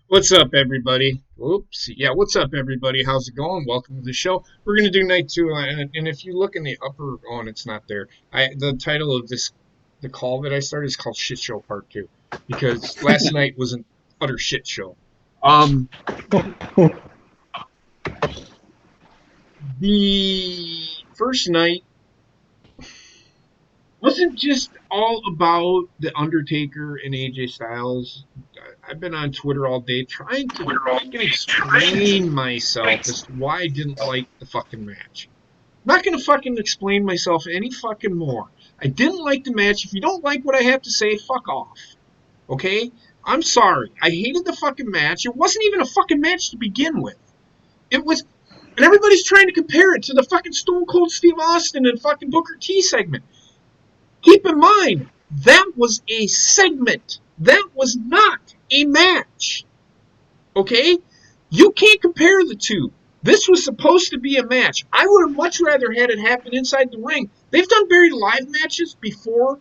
What's up, everybody? Oops. Yeah, what's up, everybody? How's it going? Welcome to the show. We're going to do night two. And if you look in the upper, oh, and it's not there. The title of the call that I started is called Shit Show Part 2 because last night was an utter shit show. Um, the first night wasn't just all about The Undertaker and AJ Styles. I've been on Twitter all day trying to fucking explain myself as to why I didn't like the fucking match. I'm not gonna fucking explain myself any fucking more. I didn't like the match. If you don't like what I have to say, fuck off. Okay? I'm sorry. I hated the fucking match. It wasn't even a fucking match to begin with. It was, and everybody's trying to compare it to the fucking Stone Cold Steve Austin and fucking Booker T segment. Keep in mind, that was a segment. That was not a match. Okay? You can't compare the two. This was supposed to be a match. I would have much rather had it happen inside the ring. They've done buried live matches before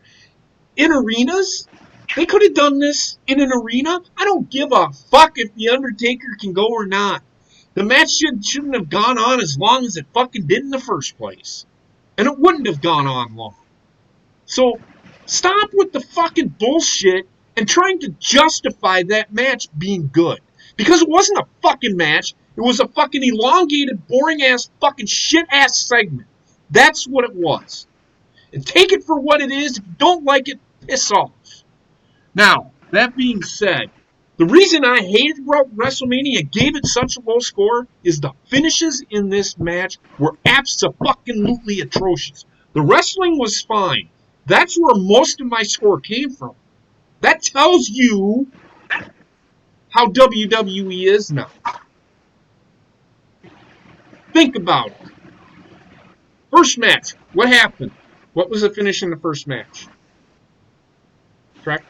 in arenas. They could have done this in an arena. I don't give a fuck if The Undertaker can go or not. The match shouldn't have gone on as long as it fucking did in the first place. And it wouldn't have gone on long. So stop with the fucking bullshit and trying to justify that match being good. Because it wasn't a fucking match. It was a fucking elongated, boring ass, fucking shit ass segment. That's what it was. And take it for what it is. If you don't like it, piss off. Now, that being said, the reason I hated WrestleMania, gave it such a low score, is the finishes in this match were absolutely atrocious. The wrestling was fine. That's where most of my score came from. That tells you how WWE is now. Think about it. First match, what happened? What was the finish in the first match? Correct?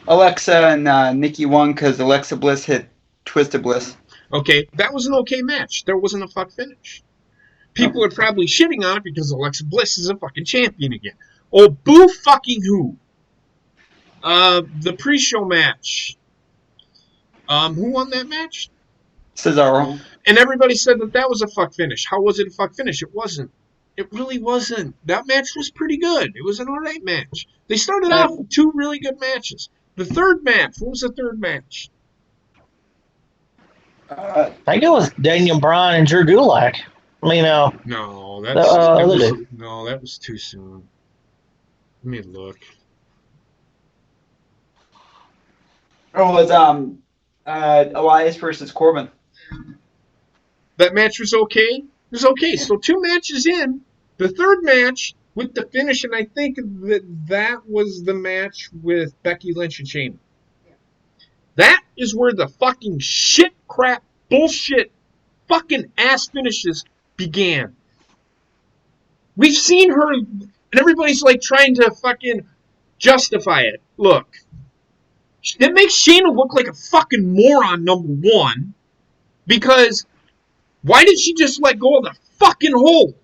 Alexa and Nikki won because Alexa Bliss hit Twisted Bliss. Okay, that was an okay match. There wasn't a fuck finish. No. People are probably shitting on it because Alexa Bliss is a fucking champion again. Oh, boo fucking who? The pre-show match. Who won that match? Cesaro. And everybody said that that was a fuck finish. How was it a fuck finish? It wasn't. It really wasn't. That match was pretty good. It was an alright match. They started Uh, off with two really good matches. The third match. What was the third match? uh, I think it was Daniel Bryan and Drew Gulak. I mean, No, the that other was dude. no, that was too soon. Let me look. it was Elias versus Corbin. That match was okay. It was okay. So two matches in, the third match with the finish, and I think that was the match with Becky Lynch and Shayna. That is where the fucking shit crap bullshit fucking ass finishes began. We've seen her, and everybody's like trying to fucking justify it. Look, it makes Shayna look like a fucking moron, number one, because why did she just let go of the fucking hold?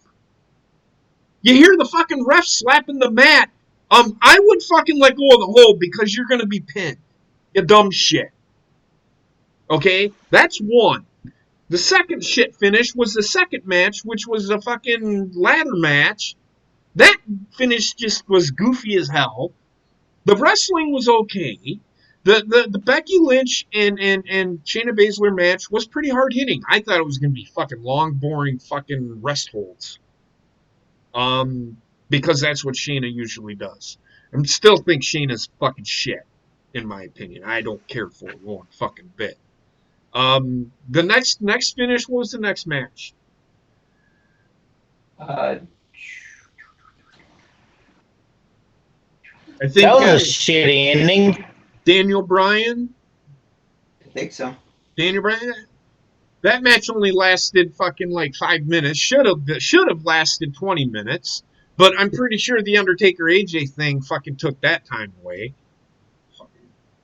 You hear the fucking ref slapping the mat. I would fucking let go of the hold because you're gonna be pinned. You dumb shit. Okay? That's one. The second shit finish was the second match, which was a fucking ladder match. That finish just was goofy as hell. The wrestling was okay. The Becky Lynch and Shayna Baszler match was pretty hard hitting. I thought it was gonna be fucking long, boring fucking rest holds. Because that's what Shayna usually does. I still think Shayna's fucking shit, in my opinion. I don't care for it one fucking bit. The next finish, what was the next match? Uh, I That think was a shitty ending. Daniel Bryan. I think so. Daniel Bryan. That match only lasted fucking like 5 minutes. Should have lasted 20 minutes. But I'm pretty sure the Undertaker AJ thing fucking took that time away.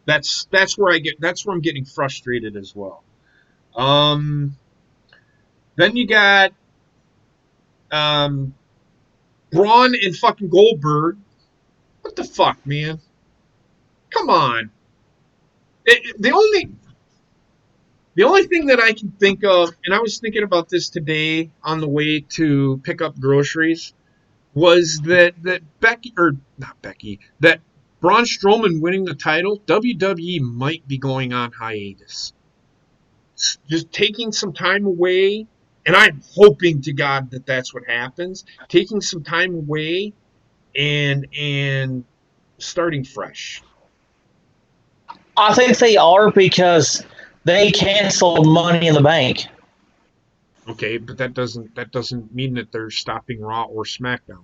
That's where I'm getting frustrated as well. Um, then you got um, Braun and fucking Goldberg. What the fuck, man? Come on. The only The only thing that I can think of, and I was thinking about this today on the way to pick up groceries, was that Becky, or not Becky, that Braun Strowman winning the title, WWE might be going on hiatus. Just taking some time away, and I'm hoping to God that that's what happens. Taking some time away and starting fresh. I think they are because they canceled Money in the Bank. Okay, but that doesn't mean that they're stopping Raw or SmackDown.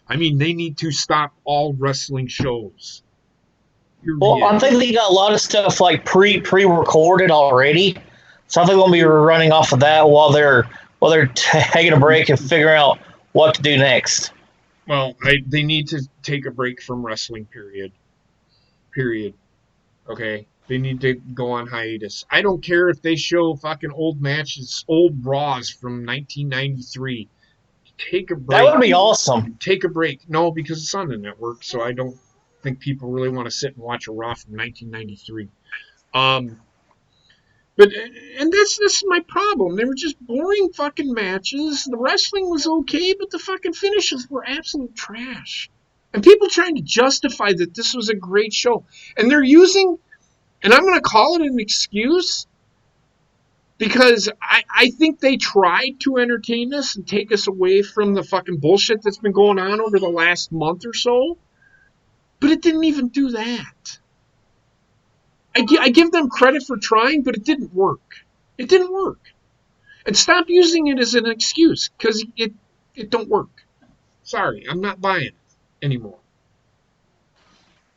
I mean, they need to stop all wrestling shows. Well, Period. I think they got a lot of stuff like pre recorded already, so I think we'll be running off of that while they're taking a break and figuring out what to do next. Well, they need to take a break from wrestling. Period. Period. Okay, they need to go on hiatus. I don't care if they show fucking old matches, old Raws from 1993. Take a That break. would be awesome. Take a break. No, because it's on the network, so I don't think people really want to sit and watch a Raw from 1993. Um, but and that's my problem. They were just boring fucking matches. The wrestling was okay, but the fucking finishes were absolute trash. And people trying to justify that this was a great show, and they're using, and I'm going to call it an excuse because I think they tried to entertain us and take us away from the fucking bullshit that's been going on over the last month or so. But it didn't even do that. I give them credit for trying, but it didn't work. It didn't work. And stop using it as an excuse because it don't work. Sorry, I'm not buying it anymore.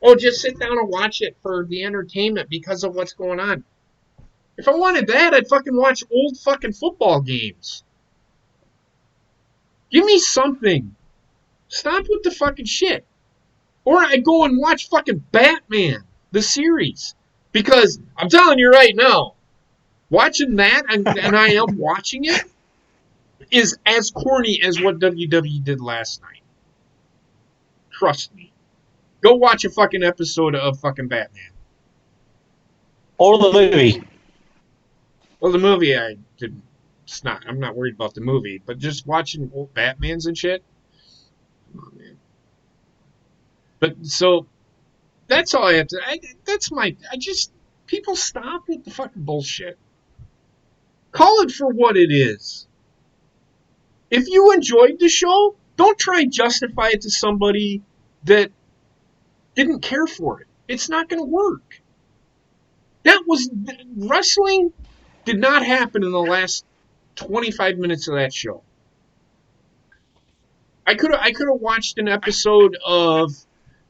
Oh, just sit down and watch it for the entertainment because of what's going on. If I wanted that, I'd fucking watch old fucking football games. Give me something. Stop with the fucking shit. Or I'd go and watch fucking Batman, the series. Because I'm telling you right now, watching that, and I am watching it, is as corny as what WWE did last night. Trust me. Go watch a fucking episode of fucking Batman. Or the movie. Well, the movie I didn't. It's not. I'm not worried about the movie, but just watching old Batmans and shit. Come on, man. But so that's all I have to. That's my. I just people stop with the fucking bullshit. Call it for what it is. If you enjoyed the show, don't try and justify it to somebody that didn't care for it. It's not going to work. That was wrestling did not happen in the last 25 minutes of that show. I could have watched an episode of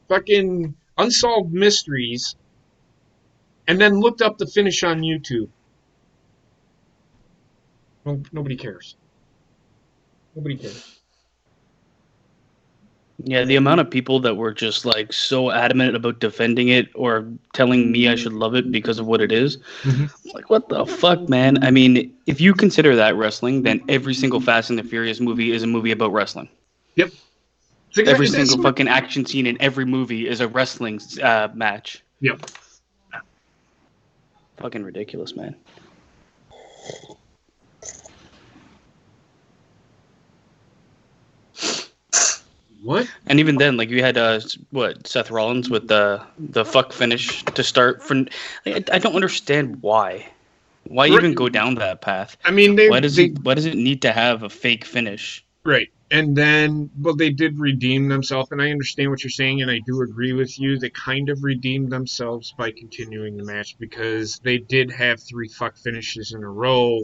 fucking Unsolved Mysteries and then looked up the finish on YouTube. No, nobody cares. Nobody cares. Yeah, the amount of people that were just like so adamant about defending it or telling me I should love it because of what it is. Mm-hmm. Like, what the fuck, man? I mean, if you consider that wrestling, then every single Fast and the Furious movie is a movie about wrestling. Yep. Every That's single fucking action scene in every movie is a wrestling match. yep. Fucking ridiculous, man. What? And even then, like you had Seth Rollins with the fuck finish to start. I don't understand why. Why even go down that path? I mean, Why does it need to have a fake finish? right. And then, well, they did redeem themselves, and I understand what you're saying, and I do agree with you. They kind of redeemed themselves by continuing the match because they did have 3 fuck finishes in a row,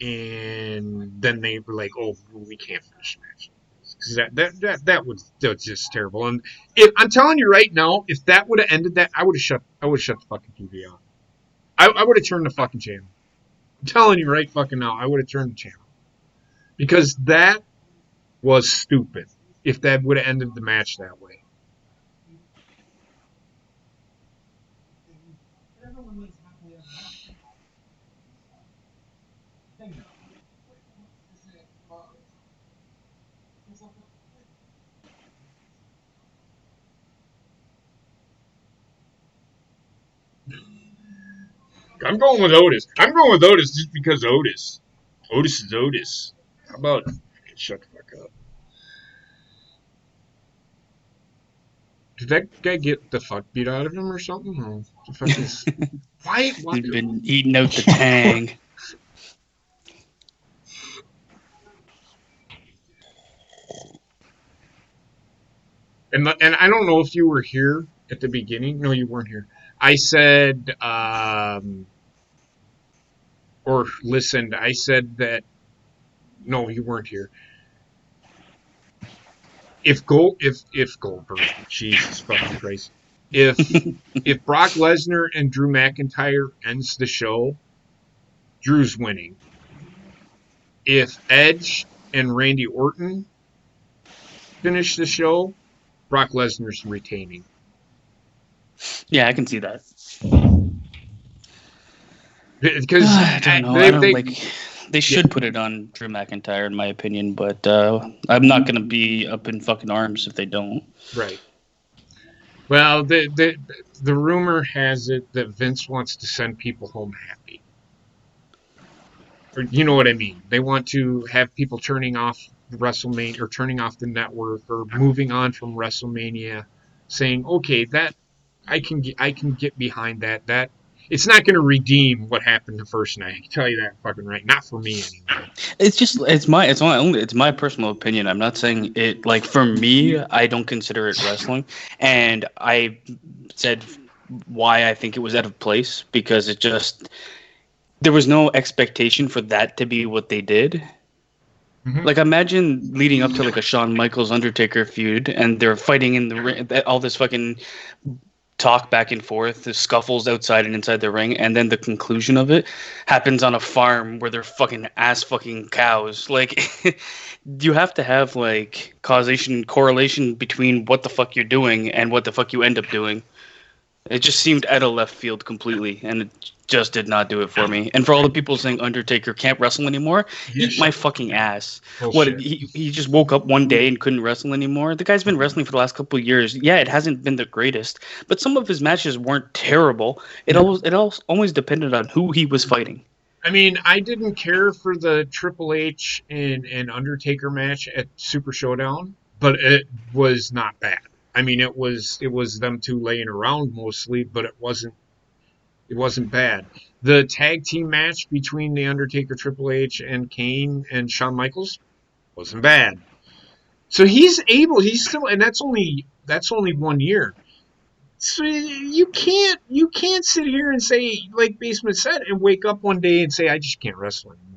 and then they were like, "Oh, we can't finish the match." Because that was just terrible. And I'm telling you right now, if that would have ended that, I would have shut the fucking TV off. I would have turned the fucking channel. I'm telling you right fucking now, I would have turned the channel because that was stupid. If that would have ended the match that way. I'm going with Otis. I'm going with Otis just because Otis. Otis is Otis. How about shut the fuck up? Did that guy get the fuck beat out of him or something? Or the fuck is why? He's been eating out the tang. And I don't know if you were here at the beginning. No, you weren't here. I said or listened. I said that no, you weren't here. If Goldberg, Jesus fucking Christ, if Brock Lesnar and Drew McIntyre ends the show, Drew's winning. If Edge and Randy Orton finish the show, Brock Lesnar's retaining. Yeah, I can see that. Because I don't know. I don't like. They should put it on Drew McIntyre, in my opinion, but I'm not gonna be up in fucking arms if they don't. Right. Well, the rumor has it that Vince wants to send people home happy. Or, you know what I mean? They want to have people turning off WrestleMania or turning off the network or moving on from WrestleMania, saying, "Okay, that I can get behind that. That it's not going to redeem what happened the first night. I can tell you that fucking right. Not for me anyway." It's my personal opinion. I'm not saying it like for me. I don't consider it wrestling, and I said why I think it was out of place because it just there was no expectation for that to be what they did. Mhm. Like imagine leading up to like a Shawn Michaels Undertaker feud, and they're fighting in the ring, all this fucking talk back and forth, the scuffles outside and inside the ring, and then the conclusion of it happens on a farm where they're fucking ass fucking cows. Like, you have to have like correlation between what the fuck you're doing and what the fuck you end up doing. It just seemed out of left field completely, and it just did not do it for me. And for all the people saying Undertaker can't wrestle anymore, eat my fucking ass. What, he just woke up one day and couldn't wrestle anymore? The guy's been wrestling for the last couple of years. Yeah, it hasn't been the greatest, but some of his matches weren't terrible. It always depended on who he was fighting. I mean, I didn't care for the Triple H and Undertaker match at Super Showdown, but it was not bad. I mean, it was them two laying around mostly, but it wasn't bad. The tag team match between the Undertaker, Triple H, and Kane and Shawn Michaels wasn't bad. So he's still, and that's only 1 year. So you can't sit here and say, like Basement said, and wake up one day and say, I just can't wrestle anymore.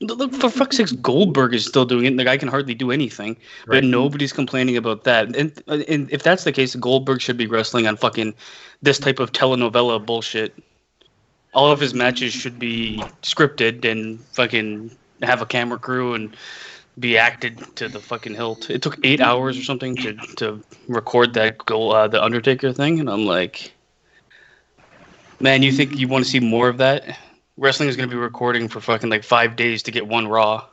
Look, for fuck's sakes, Goldberg is still doing it. The guy can hardly do anything, but Right. nobody's complaining about that. And if that's the case, Goldberg should be wrestling on fucking this type of telenovela bullshit. All of his matches should be scripted and fucking have a camera crew and be acted to the fucking hilt. It took 8 hours or something to record that the Undertaker thing, and I'm like, man, you think you want to see more of that? Wrestling is going to be recording for fucking like 5 days to get one Raw.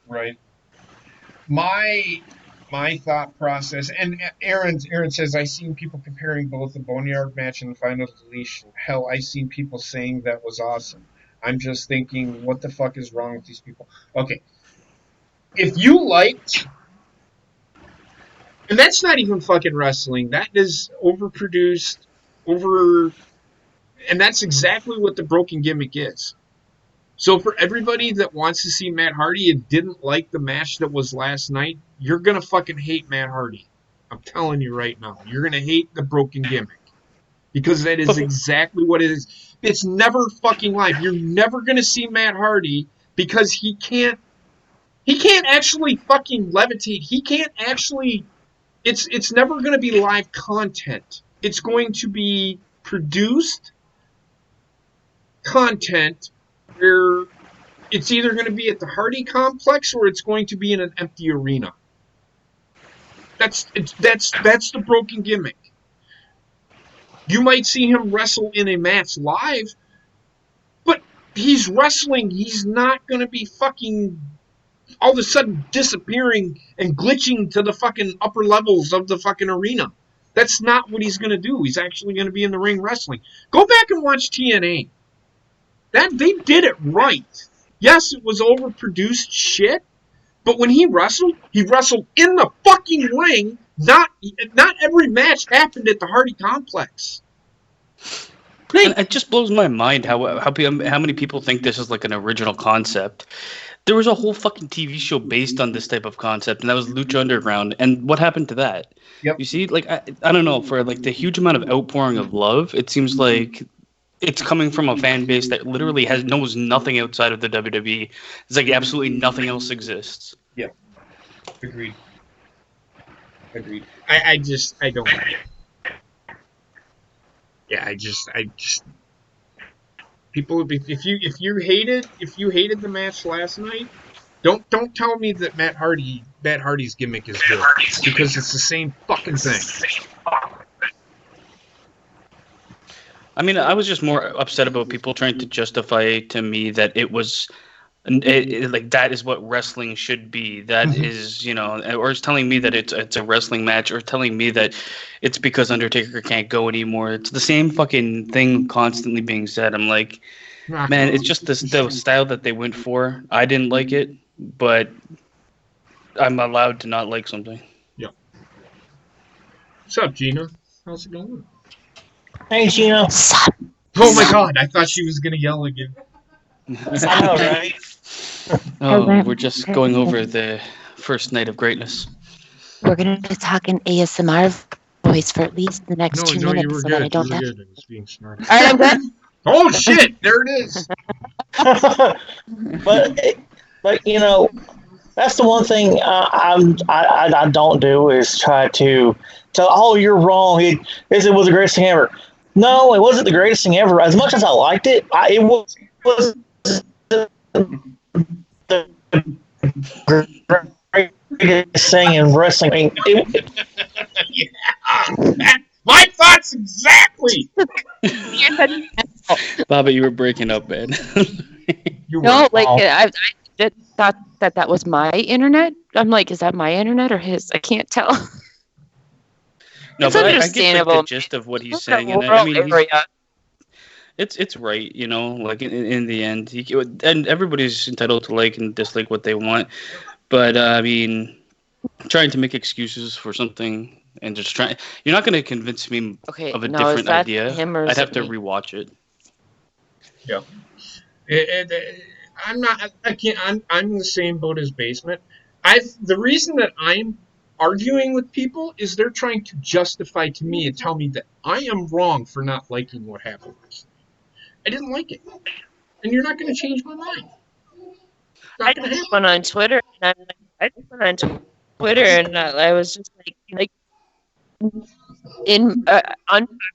Right. My thought process, and Aaron says, I seen people comparing both the Boneyard match and the Final Deletion. Hell, I seen people saying that was awesome. I'm just thinking, what the fuck is wrong with these people? Okay. If you liked, and that's not even fucking wrestling, that is overproduced, and that's exactly what the broken gimmick is. So for everybody that wants to see Matt Hardy and didn't like the match that was last night, you're going to fucking hate Matt Hardy. I'm telling you right now. You're going to hate the broken gimmick. Because that is exactly what it is. It's never fucking live. You're never going to see Matt Hardy because he can't actually fucking levitate. He can't actually, it's never going to be live content. It's going to be produced content where it's either going to be at the Hardy Complex or it's going to be in an empty arena. That's the broken gimmick. You might see him wrestle in a match live, but he's wrestling. He's not going to be fucking all of a sudden disappearing and glitching to the fucking upper levels of the fucking arena. That's not what he's going to do. He's actually going to be in the ring wrestling. Go back and watch TNA. That they did it right. Yes, it was overproduced shit, but when he wrestled in the fucking ring. Not every match happened at the Hardy Complex. And it just blows my mind how many people think this is like an original concept. There was a whole fucking TV show based on this type of concept, and that was Lucha Underground. And what happened to that? Yep. You see, like I don't know, for like the huge amount of outpouring of love, it seems like it's coming from a fan base that literally knows nothing outside of the WWE. It's like absolutely nothing else exists. Yeah. Agreed. I don't. Yeah, I just people, if you hated the match last night, don't tell me that Matt Hardy's gimmick is good, because it's the same fucking thing. I mean, I was just more upset about people trying to justify to me that it was like that is what wrestling should be. That is, or it's telling me that it's a wrestling match, or telling me that it's because Undertaker can't go anymore. It's the same fucking thing constantly being said. I'm like, man, it's just the style that they went for. I didn't like it, but I'm allowed to not like something. Yeah. What's up, Gina? How's it going? Hey, Gina. Oh my God! I thought she was gonna yell again. I know, right? Oh, we're just going over the first night of greatness. We're going to talk in ASMR voice for at least the next 2 minutes. You were so good. that I don't You were have... good. It was being smart. All right, I'm good. Oh shit! There it is. but that's the one thing I don't do is try to tell. Oh, you're wrong. It was the greatest thing ever. No, it wasn't the greatest thing ever. As much as I liked it, it was the greatest thing in wrestling. Yeah, my thoughts exactly. Bobby, you were breaking up, man. No, like I just thought that was my internet. I'm like, is that my internet or his? I can't tell. No, It's but I get like, understandable. the gist of what he's saying, and I mean, area. it's right, like in the end, and everybody's entitled to like and dislike what they want, but I mean, trying to make excuses for something and just trying, you're not going to convince me of a different idea. I'd have to rewatch it. Yeah, I'm not. I can't. I'm in the same boat as Basement. The reason that I'm arguing with people is they're trying to justify to me and tell me that I am wrong for not liking what happened. I didn't like it, and you're not going to change my mind. I just went on Twitter, and I was just like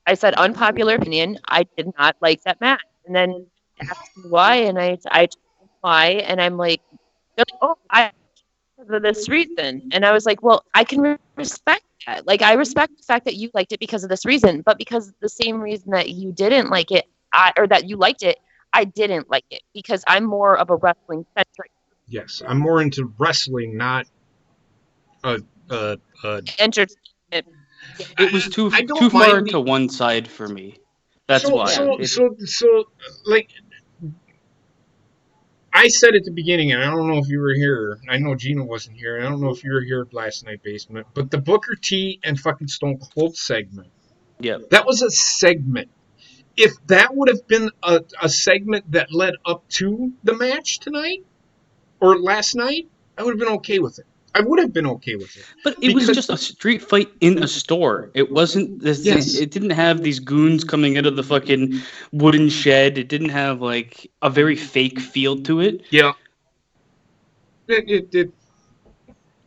I said unpopular opinion. I did not like that match, and then asked me why, and I told them why, and I'm like, oh, for this reason, and I was like, well, I can respect that. Like, I respect the fact that you liked it because of this reason, but because the same reason that you didn't like it, or that you liked it, I didn't like it because I'm more of a wrestling centric. Yes, I'm more into wrestling, not entertainment. It was too far to one side for me. That's why. So, like, I said at the beginning, and I don't know if you were here. I know Gina wasn't here. I don't know if you were here last night, Basement. But the Booker T and fucking Stone Cold segment. Yeah. That was a segment. If that would have been a segment that led up to the match tonight or last night, I would have been okay with it. I would have been okay with it. But it was just a street fight in a store. It wasn't this. Yes. It didn't have these goons coming out of the fucking wooden shed. It didn't have like a very fake feel to it. Yeah. It did.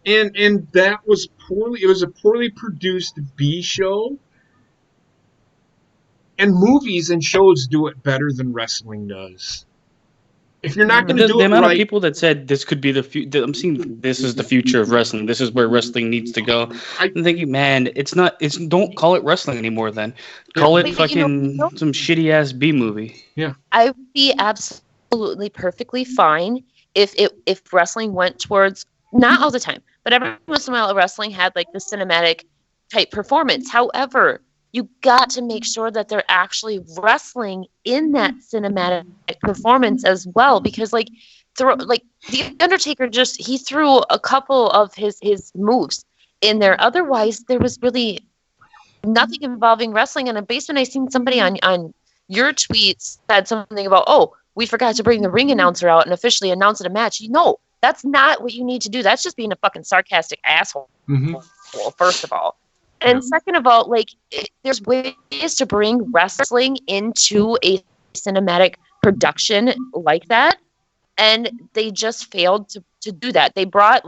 And that was poorly. It was a poorly produced B show. And movies and shows do it better than wrestling does. If you're not going to do the it amount right, of people that said this could be the future, I'm seeing this is the future of wrestling. This is where wrestling needs to go. I'm thinking, man, it's not. Don't call it wrestling anymore. Then call it fucking some shitty ass B movie. Yeah, I would be absolutely perfectly fine if wrestling went towards, not all the time, but every once in a while, wrestling had like the cinematic type performance. However, you got to make sure that they're actually wrestling in that cinematic performance as well, because like the Undertaker he threw a couple of his moves in there. Otherwise, there was really nothing involving wrestling. And based on I seen somebody on your tweets said something about, oh, we forgot to bring the ring announcer out and officially announce it a match. That's not what you need to do. That's just being a fucking sarcastic asshole. First of all. And second of all, like, there's ways to bring wrestling into a cinematic production like that, and they just failed to do that. They brought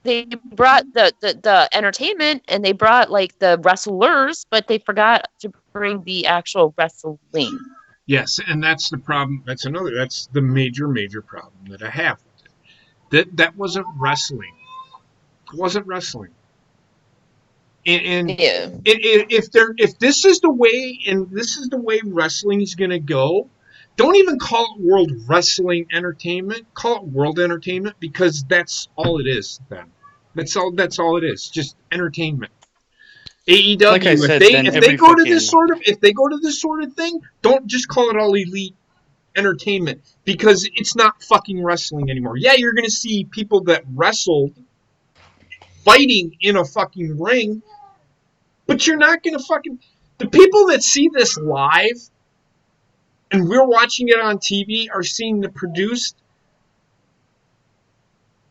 the entertainment, and they brought like the wrestlers, but they forgot to bring the actual wrestling. Yes, and that's the problem. That's the major problem that I have with it. That wasn't wrestling. It wasn't wrestling. And Yeah. if this is the way wrestling is gonna go, don't even call it World Wrestling Entertainment. Call it World Entertainment, because that's all it is. Then that's all it is. Just entertainment. AEW. Like I said, if they go to this sort of thing, don't just call it All Elite Entertainment, because it's not fucking wrestling anymore. Yeah, you're gonna see people that wrestled fighting in a fucking ring, but you're not gonna fucking, the people that see this live and we're watching it on TV are seeing the produced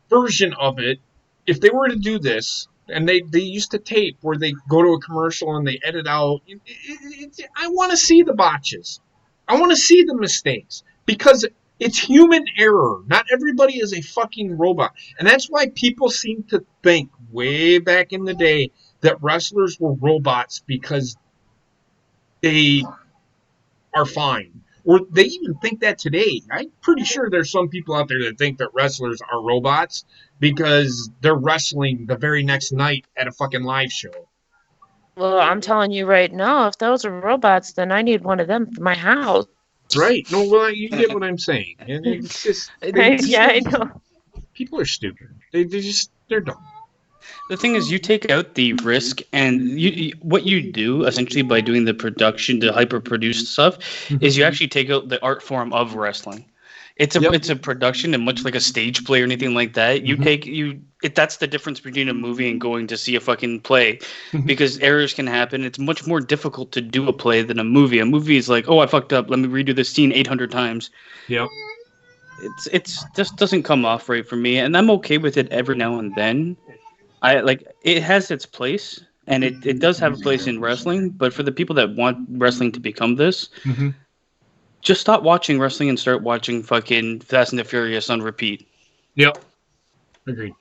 version of it. If they were to do this, and they used to tape where they go to a commercial and they edit out, I want to see the botches. I want to see the mistakes, because it's human error. Not everybody is a fucking robot. And that's why people seem to think way back in the day that wrestlers were robots, because they are fine. Or they even think that today. I'm pretty sure there's some people out there that think that wrestlers are robots because they're wrestling the very next night at a fucking live show. Well, I'm telling you right now, if those are robots, then I need one of them for my house. Right. No, well, you get what I'm saying. And it's just... Yeah, I know. People are stupid. They're dumb. The thing is, you take out the risk, and what you do essentially by doing the production, the hyper-produced stuff, is you actually take out the art form of wrestling. It's a production, and much like a stage play or anything like that, that's the difference between a movie and going to see a fucking play, because errors can happen. It's much more difficult to do a play than a movie. A movie is like, oh, I fucked up. Let me redo this scene 800 times. Yep. It's just doesn't come off right for me, and I'm okay with it every now and then. It has its place, and it does have a place in wrestling, but for the people that want wrestling to become this, just stop watching wrestling and start watching fucking Fast and the Furious on repeat. Yep. Agreed.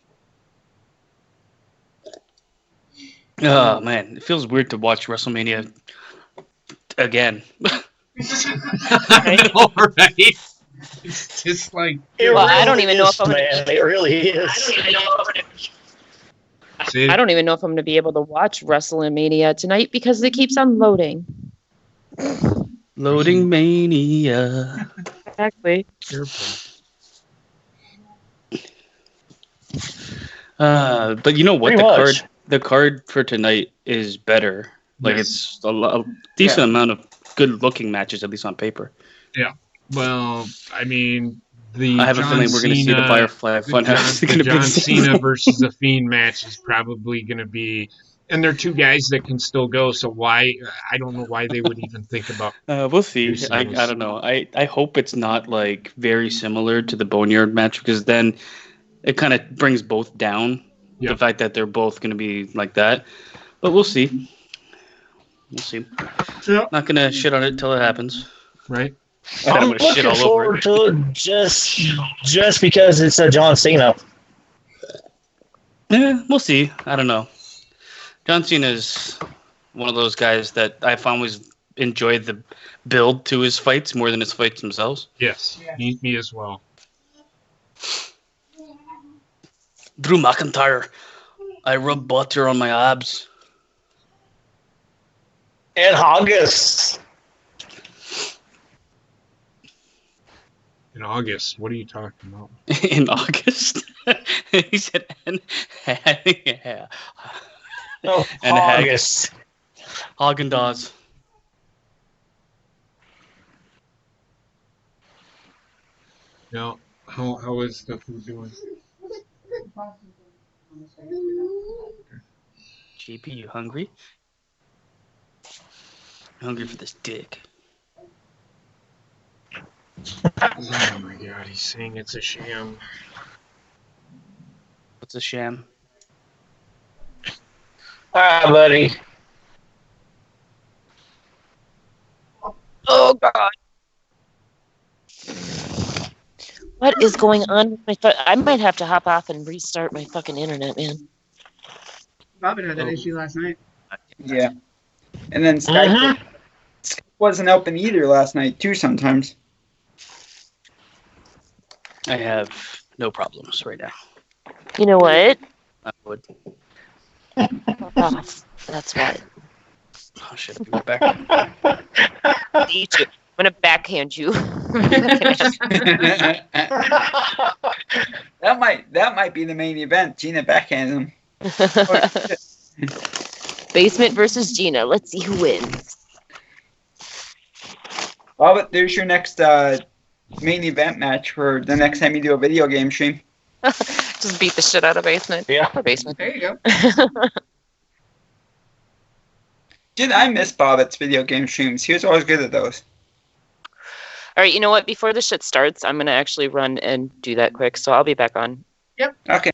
Oh, man. It feels weird to watch WrestleMania again. I know, right? It's just like... I don't even know if I'm going to... It really is. I don't even know if I'm going to be able to watch Wrestlemania tonight because it keeps on loading. Loading mania. Exactly. But you know what? The card for tonight is better. Like, it's a decent amount of good-looking matches, at least on paper. Yeah. Well, I mean... I have a feeling we're going to see the Firefly Funhouse. The John Cena versus the Fiend match is probably going to be, and they're two guys that can still go. So I don't know why they would even think about. We'll see. I don't know. I hope it's not like very similar to the Boneyard match, because then it kind of brings both down. The fact that they're both going to be like that, but we'll see. We'll see. Yeah. Not going to shit on it till it happens. Right. I'm looking forward to it just because it's a John Cena. Yeah, we'll see. I don't know. John Cena is one of those guys that I've always enjoyed the build to his fights more than his fights themselves. Yes, me as well. Drew McIntyre. I rub butter on my abs. And August. In August? What are you talking about? In August? He said, August. Haagen-Dazs. Now, how is the food doing? JP, you hungry? You hungry for this dick? Oh my god, he's saying it's a sham. What's a sham? Alright, buddy. Oh God. What is going on with my I might have to hop off and restart my fucking internet, man. Robin had that issue last night. Yeah. And then Skype wasn't open either last night, too, sometimes. I have no problems right now. You know what? I would. Oh, that's what. Oh shit! I'll be right back. Eat you. I'm gonna backhand you. That might be the main event. Gina backhands him. Basement versus Gina. Let's see who wins. Well, but there's your next main event match for the next time you do a video game stream. Just beat the shit out of Basement. Yeah. Or Basement. There you go. Dude, I miss Bobbitt's video game streams. He was always good at those. All right, you know what? Before the shit starts, I'm gonna actually run and do that quick. So I'll be back on. Okay.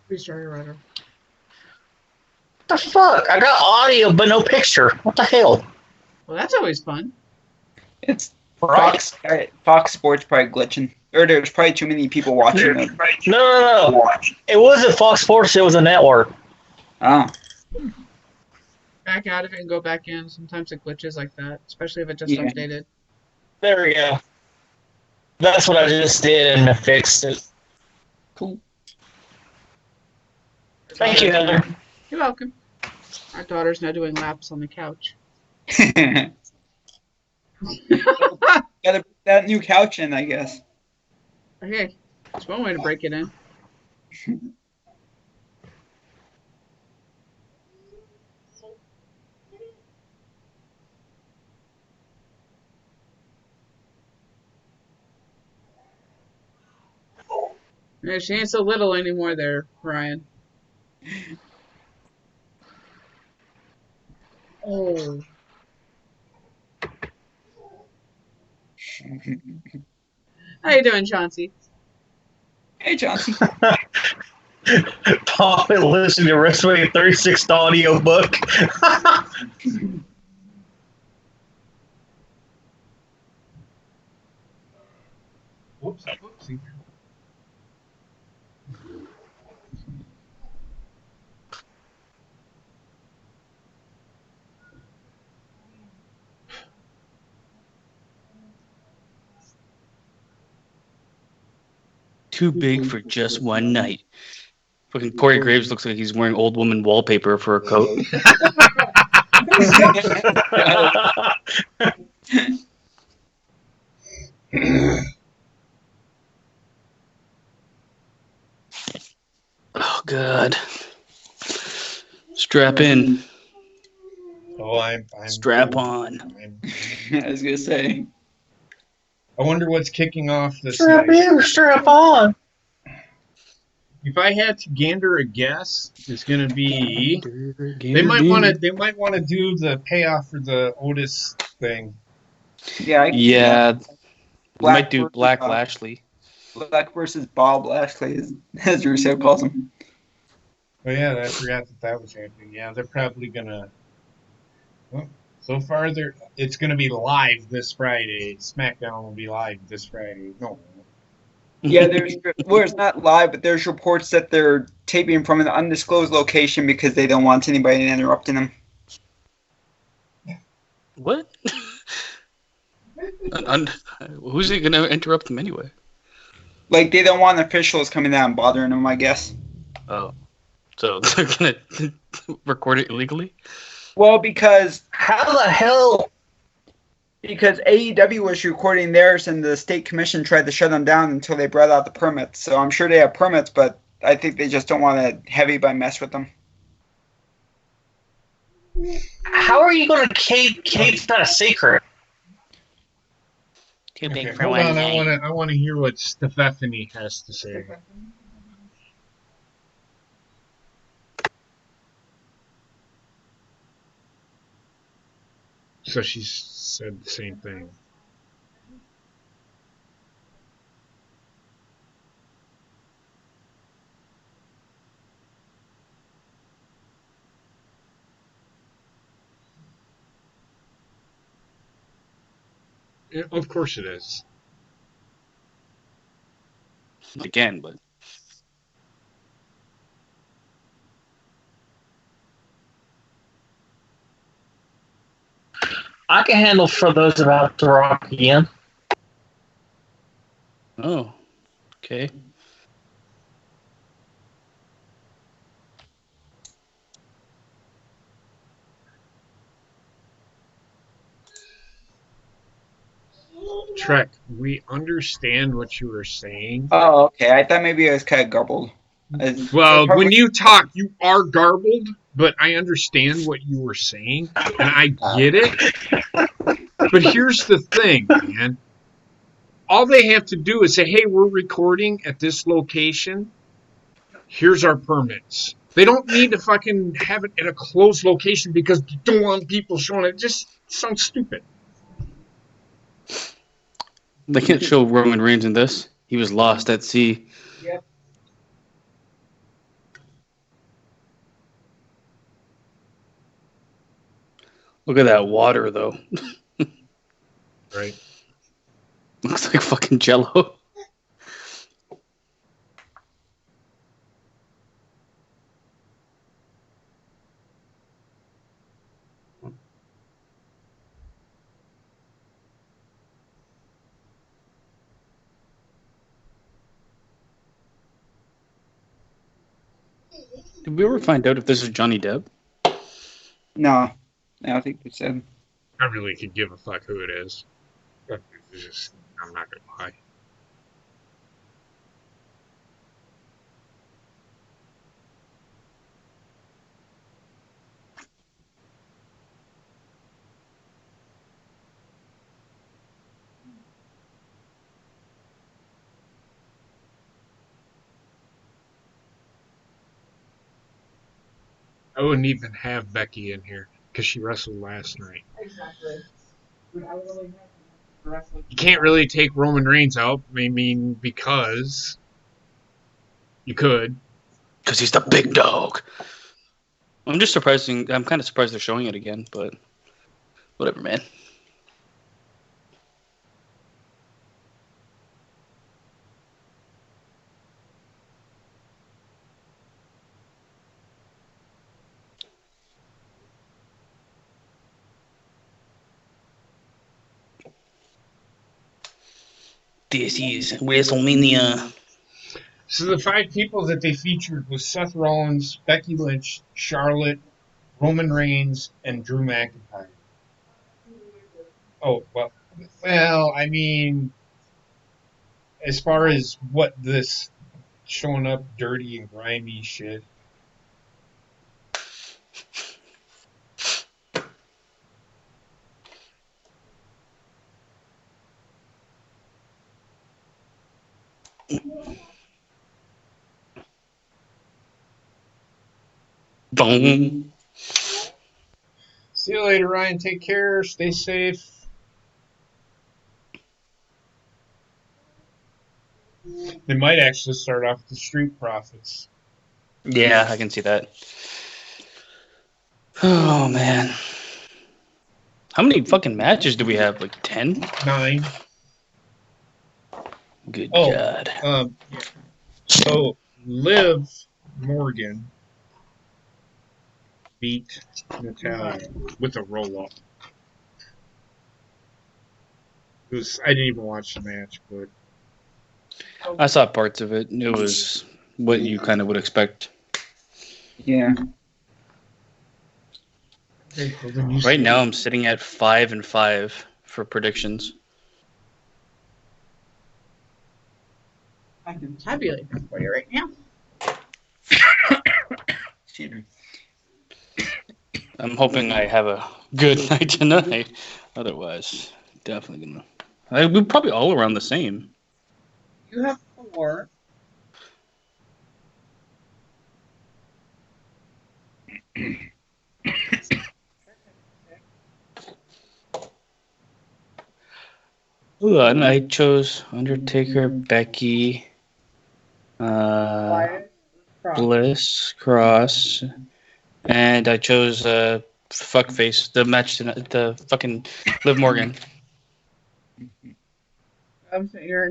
Restart your router. What the fuck? I got audio but no picture. What the hell? Well, that's always fun. It's Right? Fox Sports probably glitching. Or there's probably too many people watching it. No. It wasn't Fox Sports. It was a network. Oh. Back out of it and go back in. Sometimes it glitches like that, especially if it just Yeah. updated. There we go. That's what I just did and fixed it. Cool. Thank you, Heather. You're welcome. Our daughter's now doing laps on the couch. Gotta put that new couch in, I guess. Okay, that's one way to break it in. Yeah, she ain't so little anymore there, Ryan. Oh. How you doing, Chauncey? Hey, Johnson. Pop and listen to WrestleMania 36 audio book. Whoops, whoopsie. Too big for just one night. Fucking Corey Graves looks like he's wearing old woman wallpaper for a coat. Oh god. Strap in. Oh, I'm Strap on. I was gonna say. I wonder what's kicking off this Strap night. in, strap on. If I had to gander a guess, it's gonna be they might want to do the payoff for the Otis thing. Yeah. Yeah. We Black might do versus Black Bob. Lashley. Black versus Bob Lashley, as Rusev calls him. Oh yeah, I forgot that was happening. Yeah, they're probably gonna. Well, so far, it's gonna be live this Friday. SmackDown will be live this Friday. No. Yeah, it's not live, but there's reports that they're taping from an undisclosed location because they don't want anybody interrupting them. What? Who's he gonna interrupt him anyway? Like, they don't want officials coming out and bothering them, I guess. Oh. So they're gonna record it illegally? Well, because How the hell? AEW was recording theirs and the state commission tried to shut them down until they brought out the permits. So I'm sure they have permits, but I think they just don't want to have anybody mess with them. How are you going to keep that a secret? Too big Okay, for hold one on. day. I want to hear what Stephanie has to say. So she said the same thing. Yeah, of course it is. Again, but I can handle for those about to rock again. oh, okay. Trek, we understand what you were saying. Oh, okay. I thought maybe I was kind of garbled. Well, when you talk, you are garbled, but I understand what you were saying, and I get it. But here's the thing, man. All they have to do is say, hey, we're recording at this location. Here's our permits. They don't need to fucking have it at a closed location because you don't want people showing it. It just sounds stupid. They can't show Roman Reigns in this. He was lost at sea. Yep. Look at that water, though. Right. Looks like fucking Jello. Did we ever find out if this is Johnny Depp? No, I don't think they said. I really could give a fuck who it is. But it's just, I'm not going to lie. I wouldn't even have Becky in here because she wrestled last night. Exactly. I would only have the wrestling. You can't really take Roman Reigns out. I mean, because you could. Because he's the big dog. I'm just surprising. I'm kind of surprised they're showing it again, but whatever, man. This is Wrestlemania. So the 5 people that they featured was Seth Rollins, Becky Lynch, Charlotte, Roman Reigns, and Drew McIntyre. Oh, well, I mean, as far as what this showing up dirty and grimy shit. Boom. See you later, Ryan. Take care. Stay safe. They might actually start off the Street Profits. Yeah, I can see that. Oh, man. How many fucking matches do we have? Like 10? 9. Good Oh, God. Yeah. So Liv Morgan beat Natalia with a roll up. I didn't even watch the match, but I saw parts of it. It was what you kind of would expect. Yeah. okay, well, then you Right say- now, I'm sitting at 5-5 for predictions. I can tabulate them for you right now. Excuse me. I'm hoping I have a good night tonight. Otherwise, definitely gonna. We're probably all around the same. You have 4. Ooh, and I chose Undertaker, Becky, Wyatt, Cross. Bliss, Cross, and I chose Fuckface, the match tonight, the fucking Liv Morgan. So you're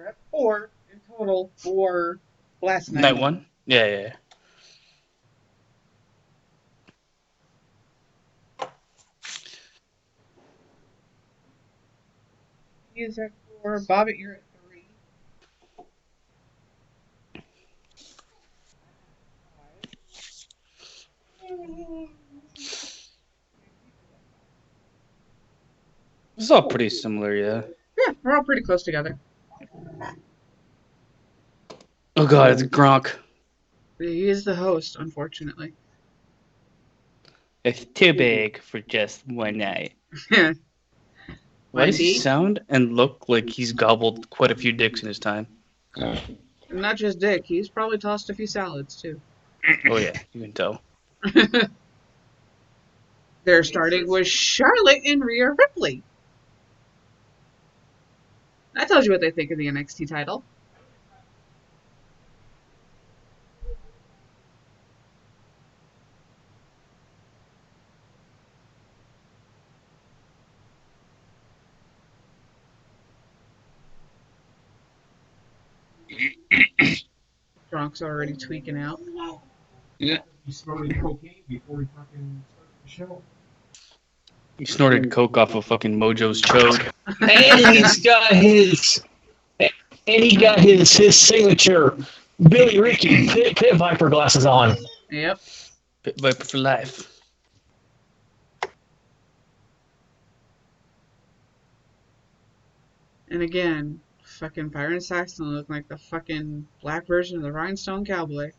at 4 in total for last Night night. one? Yeah. He's at 4. Bobbitt, you're at 3. It's all pretty similar, yeah. Yeah, we're all pretty close together. Oh god, it's Gronk. He is the host, unfortunately. It's too big for just one night. Yeah. Why does he Wendy? sound and look like he's gobbled quite a few dicks in his time? Not just Dick, he's probably tossed a few salads too. Oh yeah, you can tell. They're starting with Charlotte and Rhea Ripley. That tells you what they think of the NXT title. Gronk's already tweaking out. Yeah. He snorted cocaine before he fucking started the show. He snorted coke off of fucking Mojo's chode. And he got his signature Billy Ricky pit Viper glasses on. Yep. Pit Viper for life. And again, fucking Byron Saxton looking like the fucking black version of the Rhinestone Cowboy.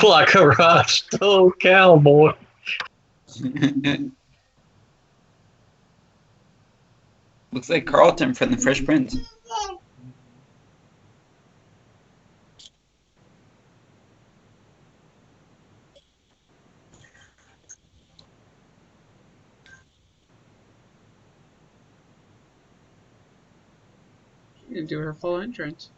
Like a rhinestone cowboy. Looks like Carlton from the Fresh Prince. She didn't do her full entrance.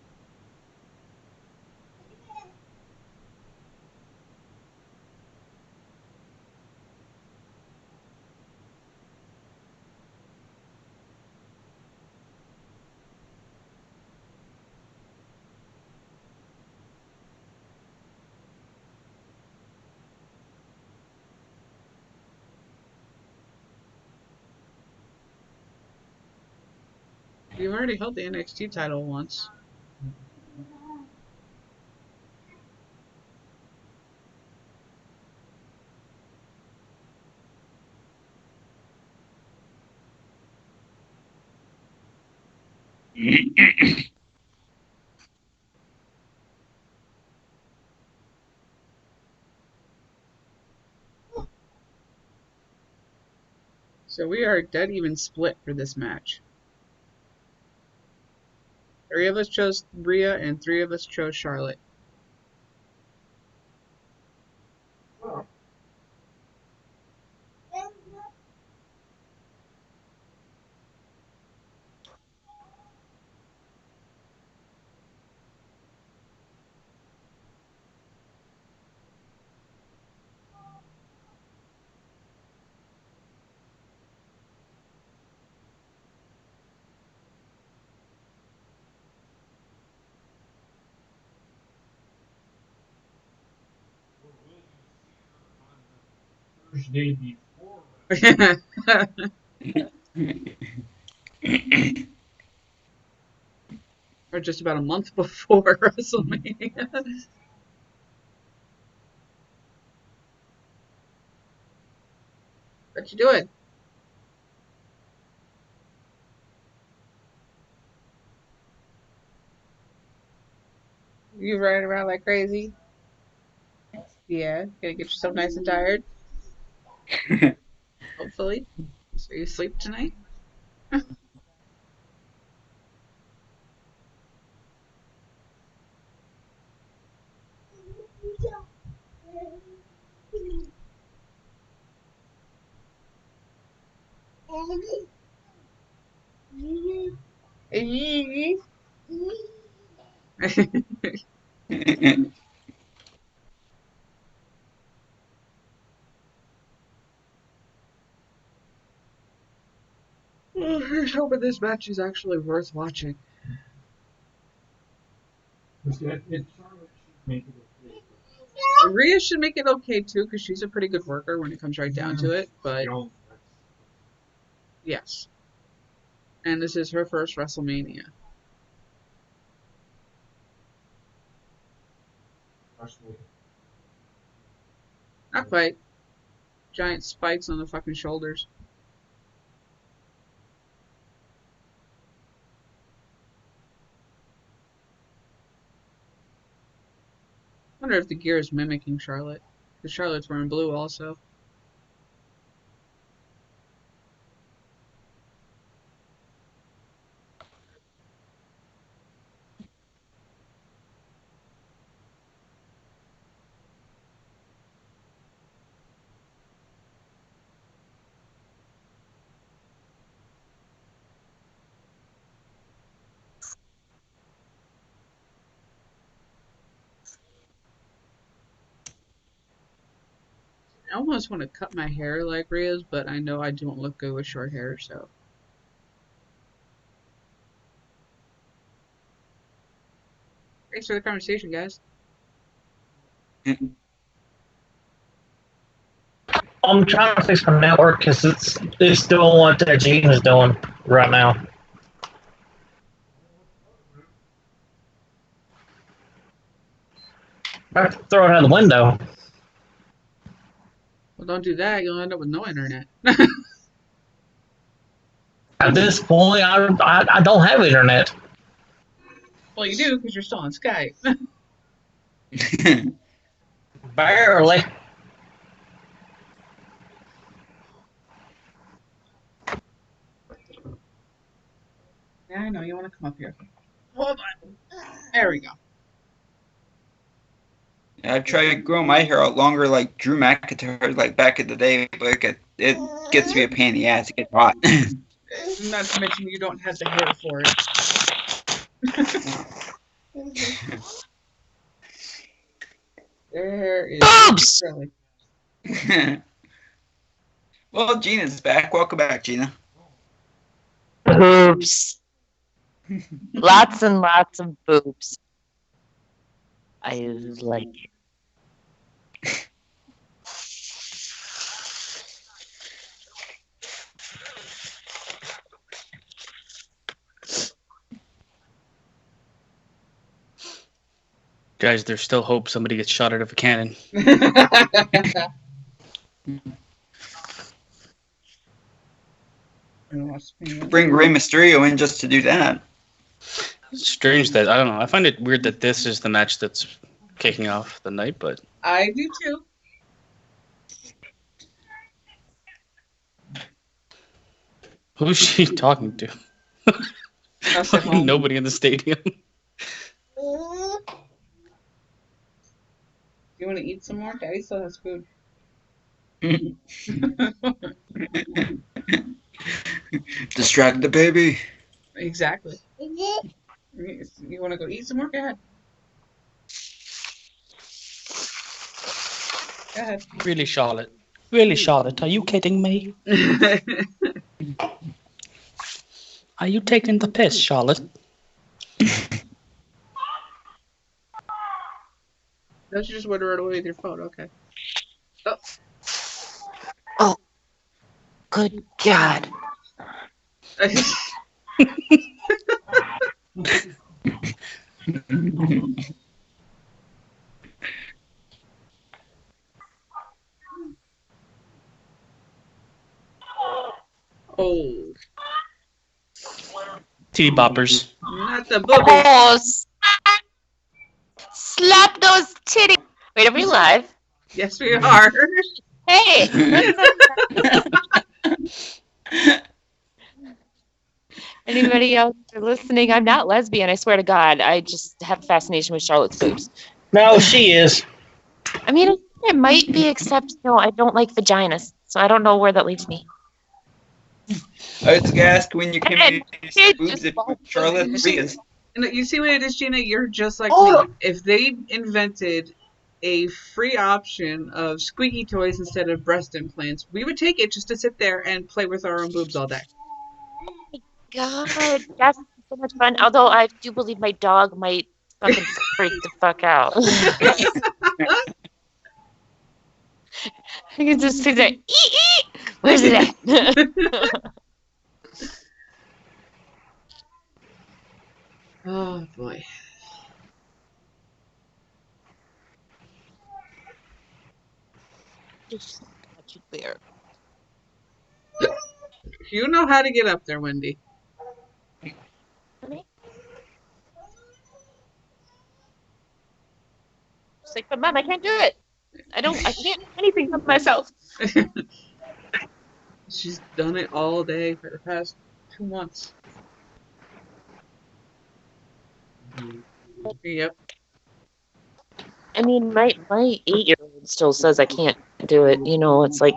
You've already held the NXT title once. So we are dead even split for this match. 3 of us chose Rhea and 3 of us chose Charlotte. Or will you see her on the Thursday before Or just about a month before WrestleMania. What you doing? You running around like crazy? Yeah, gonna get yourself nice and tired. Hopefully, so you sleep tonight. Here's hoping this match is actually worth watching. Rhea should make it okay too, because she's a pretty good worker when it comes right down to it. But yes, and this is her first WrestleMania. Not quite. Giant spikes on the fucking shoulders. Wonder if the gear is mimicking Charlotte, because Charlotte's wearing blue also. I almost want to cut my hair like Rhea's, but I know I don't look good with short hair, so. Thanks for the conversation, guys. I'm trying to fix my network because it's doing what that Gene is doing right now. I have to throw it out the window. Well, don't do that. You'll end up with no internet. At this point, I don't have internet. Well, you do because you're still on Skype. Barely. Yeah, I know. You want to come up here. Hold on. There we go. I've tried growing my hair out longer like Drew McIntyre, like back in the day, but it gets to be a pain in the ass. It gets hot. Not to mention you don't have the hair for it. There is Boobs! Shirley. Well, Gina's back. Welcome back, Gina. Boobs. Lots and lots of boobs. I like it. Guys, there's still hope somebody gets shot out of a cannon. Bring Rey Mysterio in just to do that. It's strange that, I don't know, I find it weird that this is the match that's kicking off the night, but I do too. who's she talking to? Us at home. Nobody in the stadium. You want to eat some more? Daddy still has food. Distract the baby. Exactly. You want to go eat some more? Go ahead. Go ahead. Really, Charlotte? Really, Charlotte? Are you kidding me? Are you taking the piss, Charlotte? Don't you just want to run away with your phone? Okay. Oh. Oh, good God. Oh. Titty boppers. Not the boobies. Oh, slap those titties. Wait, are we live? Yes, we are. Hey! Anybody else listening? I'm not lesbian, I swear to God. I just have a fascination with Charlotte's boobs. No, she is. I mean, it might be, except, no, I don't like vaginas. So I don't know where that leaves me. I was gonna ask when you came And in it boobs just if won't Charlotte move. Ria's. You see what it is, Gina? You're just like Oh. me. If they invented a free option of squeaky toys instead of breast implants, we would take it just to sit there and play with our own boobs all day. God, that's so much fun. Although I do believe my dog might fucking freak the fuck out. I can just sit there. Ee! Where's it at? Oh boy. Just touch it there. You know how to get up there, Wendy. Honey? She's like, but Mom, I can't do it. I can't do anything for myself. She's done it all day for the past 2 months. Yep. I mean, my 8-year-old still says I can't do it. You know, it's like,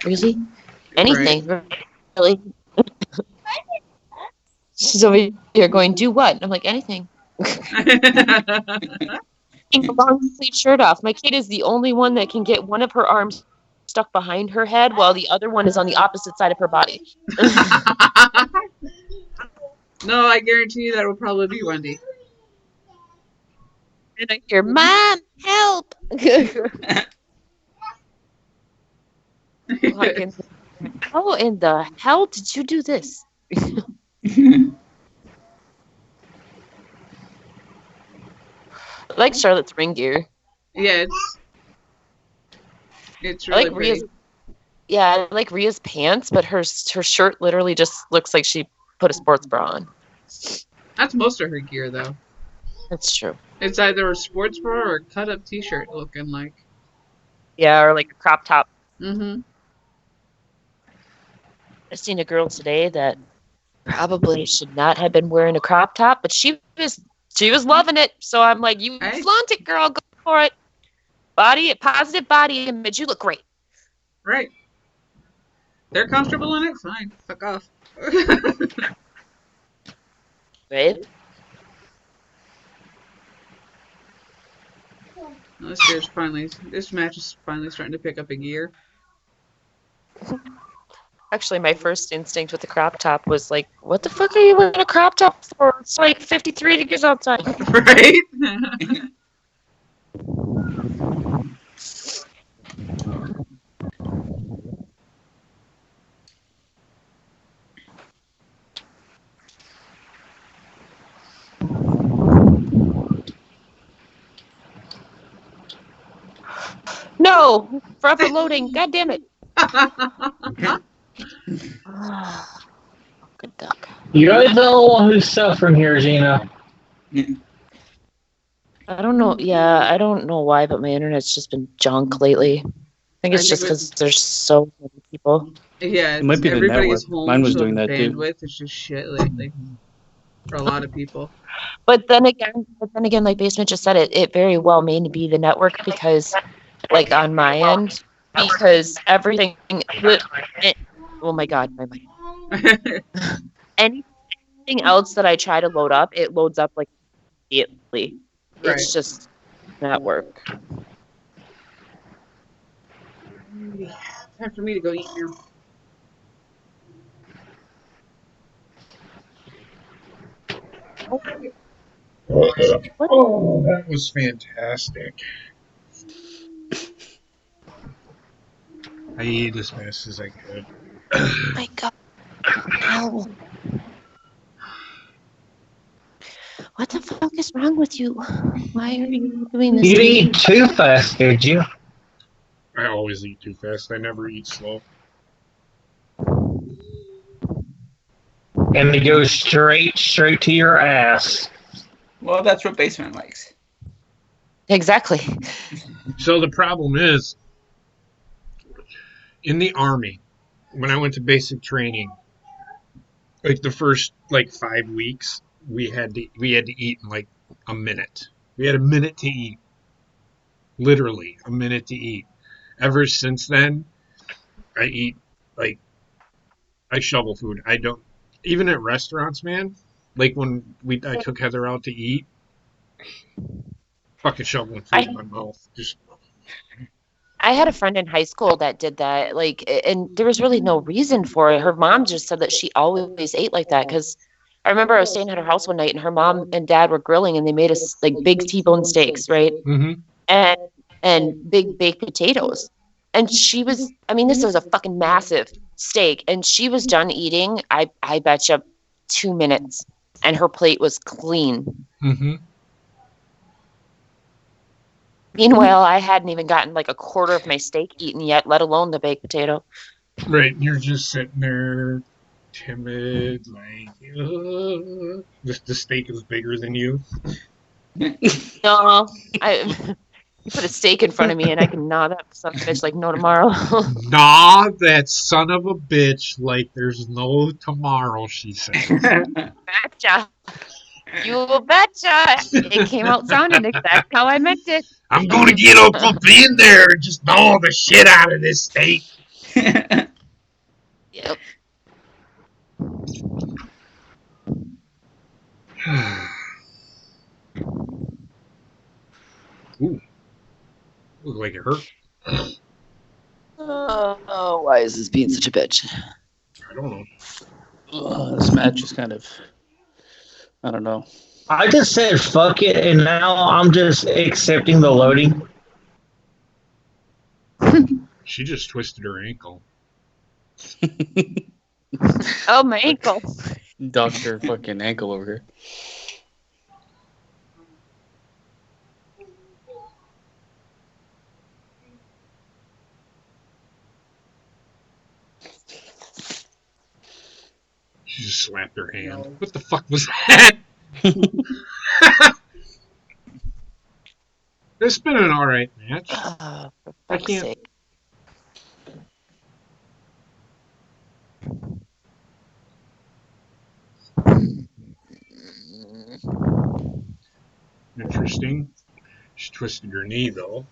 really? Anything, really? She's over here going, do what? And I'm like, anything. Taking a long sleeve shirt off. My kid is the only one that can get one of her arms stuck behind her head while the other one is on the opposite side of her body. No, I guarantee you that will probably be Wendy. And I hear, Mom, help! How in the hell did you do this? I like Charlotte's ring gear. Yeah, it's I really like pretty. Rhea's. Yeah, I like Rhea's pants, but her shirt literally just looks like she put a sports bra on. That's most of her gear, though. That's true. It's either a sports bra or a cut-up T-shirt looking like. Yeah, or like a crop top. Mm-hmm. I seen a girl today that probably should not have been wearing a crop top, but she was loving it. So I'm like, you Hey. flaunt it, girl, go for it. Positive body image. You look great. Right. They're comfortable in it. Fine. Fuck off. Right? This match is finally starting to pick up a gear. Actually, my first instinct with the crop top was like, what the fuck are you wearing a crop top for? It's like 53 degrees outside. Right? No! Forever loading. God damn it. Good duck. You're the one who's suffering here, Gina. I don't know. Yeah, I don't know why, but my internet's just been junk lately. I think it's just because there's so many people. Yeah, It might be the everybody network. is home. Mine was so doing the that too. bandwidth is just shit lately for a lot of people. But then again, like Basement just said, it very well may be the network because, like on my end, because everything. Oh my God, my mic. Anything else that I try to load up, it loads up like immediately. Right. It's just network. Time for me to go eat now. Oh, that was fantastic. I ate as fast as I could. My God. Ow. What the fuck is wrong with you? Why are you doing this? You didn't eat too fast, did you? I always eat too fast. I never eat slow. And it goes straight to your ass. Well, that's what Basement likes. Exactly. So the problem is, in the Army, when I went to basic training, like the first like 5 weeks, we had to eat in like a minute. We had a minute to eat, literally a minute to eat. Ever since then, I eat like I shovel food. I don't even at restaurants, man. Like when I took Heather out to eat, fucking shoveling food I in my mouth. Just I had a friend in high school that did that, like, and there was really no reason for it. Her mom just said that she always ate like that because I remember I was staying at her house one night and her mom and dad were grilling and they made us like big T-bone steaks, right? mm-hmm. And big baked potatoes. And she was, I mean, this was a fucking massive steak, and she was done eating. I bet you 2 minutes, and her plate was clean. Mm-hmm. Meanwhile, I hadn't even gotten like a quarter of my steak eaten yet, let alone the baked potato. Right, you're just sitting there, timid, like the steak is bigger than you. No, you put a steak in front of me and I can gnaw that son of a bitch like no tomorrow. Nah, that son of a bitch, like there's no tomorrow, she says. Betcha. You betcha. It came out sounding exactly how I meant it. I'm gonna get up in there and just gnaw the shit out of this steak. Yep. Ooh, look like it hurt. Oh, why is this being such a bitch? I don't know. This match is kind of, I don't know. I just said fuck it, and now I'm just accepting the loading. She just twisted her ankle. Oh, my ankle. Doctor fucking ankle over here. She just slapped her hand. What the fuck was that? It's been an alright match. Oh, for I fuck's can't. sake. Interesting. She twisted her knee though.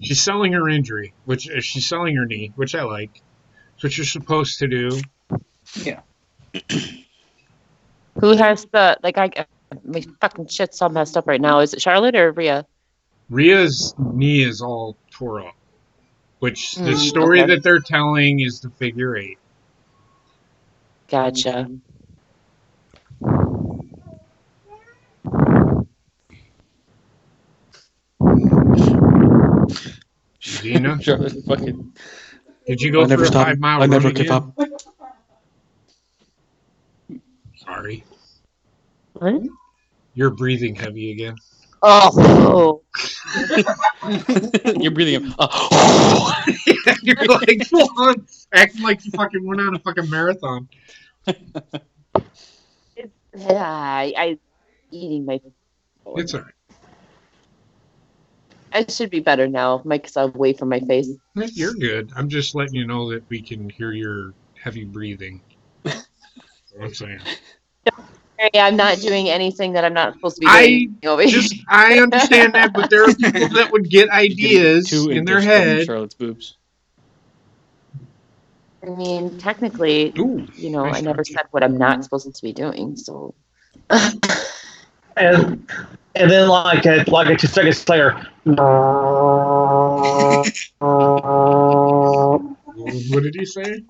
She's selling her injury, which she's selling her knee, which I like. It's what you're supposed to do. Yeah. Who has the, like, my fucking shit's all messed up right now. Is it Charlotte or Rhea? Rhea's knee is all tore up, which the story Okay. that they're telling is the figure eight. Gotcha. Gina, Charlotte fucking. did you go I never for a stop. 5 mile I run never give again? up. Sorry. What? You're breathing heavy again. Oh. You're breathing. You're like full on acting like you fucking went on a fucking marathon. Yeah, I eating my. It's alright. I should be better now. Mike's away from my face. You're good. I'm just letting you know that we can hear your heavy breathing. That's what I'm saying. I'm not doing anything that I'm not supposed to be doing over here. I understand that, but there are people that would get ideas Too in their impish from head. Charlotte's boobs. I mean, technically, Ooh, you know, nice I never touch. said what I'm not supposed to be doing. So, And then like a 2 seconds later, What did he say?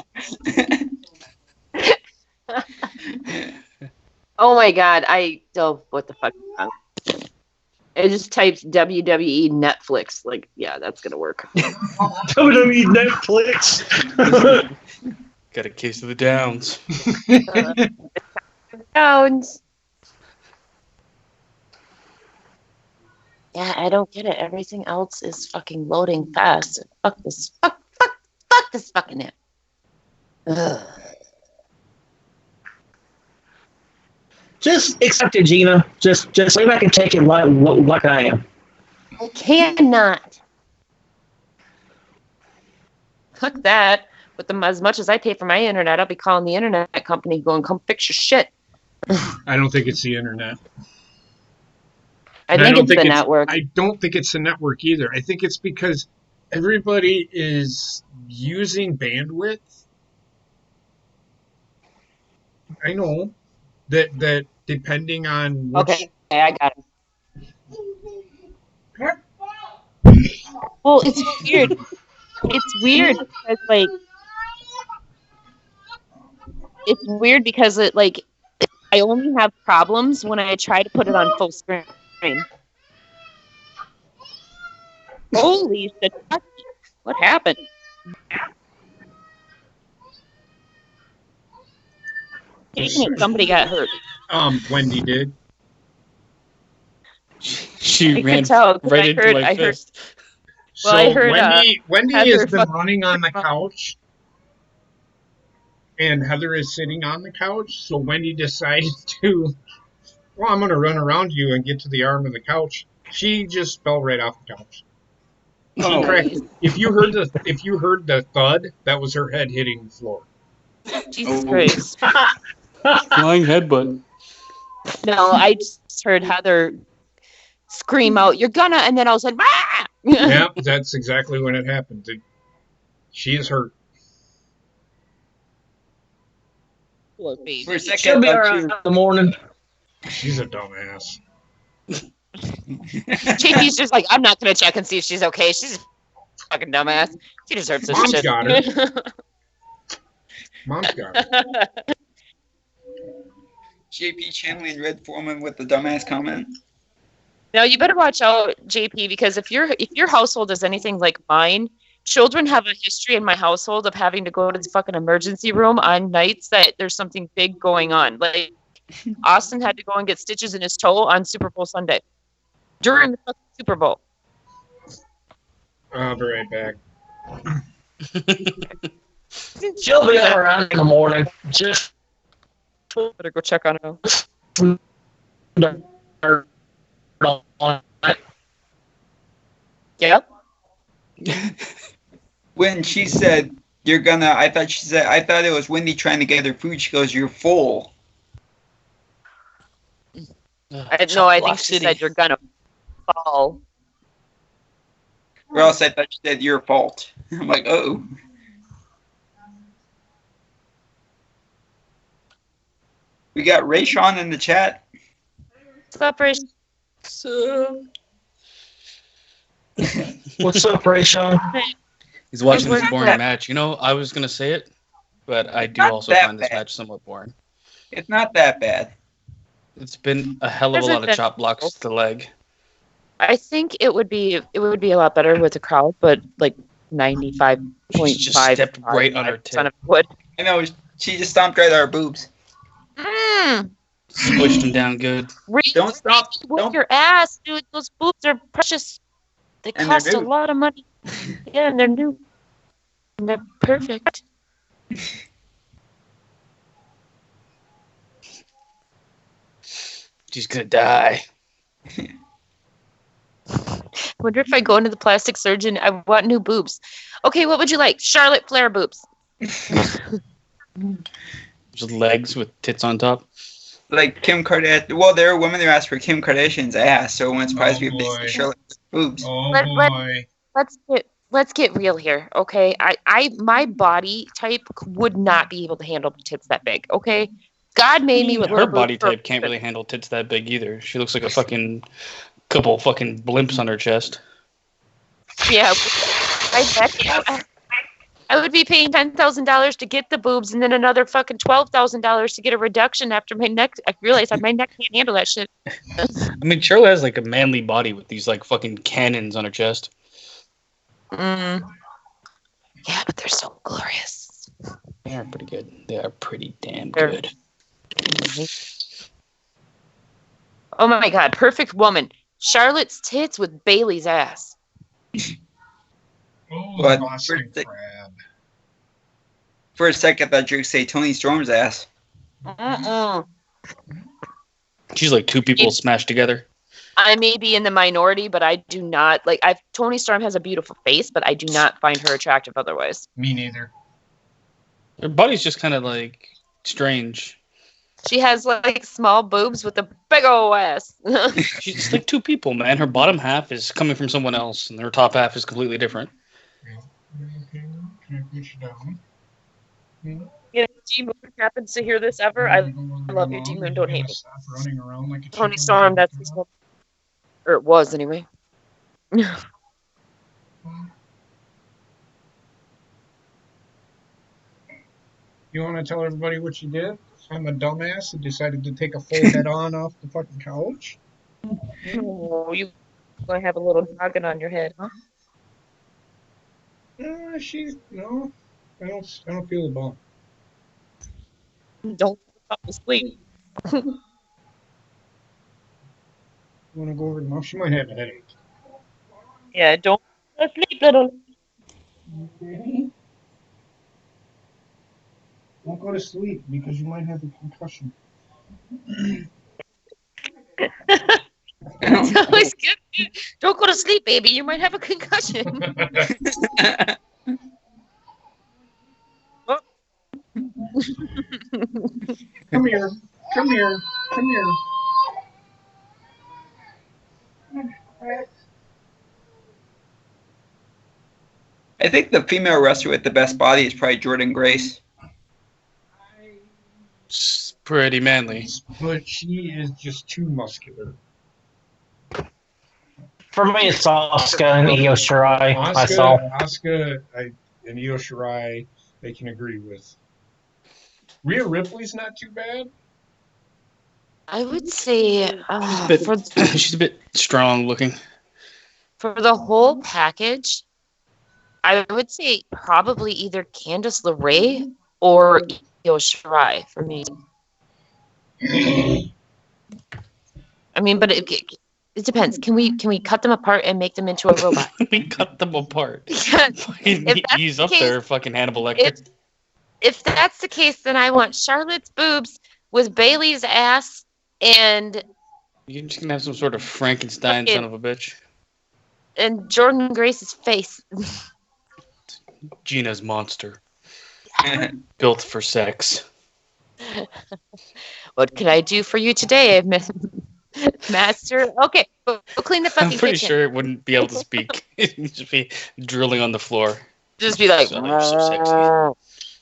oh my god, what the fuck? I just typed WWE Netflix. Like, yeah, that's gonna work. WWE Netflix. Got a case of the downs. Sounds. Yeah, I don't get it. Everything else is fucking loading fast. Fuck this. Fuck this fucking app. Ugh. Just accept it, Gina. Just lay back and take it like I am. I cannot. Fuck that. With them, as much as I pay for my internet, I'll be calling the internet company going, come fix your shit. I don't think it's the internet. I And think it's the network. I don't think it's the network either. I think it's because everybody is using bandwidth. I know that depending on which. Okay, I got it. Well, it's weird. It's weird because, like, I only have problems when I try to put it on full screen. Holy shit. What happened? Somebody got hurt. Wendy did. She I ran could tell, 'cause right into my I heard. fist. So Well, I heard, Wendy Heather has been fucking- running on the couch, and Heather is sitting on the couch. So Wendy decided to, well, I'm going to run around you and get to the arm of the couch. She just fell right off the couch. She Oh. cracked. If you heard the thud, that was her head hitting the floor. Jesus Oh. Christ. Flying headbutt. No, I just heard Heather scream out, "You're gonna," and then I was like, "Ah!" Yeah, that's exactly when it happened. She is hurt. Poor baby. For a second, She'll be I thought around in the morning. She's a dumbass. JP's just like, I'm not gonna check and see if she's okay. She's a fucking dumbass. She deserves this Mom's shit. got her. Mom's got her. JP channeling Red Foreman with the dumbass comment. Now you better watch out, JP, because if your household is anything like mine, children have a history in my household of having to go to the fucking emergency room on nights that there's something big going on. Like Austin had to go and get stitches in his toe on Super Bowl Sunday during the fucking Super Bowl. I'll be right back. She'll be around in the morning. Just Better go check on her. Yep. When she said, "You're gonna," I thought it was Wendy trying to get her food. She goes, "You're full." I think she said you're gonna fall. Or else I thought she said, "Your fault." I'm like, oh. We got Rayshawn in the chat. What's up, Rich? what's up, Rayshawn? He's watching this Where's boring that? match. You know, I was gonna say it, but I do Not also that find this bad. match somewhat boring. It's not that bad. It's been a hell of a There's a lot of bit- chop blocks to the leg. I think it would be a lot better with a crowd, but like 95.5 She just stepped right on her tip. of wood. I know, she just stomped right at our boobs. Squished him down good. Don't stop. With Don't. your ass, dude. Those boobs are precious. They And they're cost a new. lot of money. Yeah, and they're new. And they're perfect. She's gonna die. Wonder if I go into the plastic surgeon. I want new boobs. Okay, what would you like? Charlotte Flair boobs. Just legs with tits on top. Like Kim Kardashian. Well, there are women who ask for Kim Kardashian's ass, so it wouldn't surprise me if they boy. say Charlotte's boobs. Oh Let- boy. Let's get real here, okay? My body type would not be able to handle tits that big, okay? God made me with Her little body boobs for- type can't really handle tits that big either. She looks like a fucking couple fucking blimps on her chest. Yeah, I would be paying $10,000 to get the boobs, and then another fucking $12,000 to get a reduction after my neck. I realized that my neck can't handle that shit. I mean, Charlotte has like a manly body with these like fucking cannons on her chest. Yeah, but they're so glorious. They are pretty good. They are pretty damn They're- good. Oh my god, perfect woman. Charlotte's tits with Bailey's ass. Oh, But Boston for- crab. For a second, I thought you were going to say Tony Storm's ass. Mm-mm. She's like two people smashed together. I may be in the minority, but I do not like. Toni Storm has a beautiful face, but I do not find her attractive otherwise. Me neither. Her body's just kind of like strange. She has like small boobs with a big ol' ass. She's like two people, man. Her bottom half is coming from someone else, and her top half is completely different. Okay, can I push you down? If G-Moon happens to hear this ever, I love you, G-Moon. Don't hate me. Stop running around like a Toni chicken Storm, with a that's his cow. name. Or it was anyway. You want to tell everybody what you did? I'm a dumbass that decided to take a full head on off the fucking couch. Oh, you gonna have a little noggin on your head, huh? She's no, I don't feel the bump. Don't fall asleep. You want to go over the mouth? She might have a headache. Yeah, don't fall asleep, little. Okay. Don't go to sleep because you might have a concussion. It's always good. Don't go to sleep, baby. You might have a concussion. Come here. Come here. Come here. I think the female wrestler with the best body is probably Jordan Grace. It's pretty manly. But she is just too muscular. For me, it's Asuka and Io Shirai. Myself. Asuka and Io Shirai, they can agree with. Rhea Ripley's not too bad. I would say She's a bit strong looking. for the whole package, I would say probably either Candice LeRae or Io Shirai for me. I mean, but it depends. Can we cut them apart and make them into a robot? We cut them apart. If that's He's the up case, there, fucking Hannibal Lecter. If that's the case, then I want Charlotte's boobs with Bailey's ass and You're just gonna have some sort of Frankenstein Fucking- son of a bitch. Jordan Grace's face. Gina's monster. Built for sex. What can I do for you today, Master? Okay, go clean the fucking I'm pretty kitchen. sure it wouldn't be able to speak. It'd just be drilling on the floor. Just be like, So they're so sexy.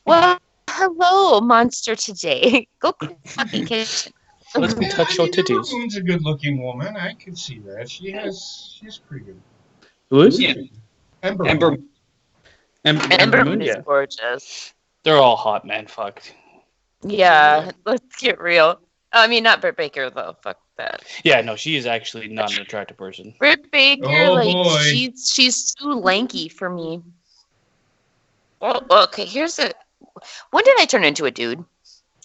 well, hello, monster today. Go clean the fucking kitchen. Let me touch your titties. Moon's a good-looking woman. I can see that. She's pretty good. Who is? Yeah. Ember. Ember. Ember Moon is yeah. gorgeous. They're all hot, man. Fuck. Yeah, let's get real. I mean, not Britt Baker though. Fuck that. Yeah, no, she is actually not an attractive person. Britt Baker, Oh, boy. she's too lanky for me. Well, okay, when did I turn into a dude?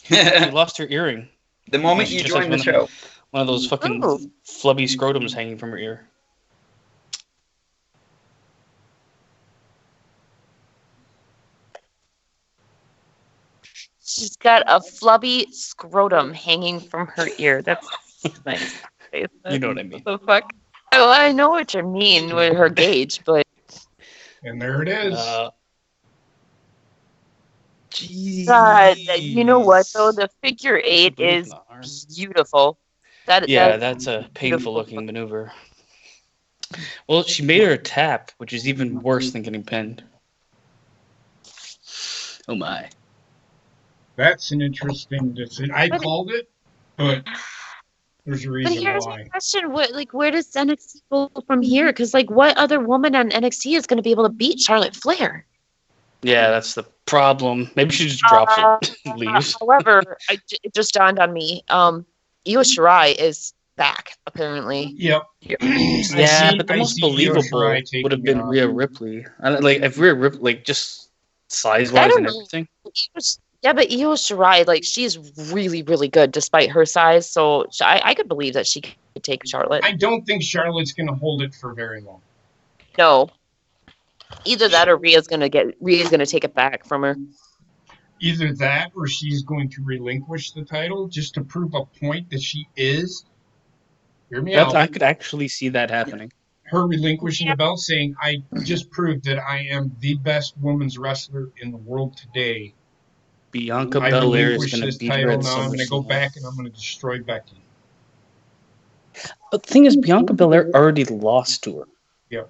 She lost her earring. The moment She you just join the has show. One of those fucking Oh. flubby scrotums hanging from her ear. She's got a flubby scrotum hanging from her ear. That's nice. You know what I mean. What the fuck? Oh, I know what you mean with her gauge, but And there it is. God, you know what though? The figure eight Bleeding is in the arm. beautiful. Yeah, that's a painful looking maneuver. Well, she made her a tap, which is even worse than getting pinned. Oh my. That's an interesting decision. I called it, but there's a But reason here's my why. question: where does NXT go from here? Because what other woman on NXT is going to be able to beat Charlotte Flair? Yeah, that's the problem. Maybe she just drops it and leaves. However, it just dawned on me. Io Shirai is back apparently. Yep. Yeah, but the most believable would have been Rhea Ripley. Like if Rhea Ripley, like just size I wise don't and know. everything. Yeah, but Io Shirai, like she's really, really good despite her size. So I could believe that she could take Charlotte. I don't think Charlotte's going to hold it for very long. No. Either that or Rhea's gonna take it back from her. Either that or she's going to relinquish the title just to prove a point that she is Hear me out. I could actually see that happening. Her relinquishing the belt, saying, "I just proved that I am the best women's wrestler in the world today. Bianca I Belair is relinquished going to this beat her title. at Now I'm going to go SummerSlam. back and I'm going to destroy Becky." But the thing is, Bianca Belair already lost to her. Yeah.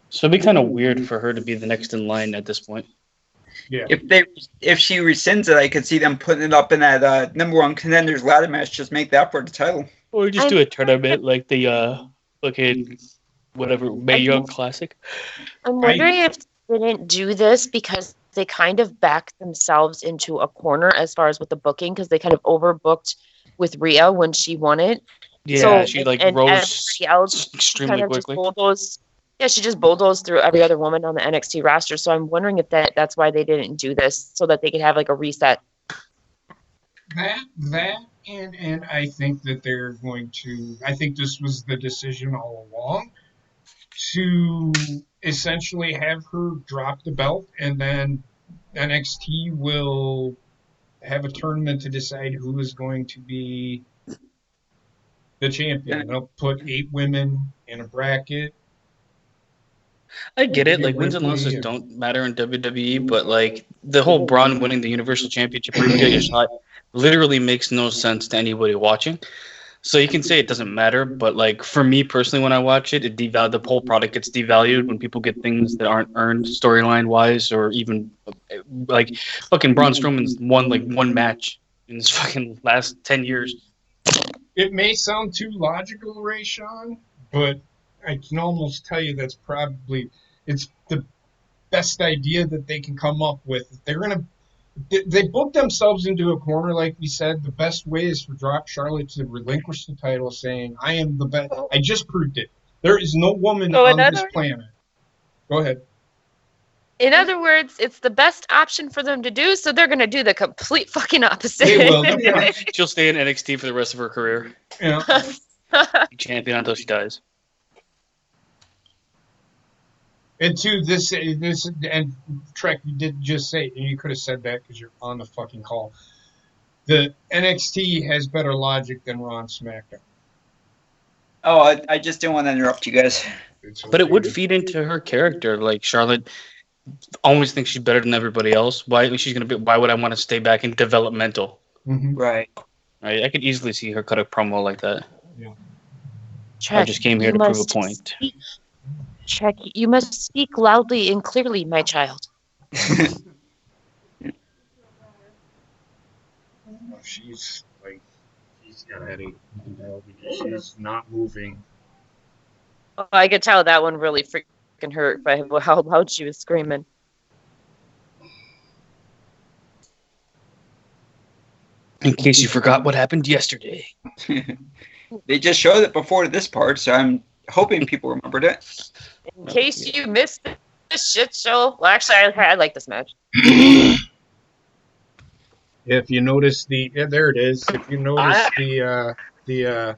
So it'd be kind of weird for her to be the next in line at this point. Yeah. If she rescinds it, I could see them putting it up in that number one contenders ladder match. Just make that for the title. Or just do a tournament like the fucking whatever Mae Young Classic. I'm wondering if they didn't do this because they kind of backed themselves into a corner as far as with the booking, because they kind of overbooked with Rhea when she won it. Yeah, So, she like and rose everybody else extremely kind of just quickly. bulldozed. Yeah, she just bulldozed through every other woman on the NXT roster. So I'm wondering if that's why they didn't do this, so that they could have like a reset. That and I think that they're going to. I think this was the decision all along, to essentially have her drop the belt, and then NXT will have a tournament to decide who is going to be the champion. They'll put 8 women in a bracket. I get it. Like wins and Ripley losses and- don't matter in WWE, but like the whole Braun winning the Universal Championship or you get your shot literally makes no sense to anybody watching. So you can say it doesn't matter, but like for me personally, when I watch it, the whole product gets devalued when people get things that aren't earned storyline wise, or even like fucking Braun Strowman's won like one match in this fucking last 10 years. It may sound too logical, Ray Sean, but I can almost tell you it's the best idea that they can come up with. They booked themselves into a corner, like we said. The best way is for Charlotte to relinquish the title, saying, "I am the best. I just proved it. There is no woman on this planet." Go ahead. In other words, it's the best option for them to do, so they're going to do the complete fucking opposite. They will. Yeah. She'll stay in NXT for the rest of her career. Yeah. Champion until she dies. And two, this and Trek, you did just say, and you could have said that because you're on the fucking call. The NXT has better logic than Raw and SmackDown. Oh, I just didn't want to interrupt you guys. But it would feed into her character. Like Charlotte always thinks she's better than everybody else. Why would I want to stay back in developmental? Mm-hmm. Right. I could easily see her cut a promo like that. Yeah. I just came here to prove a point. Trek, you must speak loudly and clearly, my child. She's got a headache. You can tell because she's not moving. Oh, I could tell that one really freaking hurt by how loud she was screaming. In case you forgot what happened yesterday. They just showed it before this part, so I'm hoping people remembered it. In case you missed this shit show. Well, actually, I like this match. If you notice there it is. If you notice the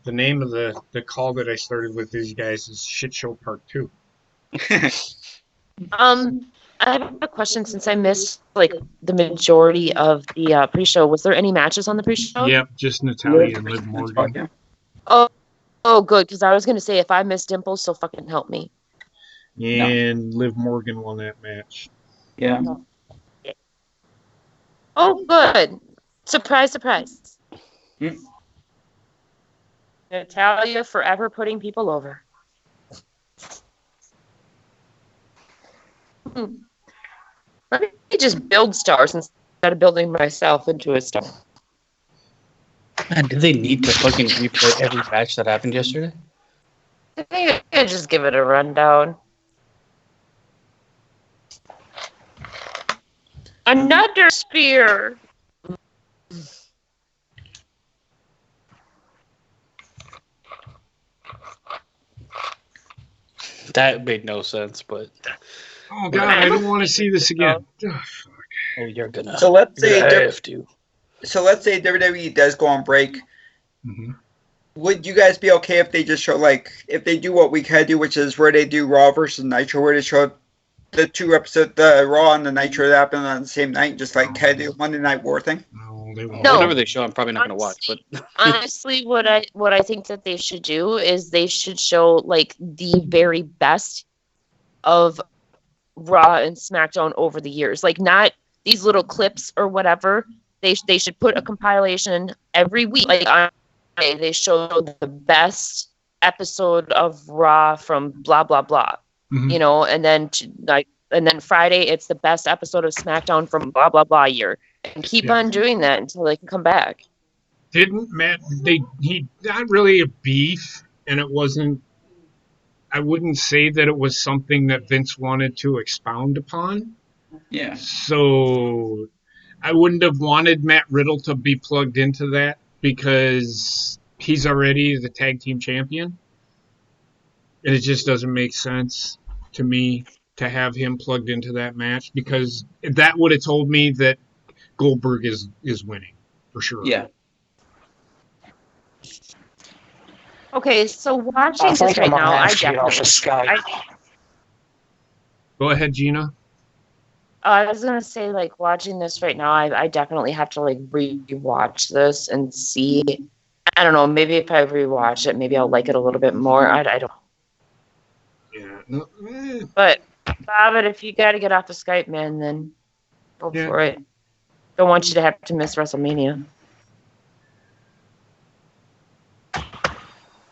name of the call that I started with these guys is Shit Show Part 2. I have a question since I missed like the majority of the pre-show. Was there any matches on the pre-show? Yep, just Natalia and Liv Morgan. Oh, good, because I was gonna say if I missed Dimples, so fucking help me. And Liv Morgan won that match. Yeah. Oh, good. Surprise, surprise. Natalia forever putting people over. Let me just build stars instead of building myself into a star. Man, do they need to fucking replay every match that happened yesterday? I think I just give it a rundown. Another spear. That made no sense, but Oh god, I don't want to see this again. oh, you're gonna. So let's say have to. WWE does go on break. Mm-hmm. Would you guys be okay if they just show if they do what we kind of do, which is where they do Raw versus Nitro, where they show the 2 episodes, the Raw and the Nitro that happen on the same night, just like kind of do Monday Night War thing? No, they won't. No. Whatever they show, I'm probably not going to watch. But Honestly, what I think that they should do is they should show like the very best of Raw and SmackDown over the years. Like not these little clips or whatever. They should put a compilation every week. Like on Friday, they show the best episode of Raw from blah blah blah. Mhm. You know, and then Friday it's the best episode of SmackDown from blah blah blah year. And keep Yeah. on doing that until they can come back. Didn't Matt? He not really a beef, and it wasn't. I wouldn't say that it was something that Vince wanted to expound upon. Yeah. So I wouldn't have wanted Matt Riddle to be plugged into that because he's already the tag team champion. And it just doesn't make sense to me to have him plugged into that match because that would have told me that Goldberg is winning for sure. Yeah. Okay, so watching I this think right I'm gonna now, I have to get off definitely, the Skype. Go ahead, Gina. I was gonna say like watching this right now, I definitely have to like rewatch this and see. I don't know, maybe if I rewatch it, maybe I'll like it a little bit more. I don't. Yeah. No, But Bob, if you got to get off the Skype, man, then go Yeah. for it. Don't want you to have to miss WrestleMania.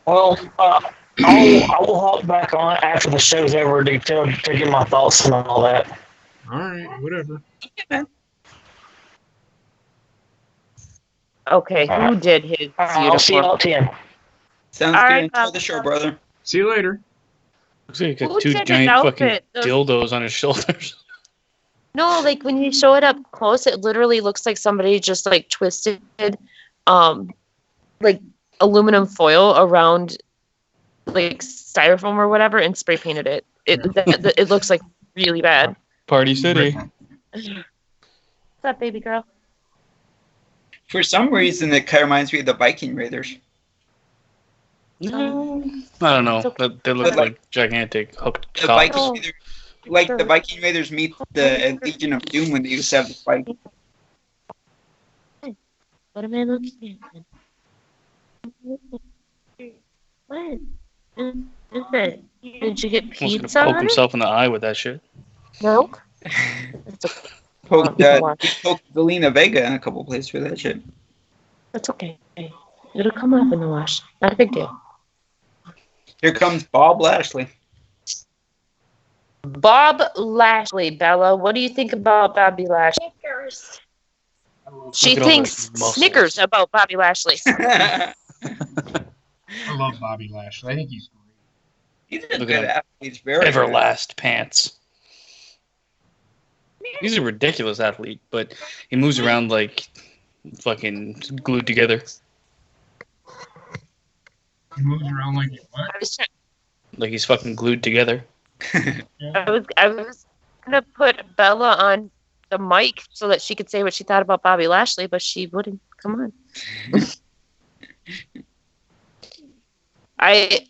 Well, I will hop back on after the show's over to get my thoughts and all that. all right, whatever. Okay, who did his I'll see you uniform? all 10. Sounds All good. right, Enjoy the show, brother. See you later. looks like he Who got two did his giant fucking outfit? dildos on his shoulders. No, like when you show it up close, it literally looks like somebody just like twisted, like aluminum foil around like styrofoam or whatever and spray painted it. It looks like really bad. Party City. What's up, baby girl? For some reason, it kind of reminds me of the Viking Raiders. No, I don't know. It's okay. They look like gigantic hooked The cocks. Viking Raiders, like the Viking Raiders meet the Legion of Doom when they used to have the fight. What am I looking at? What? Is it? Did you get Almost gonna pizza poke on it? himself in the eye with that shit. No. That's okay. Poked, Watch. poked Zelina Vega in a couple places for that shit. That's okay. It'll come up in the wash. Not a big deal. Here comes Bob Lashley. Bob Lashley, Bella. What do you think about Bobby Lashley? She Look at all thinks those muscles. Snickers about Bobby Lashley. I love Bobby Lashley. I think he's great. He's a Look good at him. athlete. He's very good. Everlast pants. He's a ridiculous athlete, but he moves around like fucking glued together. He moves around like what? I was trying, Like he's fucking glued together. I was gonna put Bella on the mic so that she could say what she thought about Bobby Lashley, but she wouldn't. Come on. I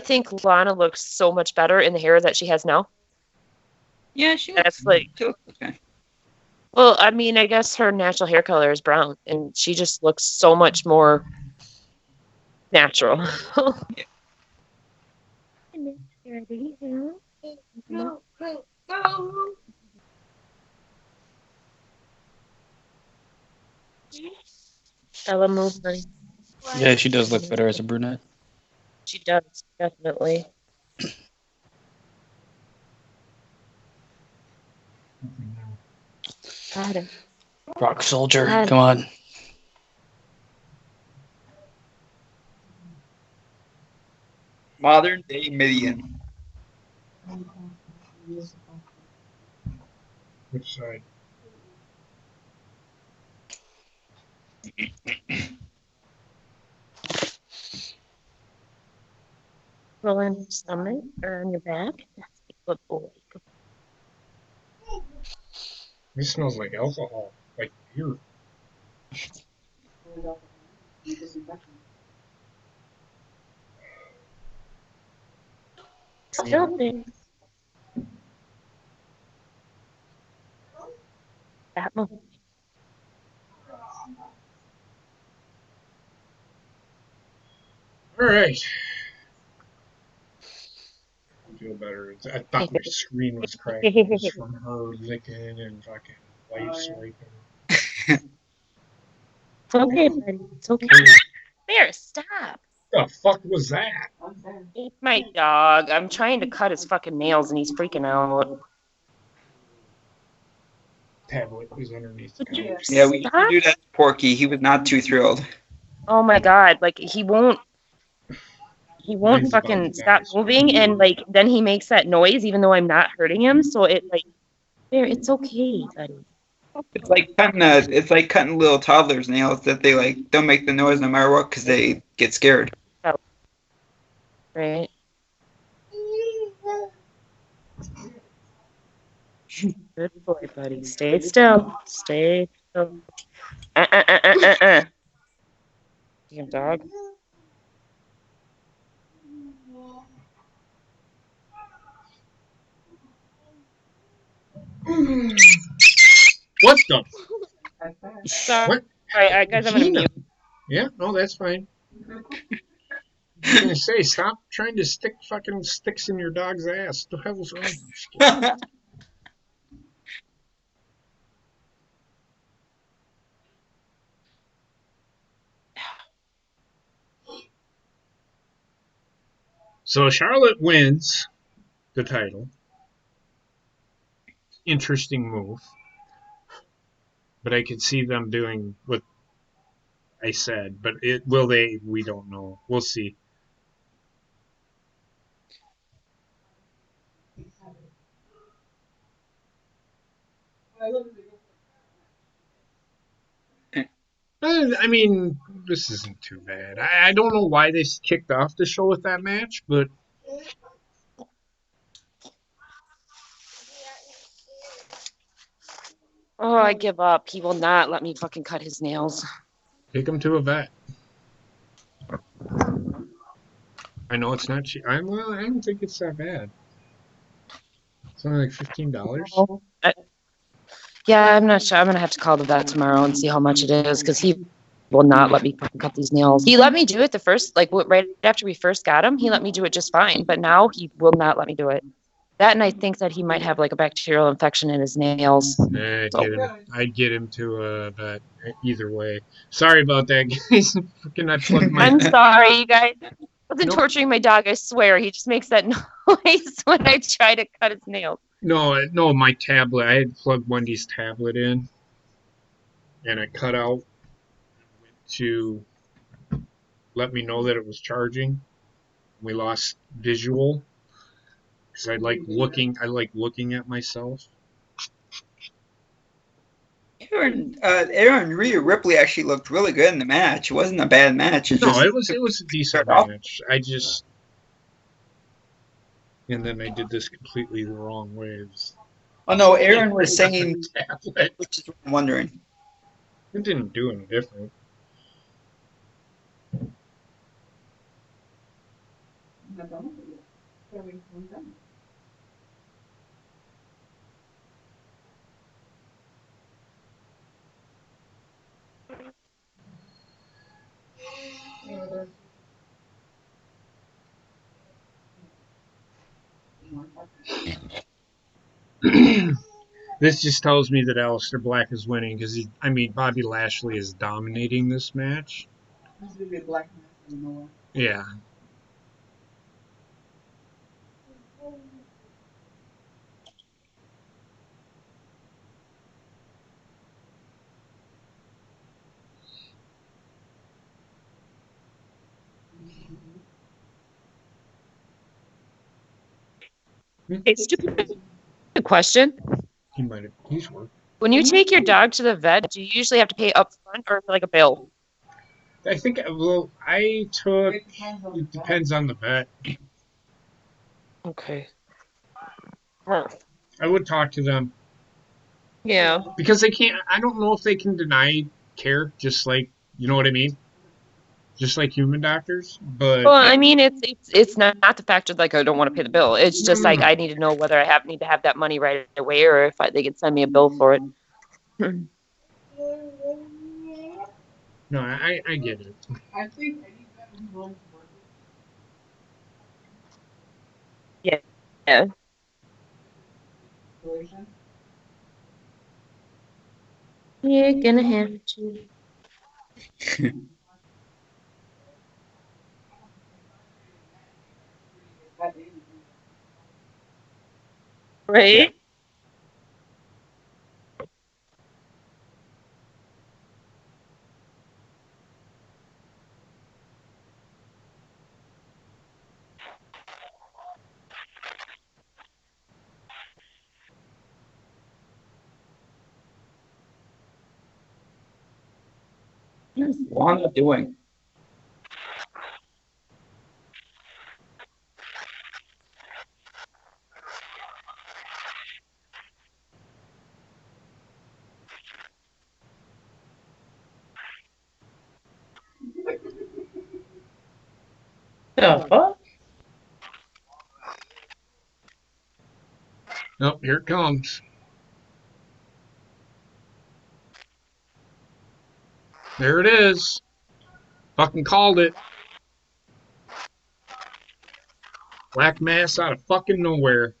think Lana looks so much better in the hair that she has now. Yeah, she That's like, she looks okay. well, I mean, I guess her natural hair color is brown, and she just looks so much more natural. Ella, move, honey. Yeah, she does look better as a brunette. She does, definitely. Got it. Rock Soldier, God. come on. Modern day Midian. Which side? Roll on your stomach or on your back. That's a good boy. This smells like alcohol, like beer. Still there. That one. All right. I feel better. I thought my screen was cracking just from her licking and fucking wife swiping. It's okay, buddy. It's okay. There, stop. The fuck was that? It's my dog. I'm trying to cut his fucking nails and he's freaking out. Tablet was underneath the couch. Yeah, we used to do that to Porky. He was not too thrilled. Oh my god, like he won't Mine's about fucking to stop die, so- moving, and like then he makes that noise even though I'm not hurting him, so it like there, it's okay, buddy. It's like cutting little toddlers' nails that they like don't make the noise no matter what because they get scared. Right? Good boy, buddy. Stay still. Stay still. Damn dog. What the? Sorry, What? guys, I'm gonna Gina. mute. Yeah, no, that's fine. I was gonna say, stop trying to stick fucking sticks in your dog's ass. What the hell's wrong with you? So Charlotte wins the title. Interesting move. But I could see them doing what I said. But will they? We don't know. We'll see. I mean, this isn't too bad. I don't know why they kicked off the show with that match, but Oh, I give up. He will not let me fucking cut his nails. take him to a vet. I know it's not cheap. I don't think it's that bad. It's only like $15. Yeah, I'm not sure. I'm gonna have to call the vet tomorrow and see how much it is because he will not let me fucking cut these nails. He let me do it the first, like right after we first got him. He let me do it just fine, but now he will not let me do it. That and I think that he might have like a bacterial infection in his nails. I'd get him to a vet either way. Sorry about that, guys. Fucking I plugged my. I'm sorry, you guys. I wasn't Nope. torturing my dog. I swear. He just makes that noise when I try to cut his nails. No, my tablet. I had plugged Wendy's tablet in, and it cut out. Went to let me know that it was charging. We lost visual because I like looking. I like looking at myself. Aaron Rhea Ripley actually looked really good in the match. It wasn't a bad match. It was a decent match. And then I did this completely the wrong way. Oh no, Aaron was saying, tablet. which is what I'm wondering. It didn't do any different. This just tells me that Aleister Black is winning because Bobby Lashley is dominating this match. Yeah. Hey, stupid question. He's worked. When you take your dog to the vet, do you usually have to pay up front or like a bill? I think, it depends on the vet. Okay. I would talk to them Yeah. because I don't know if they can deny care, just like, you know what I mean? Just like human doctors, but Well, I mean, it's not the factor like I don't want to pay the bill. It's just like I need to know whether I need to have that money right away or if they can send me a bill for it. no, I get it. Yeah. You're gonna have to. Right? What's Lana doing? The fuck? Nope, here it comes. There it is. Fucking called it. Black mass out of fucking nowhere.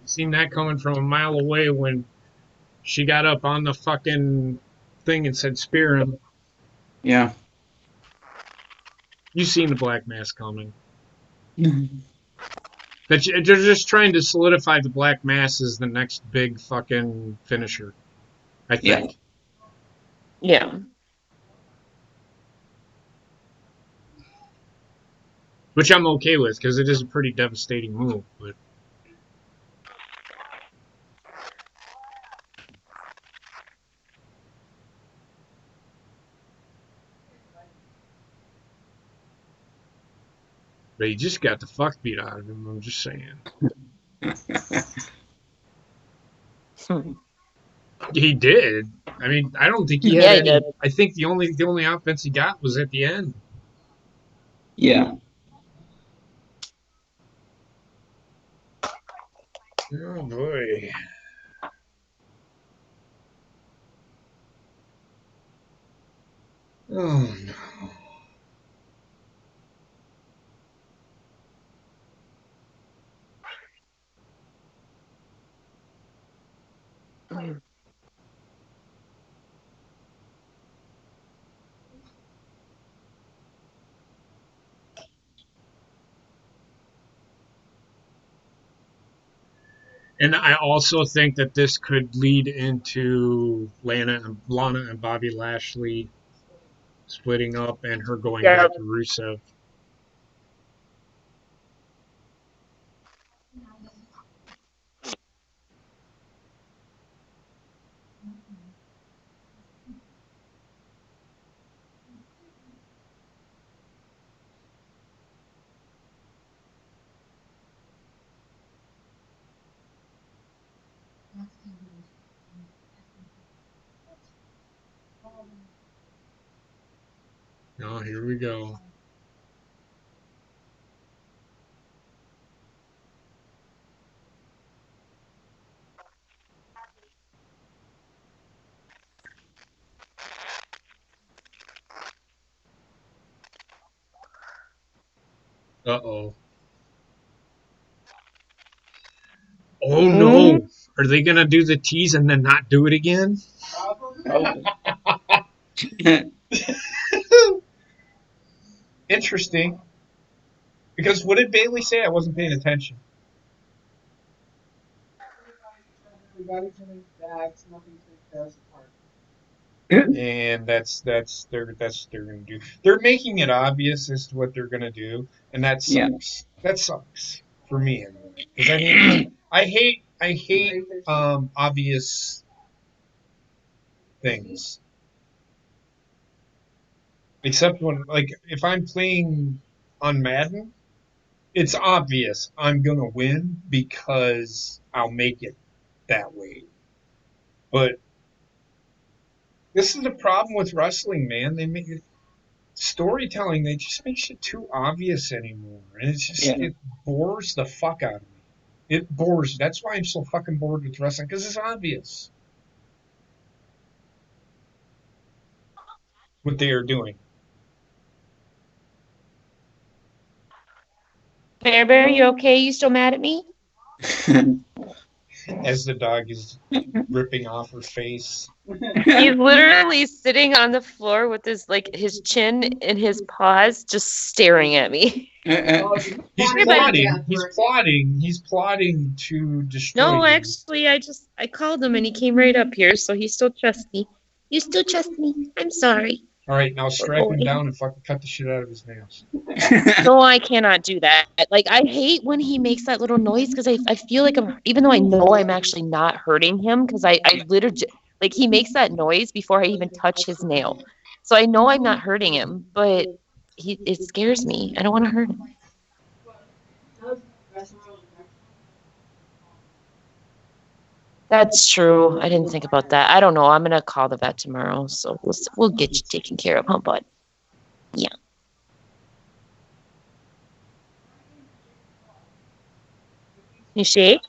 Seen that coming from a mile away when she got up on the fucking thing and said spear him. Yeah. You seen the black mass coming. They're just trying to solidify the black mass as the next big fucking finisher, I Yeah. think. Yeah. Which I'm okay with because it is a pretty devastating move. But he just got the fuck beat out of him. I'm just saying. He did. I mean, I don't think he had Yeah, he did. any. I think the only offense he got was at the end. Yeah. Oh boy. Oh no. And I also think that this could lead into Lana and Bobby Lashley splitting up and her going Yeah. back to Rusev. Oh, here we go. Uh-oh. Oh Mm. no. Are they going to do the tease and then not do it again? Probably. Interesting. Because what did Bailey say? I wasn't paying attention. And that's what they're gonna do. They're making it obvious as to what they're gonna do, and that Yeah. sucks. That sucks for me anyway. Because I hate obvious things. Except when like if I'm playing on Madden, it's obvious I'm gonna win because I'll make it that way. But this is the problem with wrestling, man. They make it storytelling, they just make shit too obvious anymore, and it bores the fuck out of me. It bores. That's why I'm so fucking bored with wrestling, because it's obvious what they are doing. Bear Bear, you okay? You still mad at me? As the dog is ripping off her face. He's literally sitting on the floor with his chin in his paws, just staring at me. He's plotting. He's plotting. He's plotting to destroy No, you. actually, I called him and he came right up here, so he still trusts me. You still trust me? I'm sorry. All right, now strap him down and fucking cut the shit out of his nails. No, I cannot do that. Like, I hate when he makes that little noise because I feel like even though I know I'm actually not hurting him, because I literally, like, he makes that noise before I even touch his nail. So I know I'm not hurting him, but it scares me. I don't want to hurt him. That's true. I didn't think about that. I don't know. I'm gonna call the vet tomorrow, so we'll get you taken care of, huh, bud? Yeah. You shake?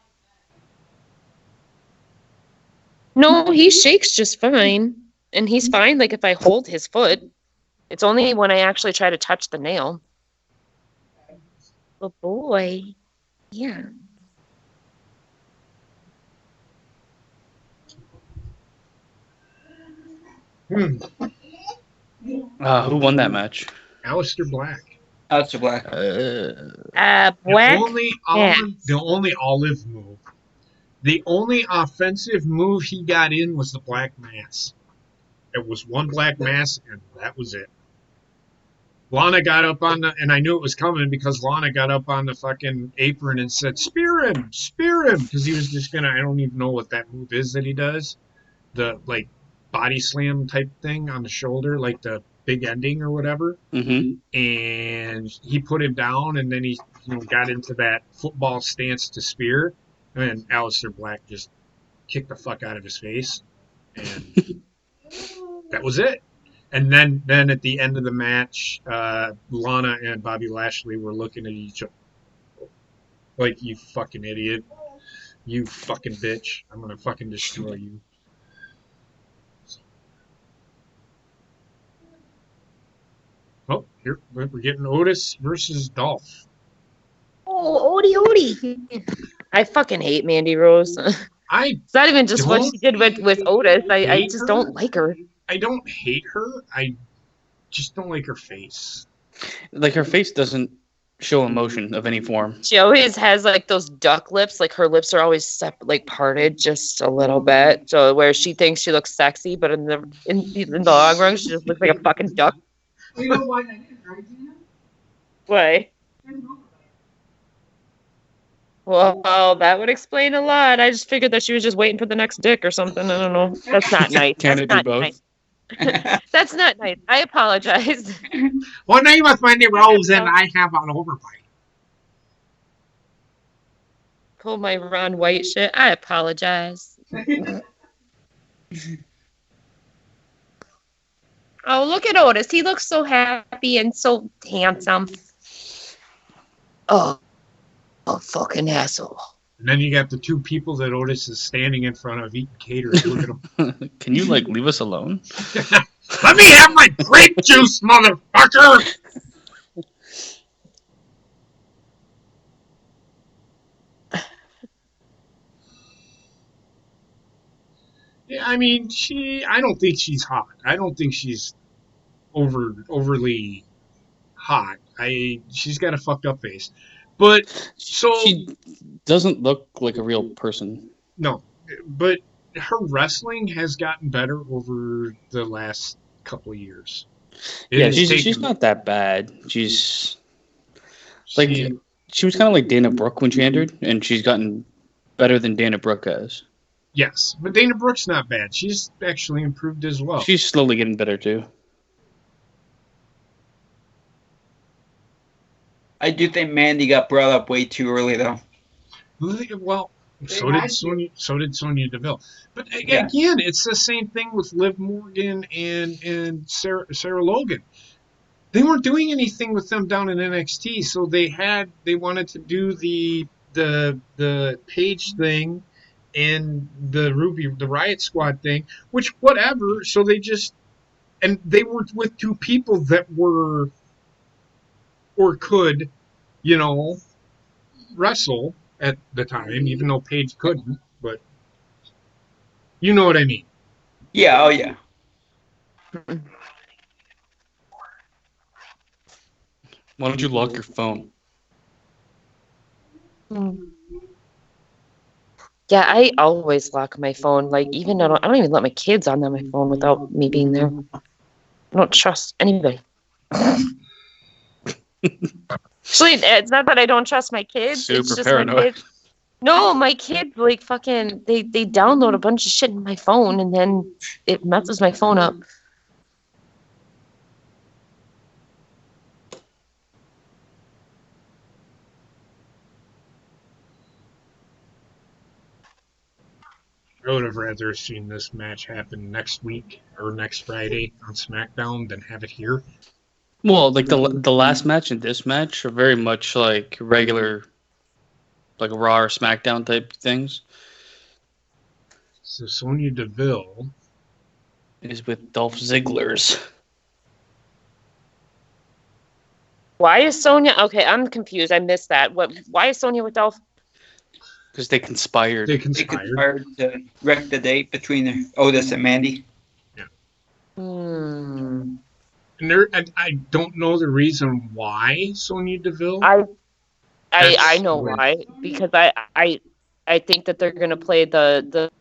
No, he shakes just fine, and he's fine. Like if I hold his foot, it's only when I actually try to touch the nail. Good boy. Yeah. Hmm. Who won that match? Aleister Black. Aleister Black. Black. The only olive move. The only offensive move he got in was the black mass. It was one black mass, and that was it. Lana got up on and I knew it was coming because Lana got up on the fucking apron and said, spear him, because he was just gonna, I don't even know what that move is that he does. The, like, body slam type thing on the shoulder, like the big ending or whatever. Mm-hmm. And he put him down, and then he got into that football stance to spear, and Aleister Black just kicked the fuck out of his face, and that was it. And then at the end of the match, Lana and Bobby Lashley were looking at each other like, you fucking idiot, you fucking bitch, I'm gonna fucking destroy you. Oh, here we're getting Otis versus Dolph. Oh, Odie. I fucking hate Mandy Rose. It's not even just what she did with Otis. I just don't like her. I don't hate her. I just don't like her face. Like, her face doesn't show emotion of any form. She always has like those duck lips. Like her lips are always parted just a little bit, so where she thinks she looks sexy, but in the long run, she just looks like a fucking duck. You know why I didn't drag you? Why? Well, that would explain a lot. I just figured that she was just waiting for the next dick or something. I don't know. That's not nice. Can That's it be not both? nice. That's not nice. I apologize. My name is Mandy Rose, and I have an overbite. Pull my Ron White shit. I apologize. Oh, look at Otis. He looks so happy and so handsome. Oh, fucking asshole. And then you got the two people that Otis is standing in front of eating catering. Look at them. Can you, like, leave us alone? Let me have my grape juice, motherfucker! Yeah, I mean, I don't think she's hot. I don't think she's overly hot. She's got a fucked up face. But, she doesn't look like a real person. No, but her wrestling has gotten better over the last couple of years. She's not that bad. She's like, she was kind of like Dana Brooke when she entered, and she's gotten better than Dana Brooke has. Yes, but Dana Brooke's not bad. She's actually improved as well. She's slowly getting better too. I do think Mandy got brought up way too early, though. Well, so did Sonya Deville. But again, it's the same thing with Liv Morgan and Sarah Logan. they weren't doing anything with them down in NXT, so they wanted to do the Page thing and the Riot Squad thing, which whatever. So they were with two people that were or could, you know, wrestle at the time, even though Page couldn't. But you know what I mean. Yeah, oh yeah. Why don't you lock your phone? Yeah, I always lock my phone. Like, even I don't even let my kids on my phone without me being there. I don't trust anybody. Actually, it's not that I don't trust my kids. It's Super just paranoid. my kids. No, my kids like fucking they download a bunch of shit in my phone and then it messes my phone up. I would have rather seen this match happen next week or next Friday on SmackDown than have it here. Well, like the last match and this match are very much like regular, like Raw or SmackDown type things. So Sonya Deville Is with Dolph Ziggler's. Why is Sonya okay? I'm confused. I missed that. Why is Sonya with Dolph? Because they conspired. they They conspired. conspired to wreck the date between Otis and Mandy. Hmm. And I don't know the reason why Sonya Deville. I That's know why, because I think that they're gonna play the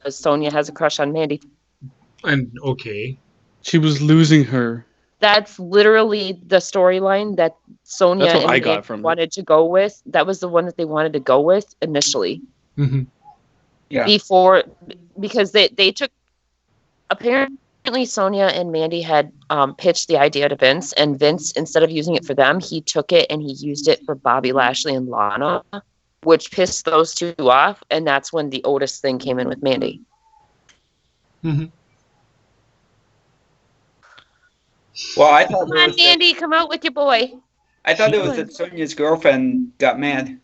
Sonya has a crush on Mandy. and okay. She was losing her. That's literally the storyline that Sonya That's what and I got Mandy from it. wanted to go with. That was the one that they wanted to go with initially. Mm-hmm. Yeah. Before, because they took apparently Sonya and Mandy had pitched the idea to Vince, and Vince, instead of using it for them, he took it and he used it for Bobby Lashley and Lana, which pissed those two off, and that's when the Otis thing came in with Mandy. Mm-hmm. Well, I thought Come on, Mandy, come out with your boy. it was that Sonya's girlfriend got mad.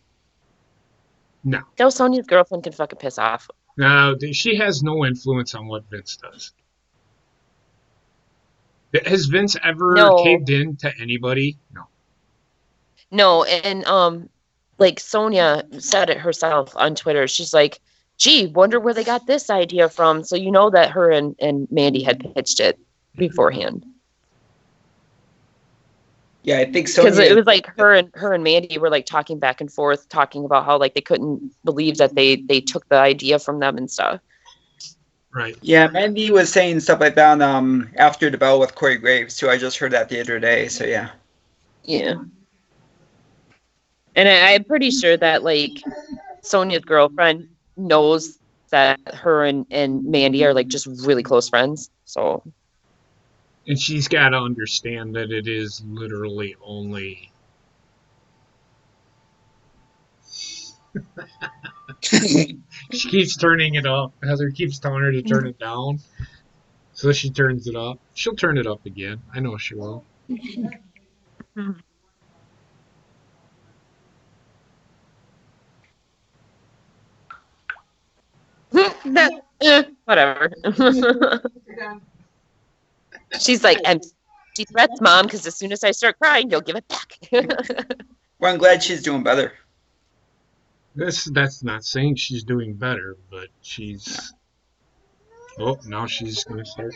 No, No, Sonya's girlfriend can fucking piss off. no, she has no influence on what Vince does. Has Vince ever No. caved in to anybody? No. No, and like Sonya said it herself on Twitter. She's like, gee, wonder where they got this idea from. So you know that her and Mandy had pitched it beforehand. Yeah, I think Because Sonya. it was like her and Mandy were like talking back and forth, talking about how like they couldn't believe that they took the idea from them and stuff. Right. Yeah, Mandy was saying stuff like that after the bell with Corey Graves too. I just heard that the other day. So yeah. Yeah. And I'm pretty sure that like Sonya's girlfriend knows that her and Mandy are like just really close friends. So And she's got to understand that it is literally only. She keeps turning it up. Heather keeps telling her to turn it down. So she turns it up. She'll turn it up again. I know she will. whatever. She's like, empty threats, Mom, because as soon as I start crying, you'll give it back. Well, I'm glad she's doing better. That's not saying she's doing better, but she's. Oh, now she's going to start.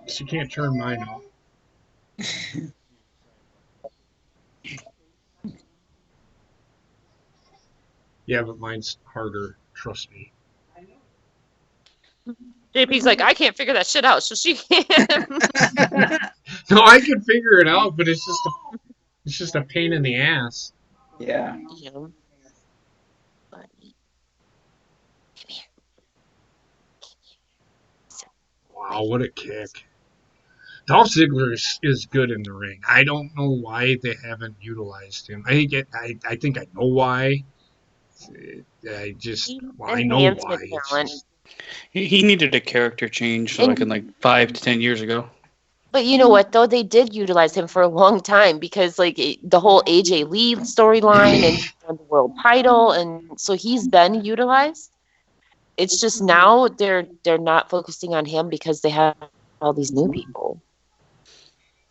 She can't turn mine off. Yeah, but mine's harder. Trust me. JP's like, I can't figure that shit out, so she can. No, I can figure it out, but it's just a pain in the ass. Yeah. Yeah. Buddy. Come here. Wow, what a kick! Dolph Ziggler is good in the ring. I don't know why they haven't utilized him. I think I know why. I know Enhancement why. It's talent. just, He needed a character change, so like 5 to 10 years ago. But you know what, though? They did utilize him for a long time because, like, the whole AJ Lee storyline and he won the world title, and so he's been utilized. It's just now they're not focusing on him because they have all these new people.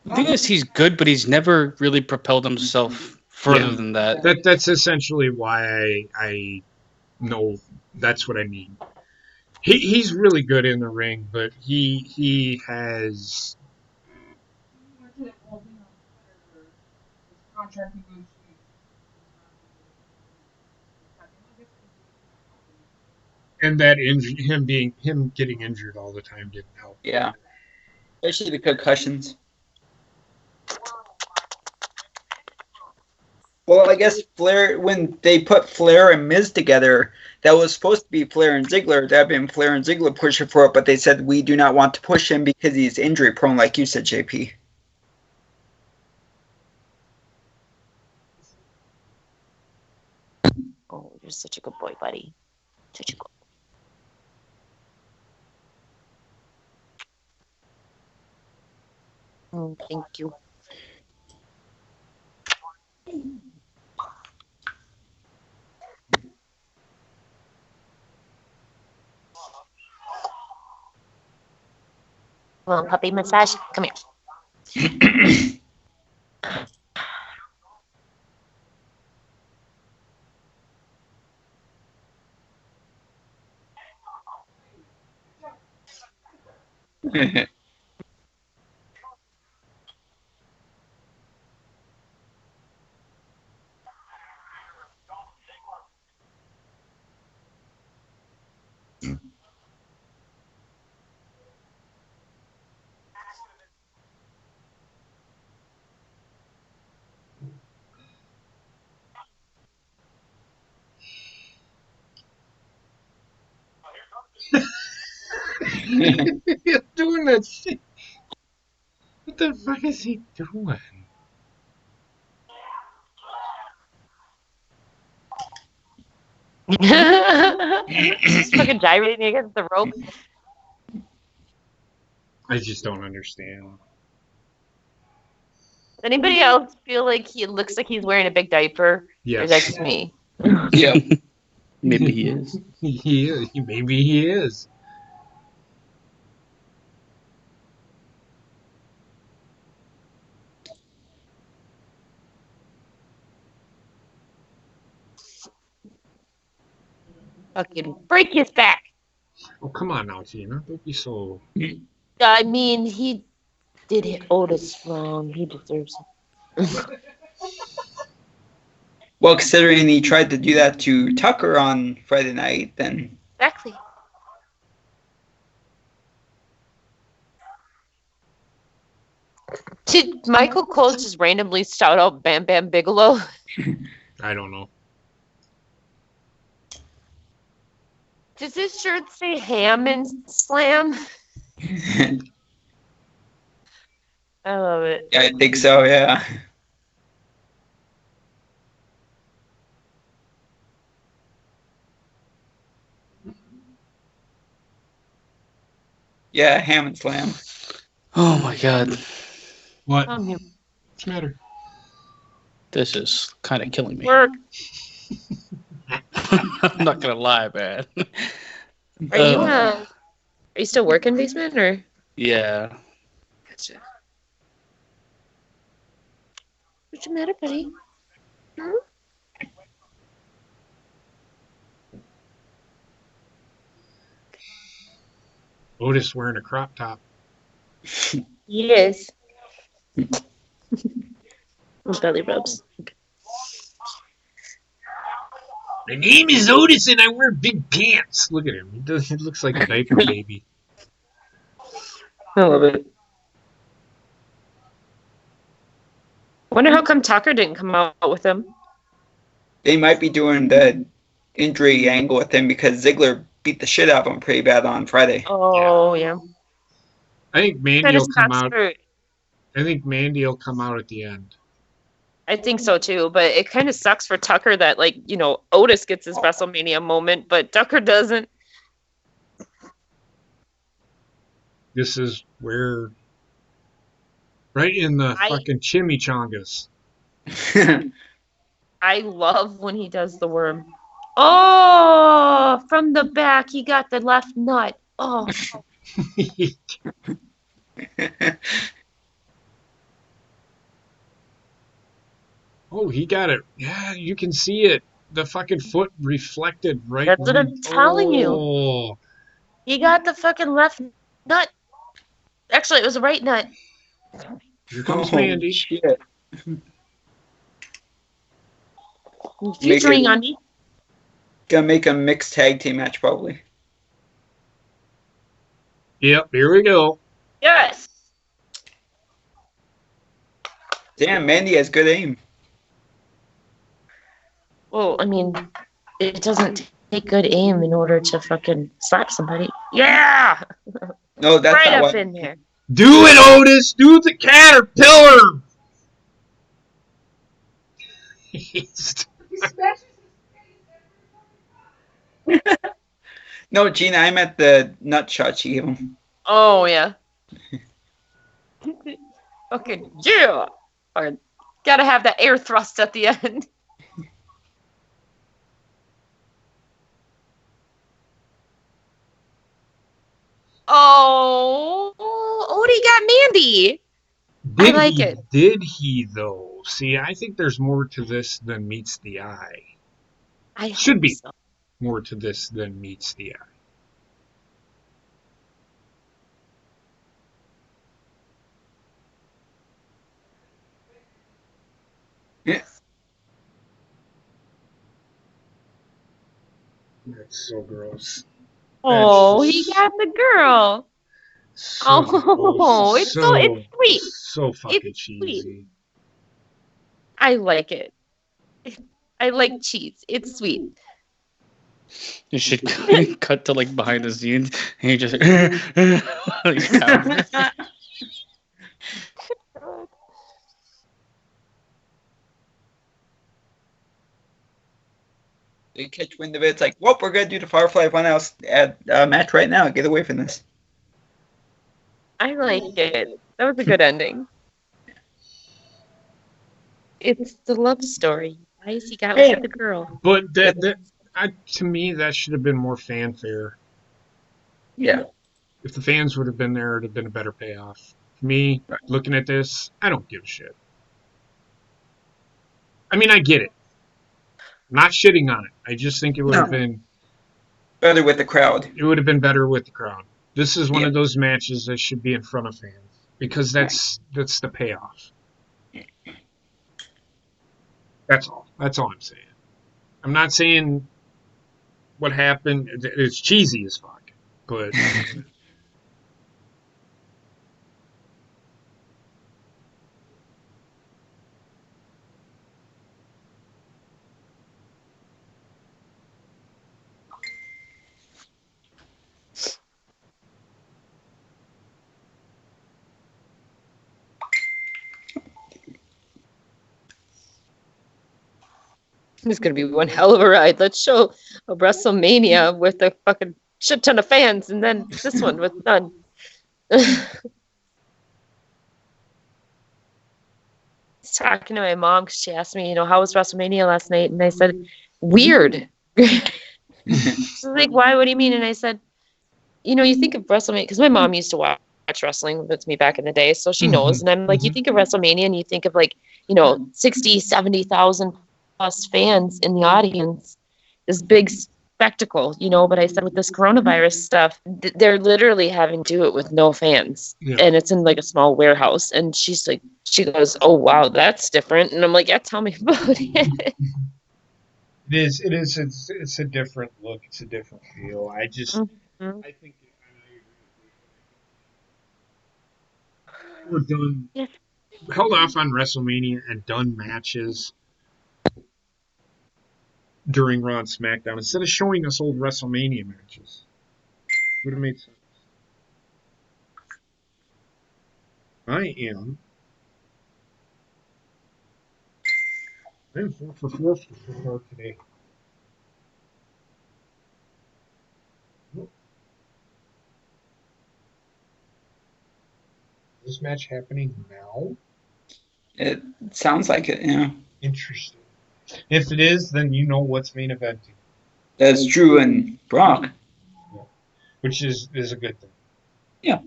The thing is, he's good, but he's never really propelled himself further than that. that's essentially why I know that's what I mean. He's really good in the ring, but he has. And that him getting injured all the time didn't help. Yeah. Especially the concussions. Well, I guess Flair, when they put Flair and Miz together, that was supposed to be Flair and Ziggler. That had been Flair and Ziggler pushing for it, but they said we do not want to push him because he's injury prone, like you said, JP. Oh, you're such a good boy, buddy. Such a good. Thank you. Come on, puppy massage. Come here. He's doing that shit. What the fuck is he doing? Just fucking gyrating against the rope. I just don't understand. Does anybody else feel like he looks like he's wearing a big diaper? Or is that Yes, just me? Yeah. Maybe he is. Maybe he is. Fucking break his back. Oh, come on now, Tina. Don't be so. I mean, he did hit Otis wrong. He deserves it. Well, considering he tried to do that to Tucker on Friday night, then Exactly. Did Michael Cole just randomly shout out Bam Bam Bigelow? I don't know. Does his shirt say ham and slam? I love it. yeah, I think so. Yeah. Yeah, ham and slam. Oh my god. What? Come here. What's the matter? This is kind of killing me. Work. I'm not gonna lie, man. Are you still working, basement, or? Yeah. Gotcha. What's the matter, buddy? Hmm? Otis wearing a crop top. He is. Belly rubs. My name is Otis and I wear big pants. Look at him. He looks like a diaper baby. I love it. Wonder how come Tucker didn't come out with him. They might be doing the injury angle with him because Ziggler beat the shit out of him pretty bad on Friday. Oh, yeah. I think Mandy Kind of will come out. hurt. I think Mandy will come out at the end. I think so too, but it kind of sucks for Tucker that like, Otis gets his WrestleMania moment, but Tucker doesn't. This is where, right in the I fucking chimichangas. I love when he does the worm. Oh, from the back, he got the left nut. Oh, Oh, he got it. Yeah, you can see it. The fucking foot reflected right. that's what I'm telling you. Oh, He got the fucking left nut. Actually, it was the right nut. here comes Oh Mandy. shit! Featuring on me. Gonna make a mixed tag team match probably. Yep, here we go. Yes. Damn, Mandy has good aim. Well, I mean, it doesn't take good aim in order to fucking slap somebody. Yeah, No, that's right not up what. in there. Do it, Otis. Do the caterpillar. No, Gina, I'm at the nut shot she gave him. Oh yeah. Fucking yeah. Fucking gotta have that air thrust at the end. Oh, Odie got Mandy. I Did like he? it. Did he though? See, I think there's more to this than meets the eye. I Should hope be so. more to this than meets the eye. Yeah. That's so gross. That's Oh, he just got the girl. so Oh, gross. it's sweet. So It's fucking sweet. cheesy. I like it. I like cheese. It's sweet. You should cut to like behind the scenes, and you just like, pound. They catch wind of it. It's like, well, we're gonna do the Firefly Funhouse match right now. Get away from this. I like it. That was a good ending. It's the love story. Why has he got Hey, with the girl? But to me, that should have been more fanfare. yeah. If the fans would have been there, it'd have been a better payoff. For me, looking at this, I don't give a shit. I mean, I get it. I'm not shitting on it. I just think it would have No, been better with the crowd. better with the crowd. This is one Yeah. of those matches that should be in front of fans because that's the payoff. That's all. That's all I'm saying. I'm not saying what happened. It's cheesy as fuck, but It's gonna be one hell of a ride. Let's show a WrestleMania with a fucking shit ton of fans, and then this one with none. Talking to my mom because she asked me, how was WrestleMania last night? And I said, weird. She's like, why? What do you mean? And I said, you think of WrestleMania because my mom used to watch wrestling with me back in the day, so she knows. And I'm like, you think of WrestleMania and you think of like, 60, 70,000 plus fans in the audience, this big spectacle, But I said with this coronavirus stuff, they're literally having to do it with no fans, yeah. and it's in like a small warehouse. And she's like, she goes, "Oh wow, that's different." And I'm like, "Yeah, tell me about it." It is. It is. It's a different look. It's a different feel. Mhm. I think. We're done. Yes. Held off on WrestleMania and done matches during Raw and SmackDown instead of showing us old WrestleMania matches. Would have made sense. I am I'm 4 for 4 so far today. Nope. Is this match happening now? It sounds like it, Interesting. If it is, then you know what's main eventing. That's Drew and Brock. Yeah. Which is a good thing. Yeah.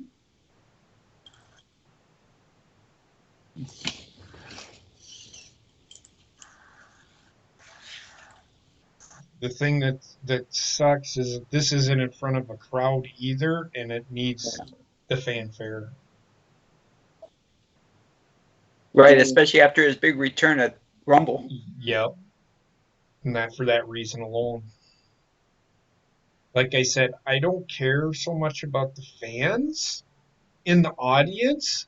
The thing that sucks is that this isn't in front of a crowd either, and it needs the fanfare. Right, especially after his big return at Rumble. Yep. And that for that reason alone. Like I said, I don't care so much about the fans in the audience,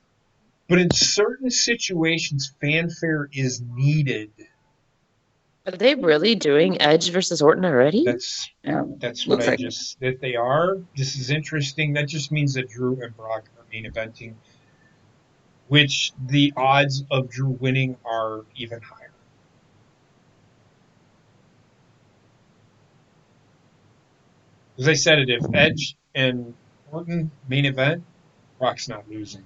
but in certain situations, fanfare is needed. Are they really doing Edge versus Orton already? That's Yeah. that's what Looks I like just if they are. This is interesting. That just means that Drew and Brock are main eventing, which the odds of Drew winning are even higher. As I said it, if Edge and Orton main event, Brock's not losing.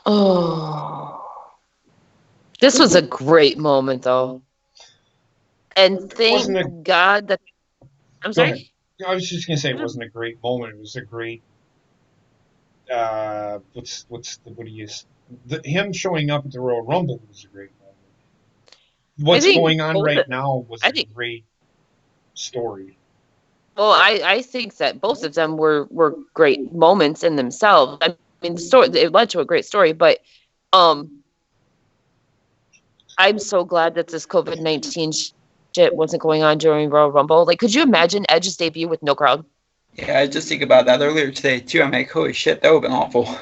Oh. This was a great moment, though. And It thank wasn't a God that. I'm Go ahead. sorry? I was just gonna say it wasn't a great moment. It was a great what do you him showing up at the Royal Rumble was a great moment. I What's think going on both. right now was I a think. great story. Well, I think that both of them were great moments in themselves. I mean, the story it led to a great story, but um, I'm so glad that this COVID-19 shit wasn't going on during Royal Rumble. Like, could you imagine Edge's debut with no crowd? Yeah, I just think about that earlier today too. I'm like, holy shit, that would have been awful.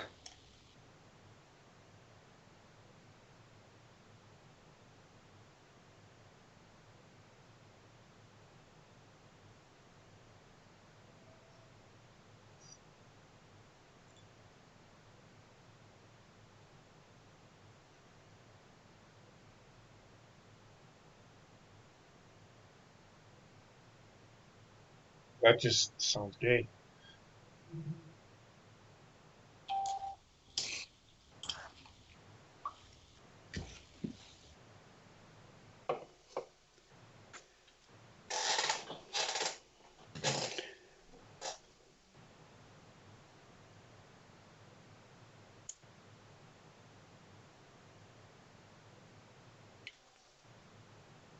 That just sounds gay.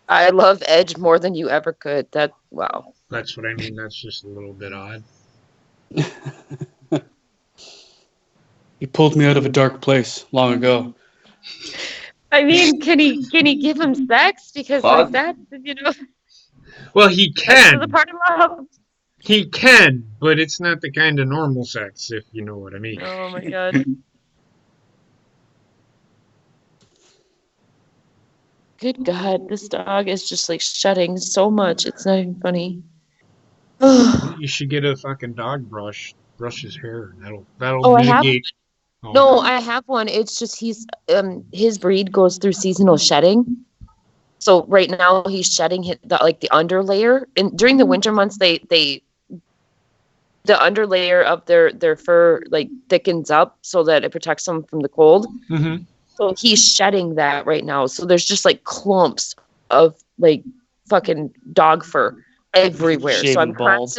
I love Edge more than you ever could. That wow. That's what I mean. That's just a little bit odd. He pulled me out of a dark place long ago. I mean, can he give him sex? Because like Claude? that, Well, he sex is a can. part of love. He can, but it's not the kind of normal sex, if you know what I mean. Oh my god. Good God, this dog is just like shedding so much. It's not even funny. Oh, You should get a fucking dog brush his hair. That'll I have mitigate. Oh, no, I have one. It's just his breed goes through seasonal shedding. So right now he's shedding the underlayer. And during the winter months, they the underlayer of their fur like thickens up so that it protects them from the cold. mm-hmm. So he's shedding that right now. So there's just like clumps of like fucking dog fur everywhere. So Shaven bald.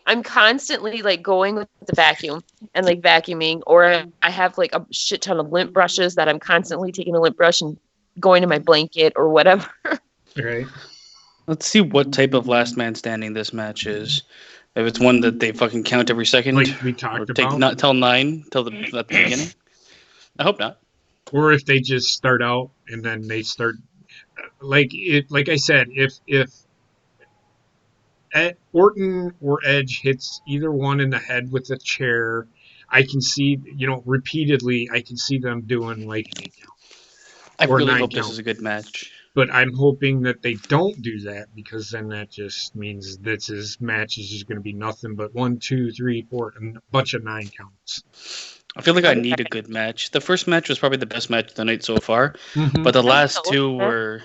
I'm constantly like going with the vacuum and like vacuuming, or I have like a shit ton of lint brushes that I'm constantly taking a lint brush and going to my blanket or whatever. Right. Let's see what type of last man standing this match is. If it's one that they fucking count every second, Like we or talked take about, not till 9 till the at the beginning. I hope not. or if they just start out and then they start like it. Like I said, if Orton or Edge hits either one in the head with a chair, I can see, repeatedly, I can see them doing like an 8 count I or really 9 hope this count. is a good match. But I'm hoping that they don't do that, because then that just means that his match is just going to be nothing but 1, 2, 3, 4, and a bunch of 9 counts. I feel like I need a good match. The first match was probably the best match of the night so far, but the last two were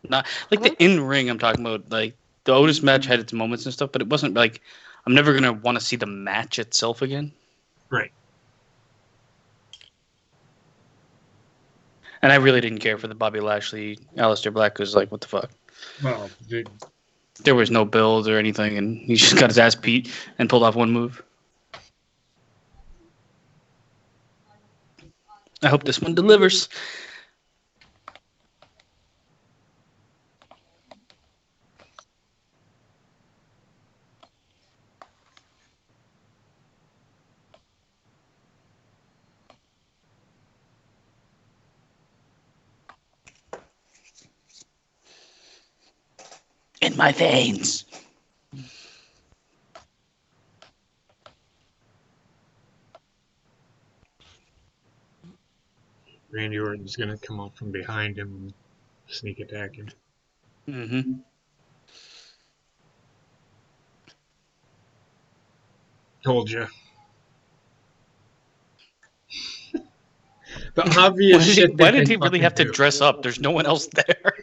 not like the in ring. I'm talking about, like, the Otis match had its moments and stuff, but it wasn't like I'm never gonna want to see the match itself again. Right. And I really didn't care for the Bobby Lashley, Aleister Black, because, like, what the fuck? Well, There was no build or anything, and he just got his ass beat and pulled off one move. I hope this one delivers. In my veins. Randy Orton's going to come up from behind him and sneak attack him. Mm-hmm. Told you. The obvious shit. Why did he really have to dress up? There's no one else there.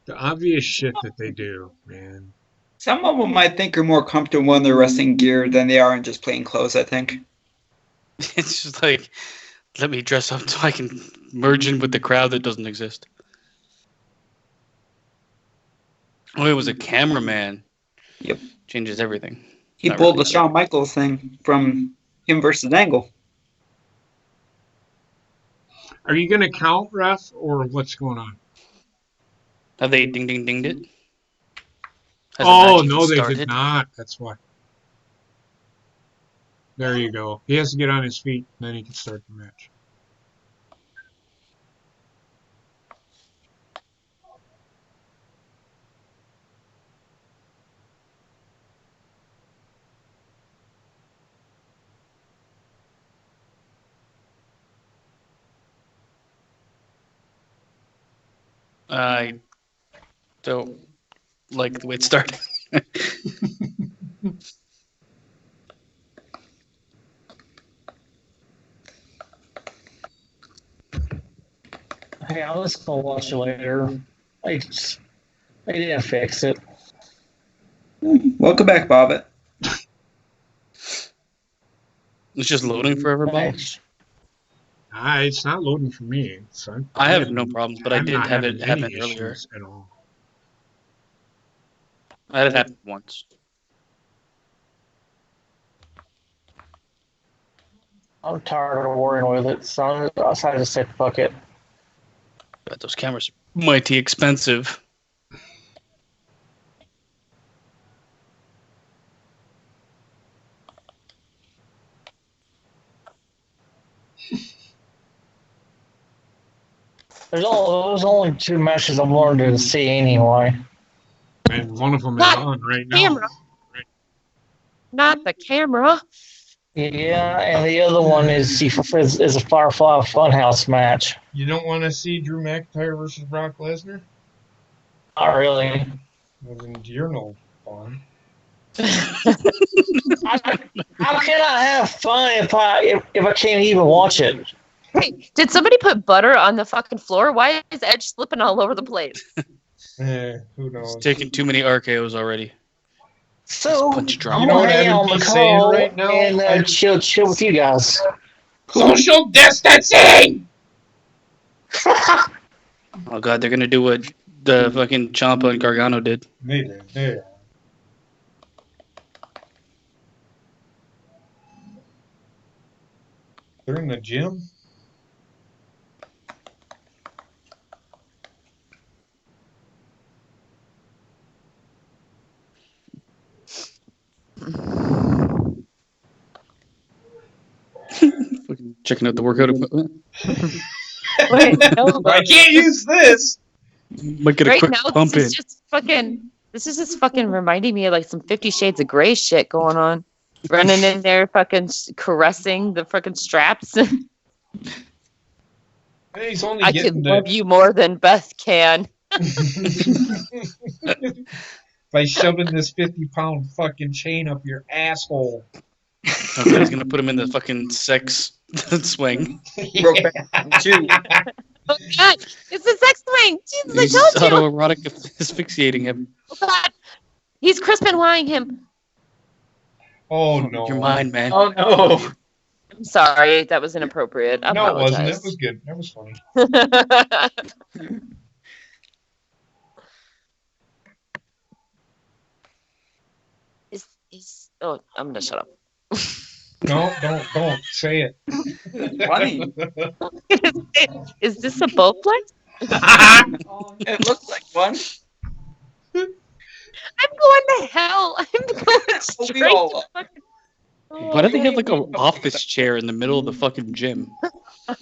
The obvious shit that they do, man. Some of them I think are more comfortable in their wrestling gear than they are in just plain clothes, I think. It's just like, let me dress up so I can merge in with the crowd that doesn't exist. Oh, it was a cameraman. Yep. Changes everything. He Not pulled really the Shawn Michaels thing from him versus Angle. Are you going to count, ref, or what's going on? Have they ding-dinged it? Has the Oh, match no, they started? did not. That's why. There you go. He has to get on his feet, then he can start the match. I don't like the way it started. Hey, I'll just go watch it later. They didn't fix it. Welcome back, Bobbit. It's just loading forever, Bob. Thanks. It's not loading for me. So I have no problems, but I I'm did not have having it happen any earlier. issues at all. I had it happen once. I'm tired of worrying with it, so I decided to say fuck it. But those cameras are mighty expensive. There's only two matches I wanted to see anyway. And one of them is on right now. Camera. Not the camera. Yeah, and the other one is a Firefly Funhouse match. You don't want to see Drew McIntyre versus Brock Lesnar? Not really. Well, then you're no fun. How can I have fun if I can't even watch it? Hey, did somebody put butter on the fucking floor? Why is Edge slipping all over the place? Who knows? It's taking too many RKOs already. So Punch drop. I'm You know gonna what hang on the everybody's saying call right now? and chill with you guys. Social distancing! Oh god, they're gonna do what the fucking Ciampa and Gargano did. Maybe. They're in the gym? Fucking checking out the workout equipment. Wait, no, I can't use this! Might get a right quick now pump this in. is just fucking This is just fucking reminding me of like some 50 Shades of Grey shit going on. Running in there, fucking caressing the fucking straps. He's only I getting can love you more than Beth can. by shoving this 50-pound fucking chain up your asshole. Okay, he's gonna put him in the fucking sex swing. Brokeback 2. Oh God, it's a sex swing. Jesus, He's I told you. autoerotic asphyxiating him. Oh God, he's Crispin Lying him. Oh no. You're mine, man. Oh no. I'm sorry, that was inappropriate. I No, it wasn't. It apologize. was good. That was funny. Oh, I'm gonna shut up. No, don't say it. Funny. Is this a Bowflex? It looks like one. I'm going to hell. I'm going We straight all to are. fucking. Why do they have like an office chair in the middle of the fucking gym? I'm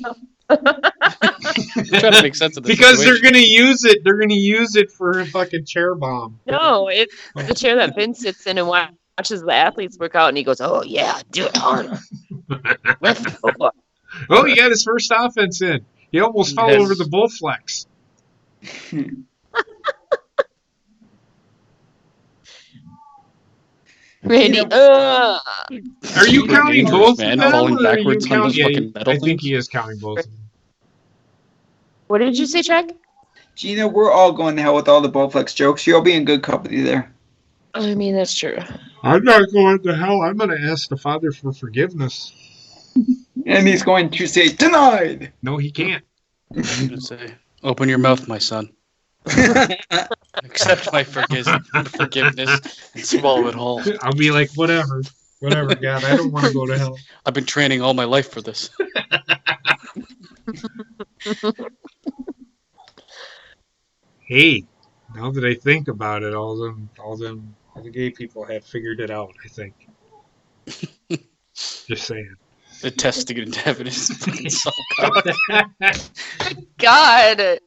trying to make sense of this. Because they're situation. gonna use it. They're gonna use it for a fucking chair bomb. No, it's the chair that Vince sits in and watches the athletes work out, and he goes, "Oh yeah, do it harder." Let's go. Oh, he got his first offense in. He almost fell Yes. over the Bullflex. Randy. Are you Super counting dangerous, both man, of them? falling Or are you backwards on counting? those fucking metal I think things? he is counting both of them. What did you say, Chuck? Gina, we're all going to hell with all the Bowflex jokes. You'll be in good company there. I mean, that's true. I'm not going to hell. I'm going to ask the Father for forgiveness. And he's going to say, denied! No, he can't. I'm gonna say, open your mouth, my son. Accept my forgiveness and swallow it whole. I'll be like, whatever. Whatever, God. I don't want to go to hell. I've been training all my life for this. Hey, now that I think about it, all the gay people have figured it out, I think. Just saying. The test to get into heaven is fucking so God.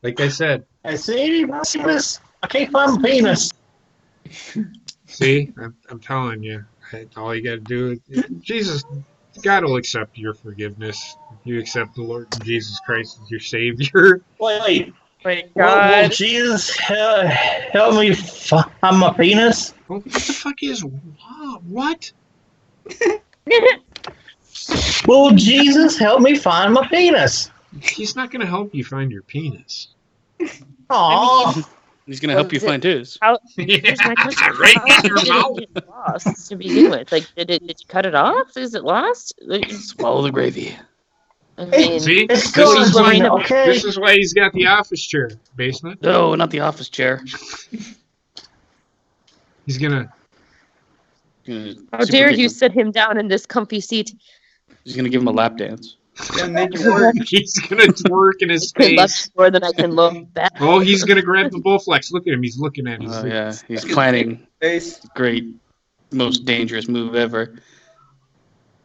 Like I said, I see, Maximus. I can't find my penis. see, I'm telling you, all you got to do is Jesus. God will accept your forgiveness. You accept the Lord Jesus Christ as your Savior. Wait. My Will God. Jesus help me find my penis? What the fuck is what? Will Jesus help me find my penis? He's not going to help you find your penis. Aw. He's gonna help you find his. Here's my question. Right How in your did it mouth. get lost to begin with? Like, did you cut it off? Is it lost? Swallow the gravy. I mean, See, It's this is good, why okay? this is why he's got the office chair basement. No, not the office chair. He's gonna. how dare you sit him down in this comfy seat? He's gonna give him a lap dance. And make it work. He's gonna twerk in his I can love face. you more than I can love back. Oh, he's gonna grab the Bowflex. Look at him. He's looking at Oh his. yeah, he's planning Face. great, most dangerous move ever.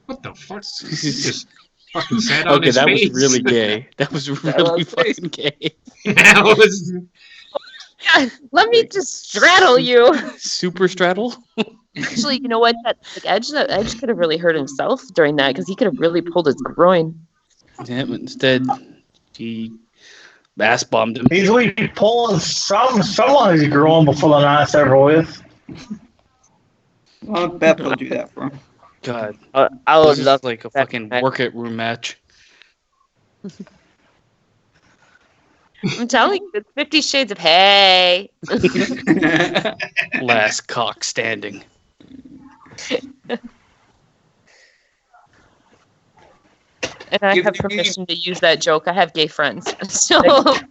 What the fuck? He just fucking sat on Okay, his that face. was really gay. That was really fucking gay. That was. Let me just straddle you. Super straddle. Actually, you know what? That Edge could have really hurt himself during that because he could have really pulled his groin. Yeah, but instead, he ass bombed him. He's really pulling someone's growing before the night's over with. Well, Beth will do that for him. God, I would this is love like a that fucking match. work it room match. I'm telling you, it's 50 Shades of Hey. Last cock standing. And I Give have me- permission to use that joke. I have gay friends. So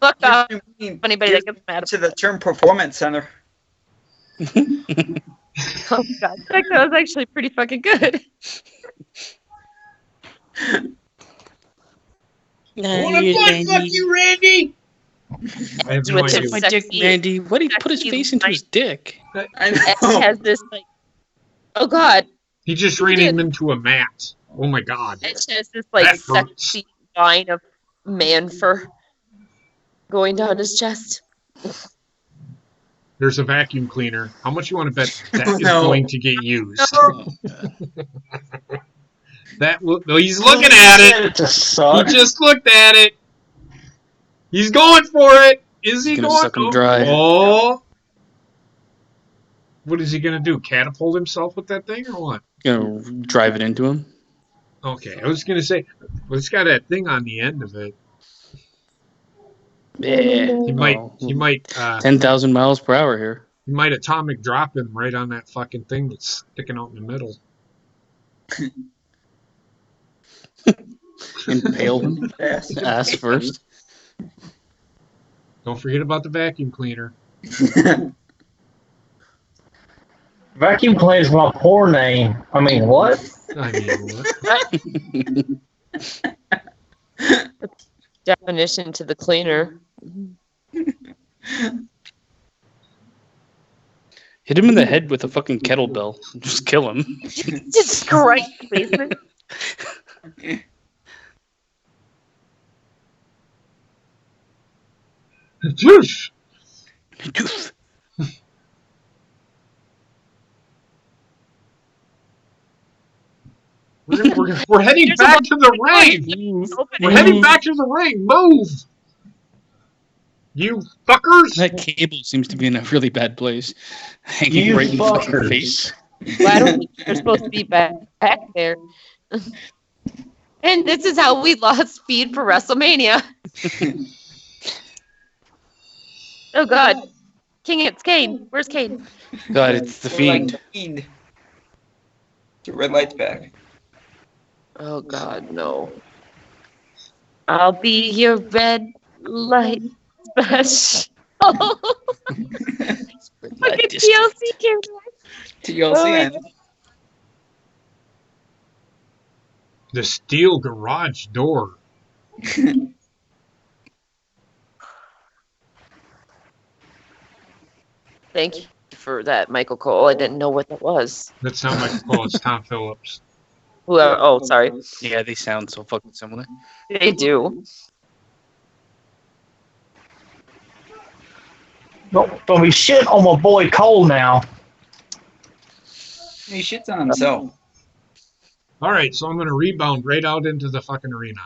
fuck off. Anybody that gets mad To the term performance center. Oh God, that was actually pretty fucking good. I want to fuck you, Randy. I have no With idea. his My dick, sexy- Randy. Why did he put his sexy face into his dick? I X know. has this like, oh God, He just ran him into a mat. Oh my god. X has this like That hurts. sexy line of man fur going down his chest. There's a vacuum cleaner. How much you want to bet that Oh, is no. going to get used? Oh, God. No, he's looking at it. It just He sucks. just looked at it. He's going for it. Is he He's gonna going? suck him dry. Oh. What is he going to do? Catapult himself with that thing or what? Gonna drive it into him. Okay, I was going to say, well, it's got that thing on the end of it. Yeah. He might, 10,000 miles per hour here. he might atomic drop him right on that fucking thing that's sticking out in the middle. Impale him. Ass first. Don't forget about the vacuum cleaner. Vacuum cleaner is my poor name. I mean, what? I mean, what? Definition to the cleaner. Hit him in the head with a fucking kettlebell. Just kill him. Jesus Christ, basement. Juice. We're heading back to the ring. We're heading back to the ring. Move. You fuckers. That cable seems to be in a really bad place. Hanging You right in the fucking fuckers. face. Well, I don't think they're supposed to be back there. And this is how we lost speed for WrestleMania. Oh God, King, it's Kane. Where's Kane? God, it's the Fiend. Fiend. The red light's back. Oh God, no. I'll be your red light special. Fucking TLC came back. TLC. The steel garage door. Thank you for that, Michael Cole. I didn't know what that was. That's not Michael Cole. It's Tom Phillips. Whoever. Oh, sorry. Yeah, they sound so fucking similar. They do. Don't be shit on my boy Cole now. He shits on himself. All right, so I'm going to rebound right out into the fucking arena.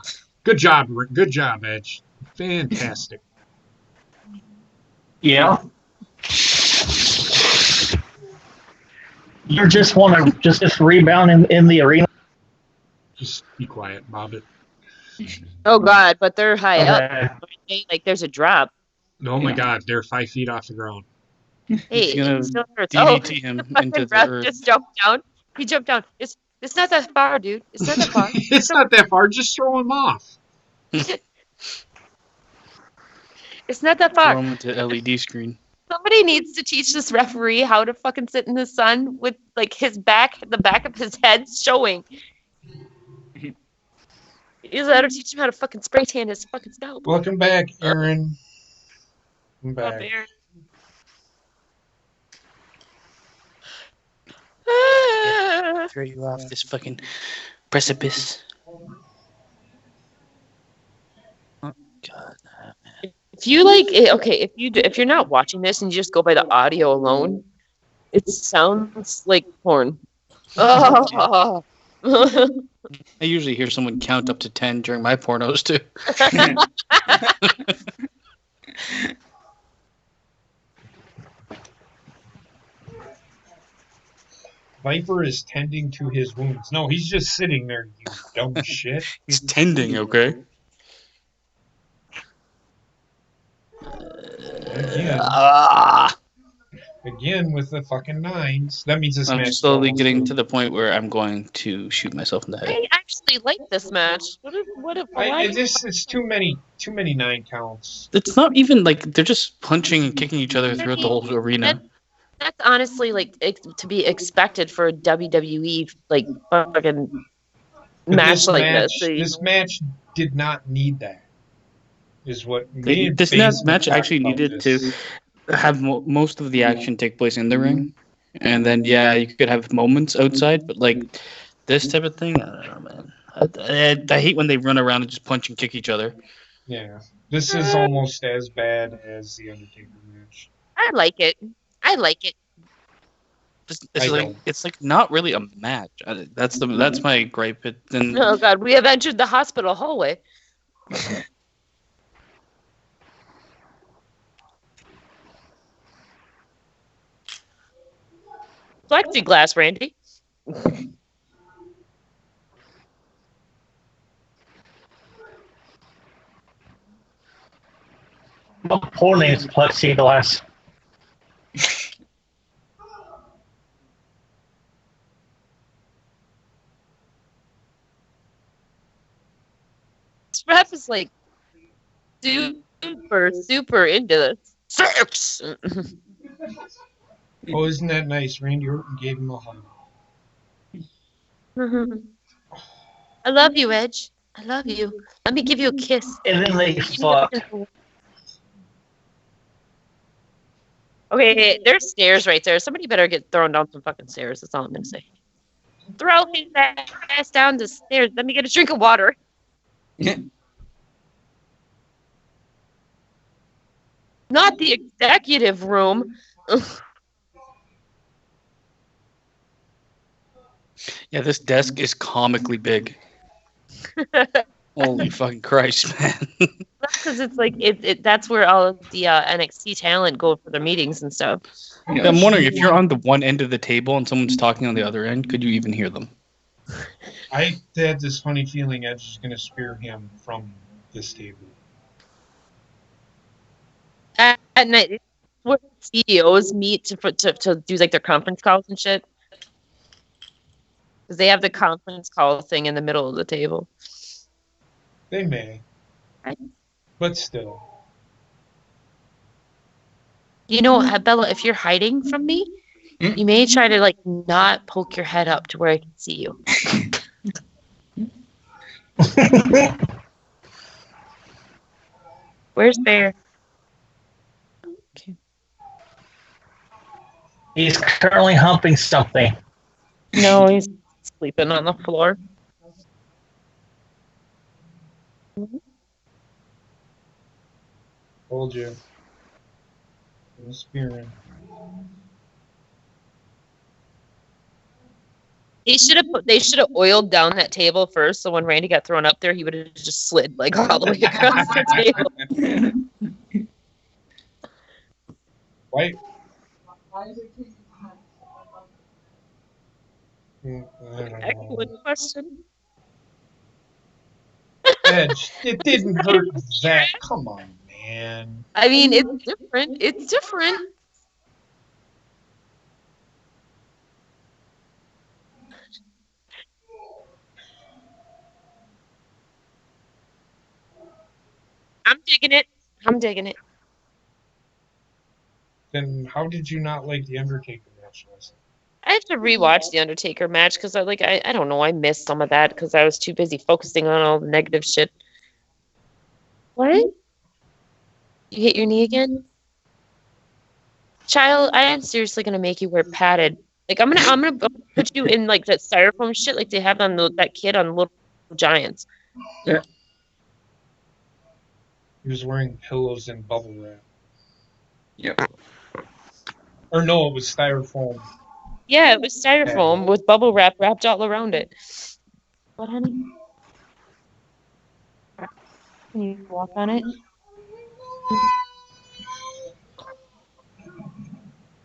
Good job, Rick. Good job, Edge. Fantastic. Yeah. You just want to just rebound in the arena. Just be quiet, Bob. It. Oh God, but they're high Okay. up. Like there's a drop. Oh my God, they're 5 feet off the ground. Hey, He's gonna it still hurts. Oh, DDT him fucking into the Brett earth. just jumped down. He jumped down. It's not that far, dude. It's not that far. It's not that far. Just throw him off. It's not that Throw far. him into LED screen. Somebody needs to teach this referee how to fucking sit in the sun with like his back, the back of his head showing. You gotta teach him how to fucking spray tan his fucking scalp. Welcome back, Aaron. I'm Up back. there. Throw you off this fucking precipice. Oh, God. If you like, okay, if you're not watching this and you just go by the audio alone, it sounds like porn. Oh. I usually hear someone count up to 10 during my pornos too. Viper is tending to his wounds. No, he's just sitting there, you dumb shit. He's tending, okay? Again with the fucking 9s. That means this I'm match. slowly getting to the point where I'm going to shoot myself in the head. I actually like this match. Why? This is too many 9 counts. It's not even like they're just punching and kicking each other throughout the whole arena. That's honestly like to be expected for a WWE like fucking match like this. This match did not need that. Is what This match actually needed to have most of the action take place in the ring, and then you could have moments outside, but like this type of thing, I don't know, man. I hate when they run around and just punch and kick each other. Yeah, this is almost as bad as the Undertaker match. I like it. I like it. It's like not really a match. That's my gripe. Then Oh God, we have entered the hospital hallway. Plexiglass, Randy. My poor name's Plexiglass. This ref is like super into this. Sex. Oh, isn't that nice? Randy Orton gave him a hug. I love you, Edge. I love you. Let me give you a kiss. And then they fuck. Okay, there's stairs right there. Somebody better get thrown down some fucking stairs. That's all I'm gonna say. Throw his ass down the stairs. Let me get a drink of water. Not the executive room. yeah, this desk is comically big. Holy fucking Christ, man! Because it's like that's where all of the NXT talent go for their meetings and stuff. I'm wondering if you're on the one end of the table and someone's talking on the other end, could you even hear them? I had this funny feeling Edge is going to spear him from this table. At night, where CEOs meet to do like their conference calls and shit. Because they have the conference call thing in the middle of the table. They may. But still. You know, Bella, if you're hiding from me, you may try to like not poke your head up to where I can see you. Where's Bear? Okay. He's currently humping something. No, he's sleeping on the floor. Told you. It was spearing. They should have oiled down that table first, so when Randy got thrown up there, he would have just slid like all the way across the table. Why? Excellent question. Edge, it didn't hurt that. Come on, man. I mean, it's different. It's different. I'm digging it. I'm digging it. Then how did you not like the Undertaker match last night? I have to rewatch the Undertaker match because I don't know, I missed some of that because I was too busy focusing on all the negative shit. What? You hit your knee again? Child, I am seriously gonna make you wear padded. Like I'm gonna put you in like that styrofoam shit like they have on that kid on Little Giants. Yeah. He was wearing pillows and bubble wrap. Yep. Or no, it was styrofoam. Yeah, it was styrofoam with bubble wrap wrapped all around it. What, honey? Can you walk on it?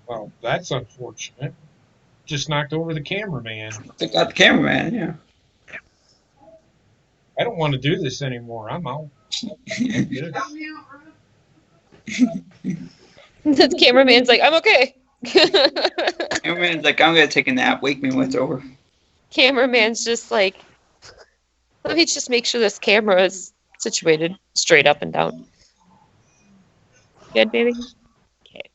Well, that's unfortunate. Just knocked over the cameraman. Took out the cameraman, yeah. I don't want to do this anymore. I'm out. The cameraman's like, I'm okay. Cameraman's like, I'm gonna take a nap. Wake me when it's over. Cameraman's just like, let me just make sure this camera is situated straight up and down. Good, baby? Okay.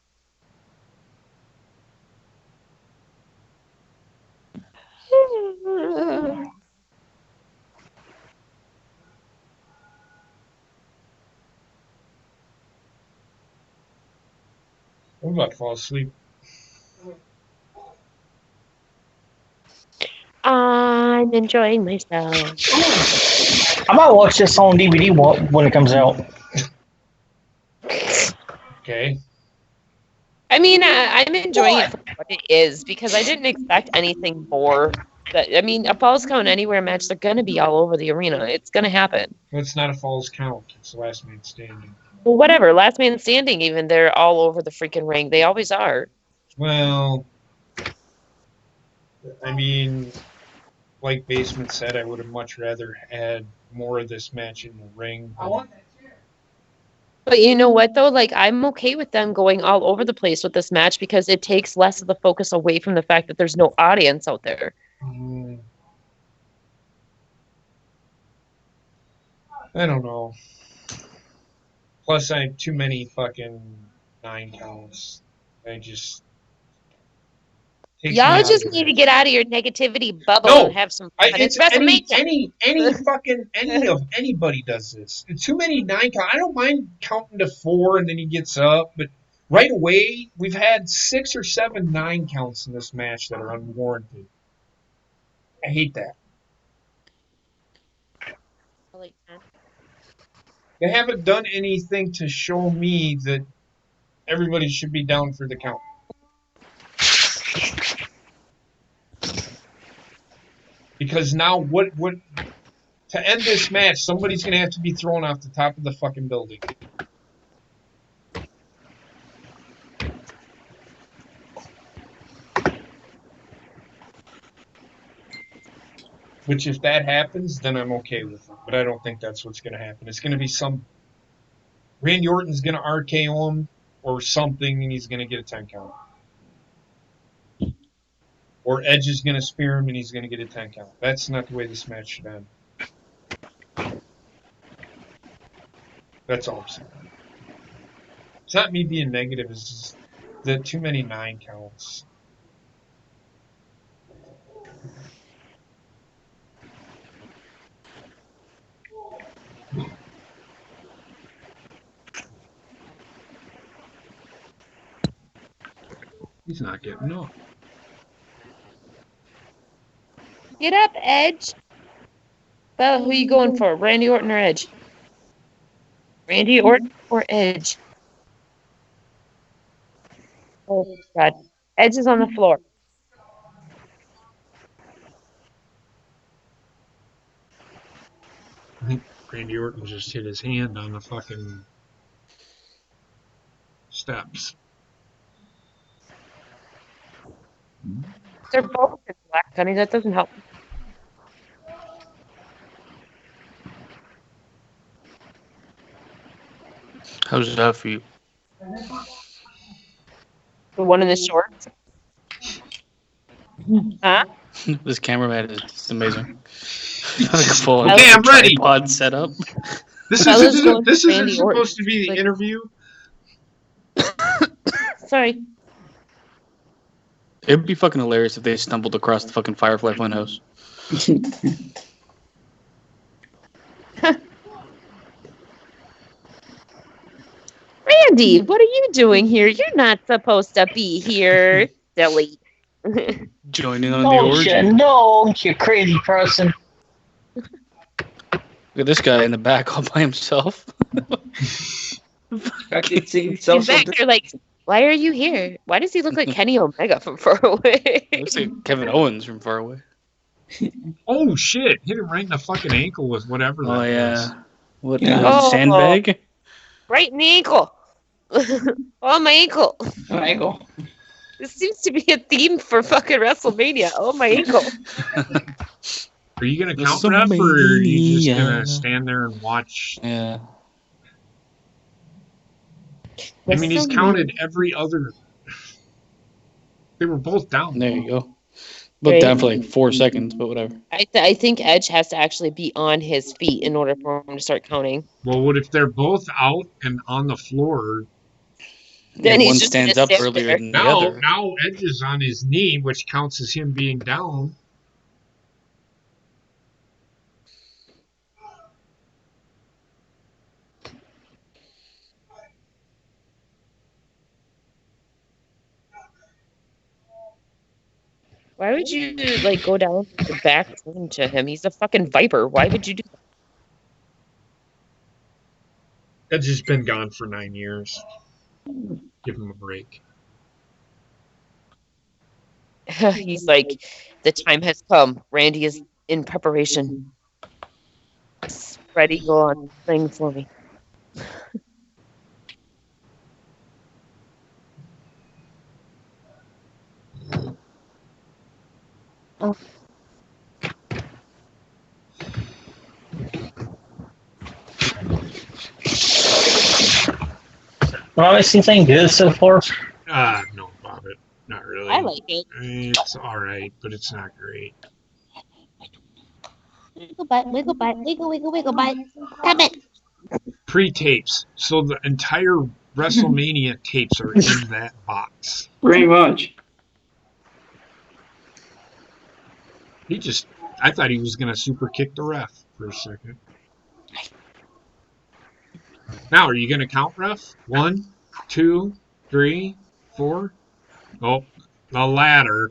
I'm about to fall asleep. I'm enjoying myself. I might watch this on DVD when it comes out. Okay. I mean, I'm enjoying it for what it is because I didn't expect anything more. I mean, a Falls Count Anywhere match, they're going to be all over the arena. It's going to happen. Well, it's not a falls count. It's the last man standing. Well, whatever. Last man standing, even, they're all over the freaking ring. They always are. Well, I mean, like Basement said, I would have much rather had more of this match in the ring. But you know what, though? Like, I'm okay with them going all over the place with this match because it takes less of the focus away from the fact that there's no audience out there. I don't know. Plus, I have too many fucking 9 counts. I just takes me Y'all out of just the need to match. get out of your negativity bubble and No, have some fun. It's it's any WrestleMania. fucking any of anybody does this. Too many 9 count. I don't mind counting to 4 and then he gets up, but right away we've had 6 or 7 9 counts in this match that are unwarranted. I hate that. They haven't done anything to show me that everybody should be down for the count. Because now what to end this match, somebody's gonna have to be thrown off the top of the fucking building. Which if that happens, then I'm okay with it. But I don't think that's what's gonna happen. It's gonna be Randy Orton's gonna RKO him or something and he's gonna get a 10 count. Or Edge is gonna spear him and he's gonna get a 10 count. That's not the way this match should end. That's all I'm saying. It's not me being negative, it's just that too many 9 counts. He's not getting up. Get up, Edge. Well, who are you going for? Randy Orton or Edge? Randy Orton or Edge? Oh, God. Edge is on the floor. I think Randy Orton just hit his hand on the fucking steps. They're both in black, honey. That doesn't help. How's that for you? The one in the shorts. Huh? This cameraman is just amazing. Like full Okay, I'm ready. tripod setup. This Fellas isn't going this for isn't Randy Orton. supposed to be the Like- interview. Sorry. It'd be fucking hilarious if they stumbled across the fucking Firefly Funhouse. Randy, what are you doing here? You're not supposed to be here. Silly. Joining on the No, origin. no, you crazy person. Look at this guy in the back all by himself. I could see He's himself. back there like, why are you here? Why does he look like Kenny Omega from far away? Looks like Kevin Owens from far away. Oh shit! Hit him right in the fucking ankle with whatever that Oh was. yeah. What Yeah. Oh. sandbag? Right in the ankle. Oh, my ankle. Michael. This seems to be a theme for fucking WrestleMania. Oh, my ankle. Are you gonna count for that, or are you just gonna WrestleMania. stand there and watch? Yeah. I mean, he's counted every other. They were both down. There you go. Looked down for like 4 seconds, but whatever. I think Edge has to actually be on his feet in order for him to start counting. Well, what if they're both out and on the floor? Then Yeah, he's one just stands gonna up sit earlier there. than the Now, other. now Edge is on his knee, which counts as him being down. Why would you like go down the back to him? He's a fucking viper. Why would you do that? Edge has been gone for 9 years. Give him a break. He's like, the time has come. Randy is in preparation. Spread eagle on thing for me. Well, is anything good so far? No, Bob, it. Not really. I like it. It's all right, but it's not great. Wiggle butt, wiggle butt, wiggle, wiggle, wiggle butt. Tap it. Pre-tapes, so the entire WrestleMania tapes are in that box. Pretty much. I thought he was gonna super kick the ref for a second. Now, are you gonna count, ref? 1, 2, 3, 4. Oh, the ladder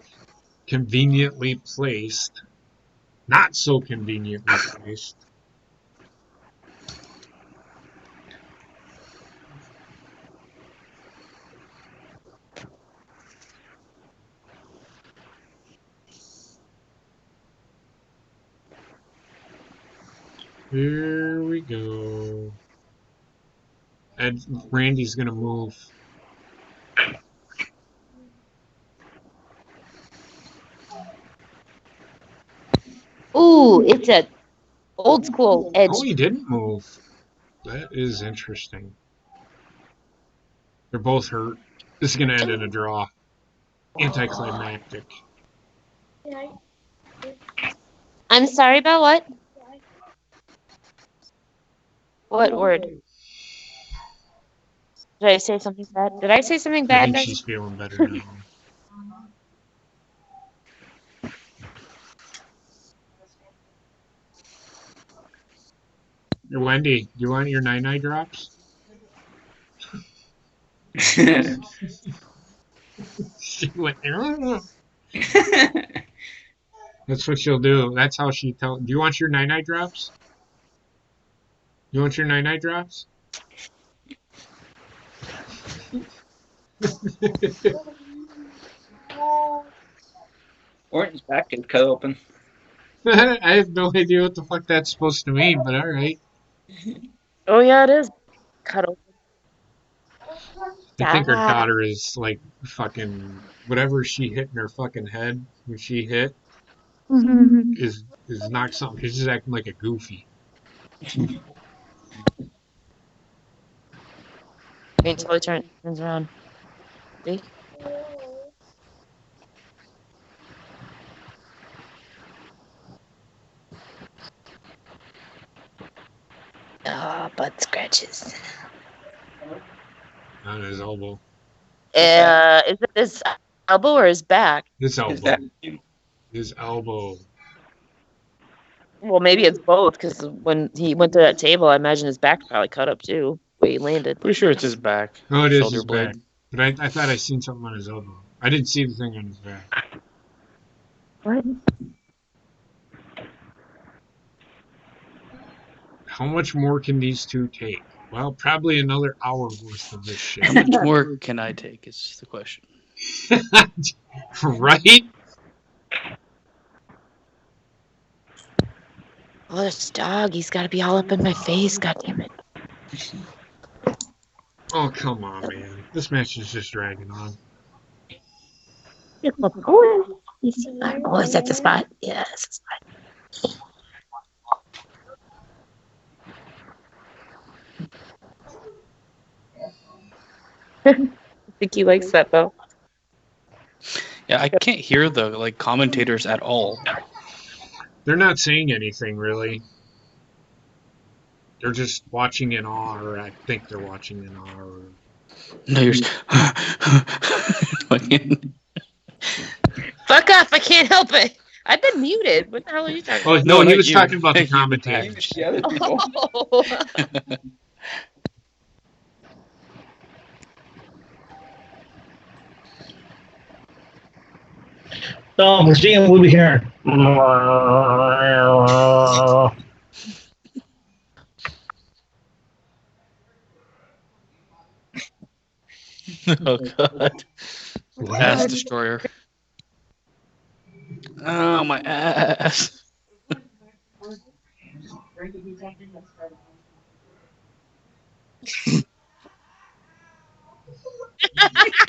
conveniently placed. Not so conveniently placed. Here we go. And Randy's gonna move. Ooh, it's a old school edge. Oh, he didn't move. That is interesting. They're both hurt. This is gonna end in a draw. Anticlimactic. I'm sorry about what? What word? Did I say something bad? Did I say something I bad, think guys? she's feeling better now. Wendy, do you want your night drops? She went. That's what she'll do. That's how she tell. Do you want your night drops? You want your night drops? Orton's back is cut open. I have no idea what the fuck that's supposed to mean, but all right. Oh yeah, it is. Cut open. I think her daughter is like fucking whatever she hit in her fucking head when she hit is not something. She's just acting like a goofy. Wait until he turns around. See? Butt scratches. On his elbow. Is it his elbow or his back? His Is elbow. that His elbow. Well, maybe it's both, because when he went to that table, I imagine his back probably cut up too, where he landed. Pretty sure it's his back. Oh, it is Shoulder his blade. back. But I thought I seen something on his elbow. I didn't see the thing on his back. What? How much more can these two take? Well, probably another hour worth of this shit. How much more can I take is the question. Right? Oh, this dog, he's got to be all up in my face, God damn it. Oh, come on, man. This match is just dragging on. Oh, is that the spot? Yeah, that's the spot. I think he likes that, though. Yeah, I can't hear the commentators at all. They're not saying anything, really. They're just watching in awe, or I think they're watching in awe. Or... No, you're fucking. Fuck off, I can't help it. I've been muted. What the hell are you talking Oh, about? no, he not was you. talking about the You, the commentators. the other people? Oh. Oh, Virginia will be here. Oh god. What? Ass destroyer. on my ass.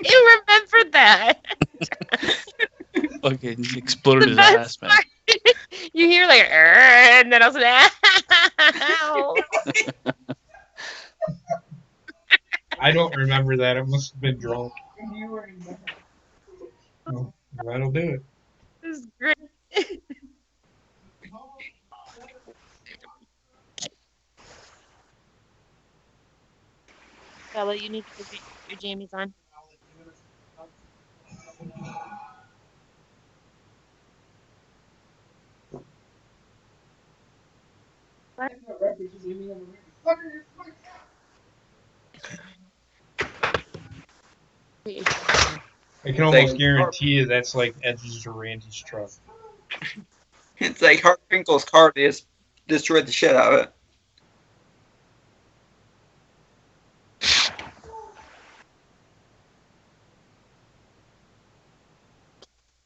You remember that? Fucking exploded The his best ass, man. part. You hear like, and then I was like, ow. I don't remember that. I must have been drunk. Oh, that'll do it. This is great. Bella, you need to put your jammies on. I can almost guarantee you that's like Edge's or Randy's truck. It's like Hartwinkle's car. They just destroyed the shit out of it.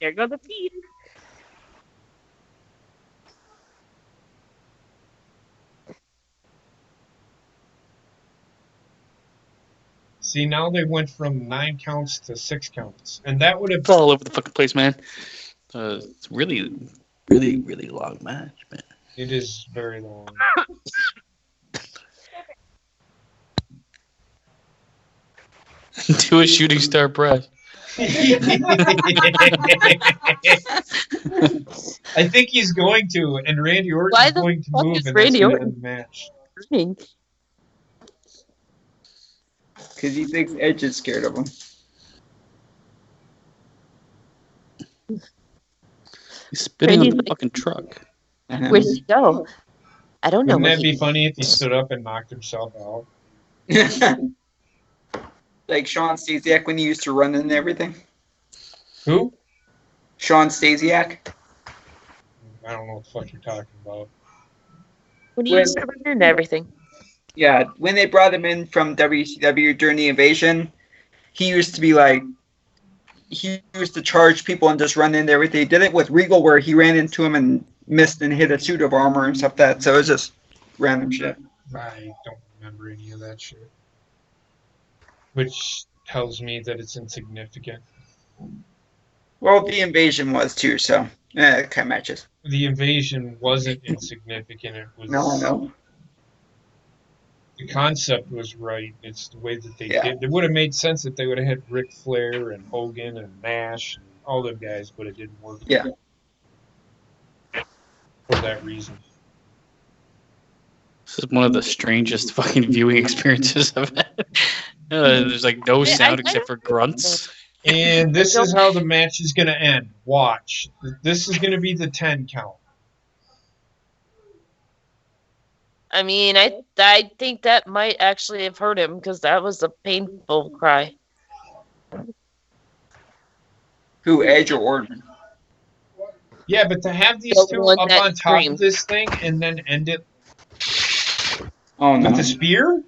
There go the feet. See, now they went from 9 counts to 6 counts, and that would have. It's all over the fucking place, man. It's really, really, really long match, man. It is very long. Do a shooting star press. I think he's going to, and Randy Orton's going to move, and that's going to end the match. Because he thinks Edge is scared of him. He's spitting on Randy's the like, fucking truck. Where'd he go? I don't know. Wouldn't where that he be funny if he stood up and knocked himself out? Like Sean Stasiak when he used to run and everything. Who? Sean Stasiak. I don't know what the fuck you're talking about. When he used to run into everything. Yeah, when they brought him in from WCW during the invasion, he used to be like, he used to charge people and just run into everything. He did it with Regal where he ran into him and missed and hit a suit of armor and stuff like that. So it was just random shit. I don't remember any of that shit. Which tells me that it's insignificant. Well, the invasion was too, so it kind of matches. The invasion wasn't insignificant. It was. No. The concept was right. It's the way that they did. It would have made sense if they would have had Ric Flair and Hogan and Nash and all them guys, but it didn't work. Yeah. For that reason. This is one of the strangest fucking viewing experiences I've had. There's like no sound except for grunts. And this is how the match is going to end. Watch. This is going to be the 10 count. I mean, I think that might actually have hurt him because that was a painful cry. Who, Edge or Orton? Yeah, but to have these two up on top of this thing and then end it with a spear,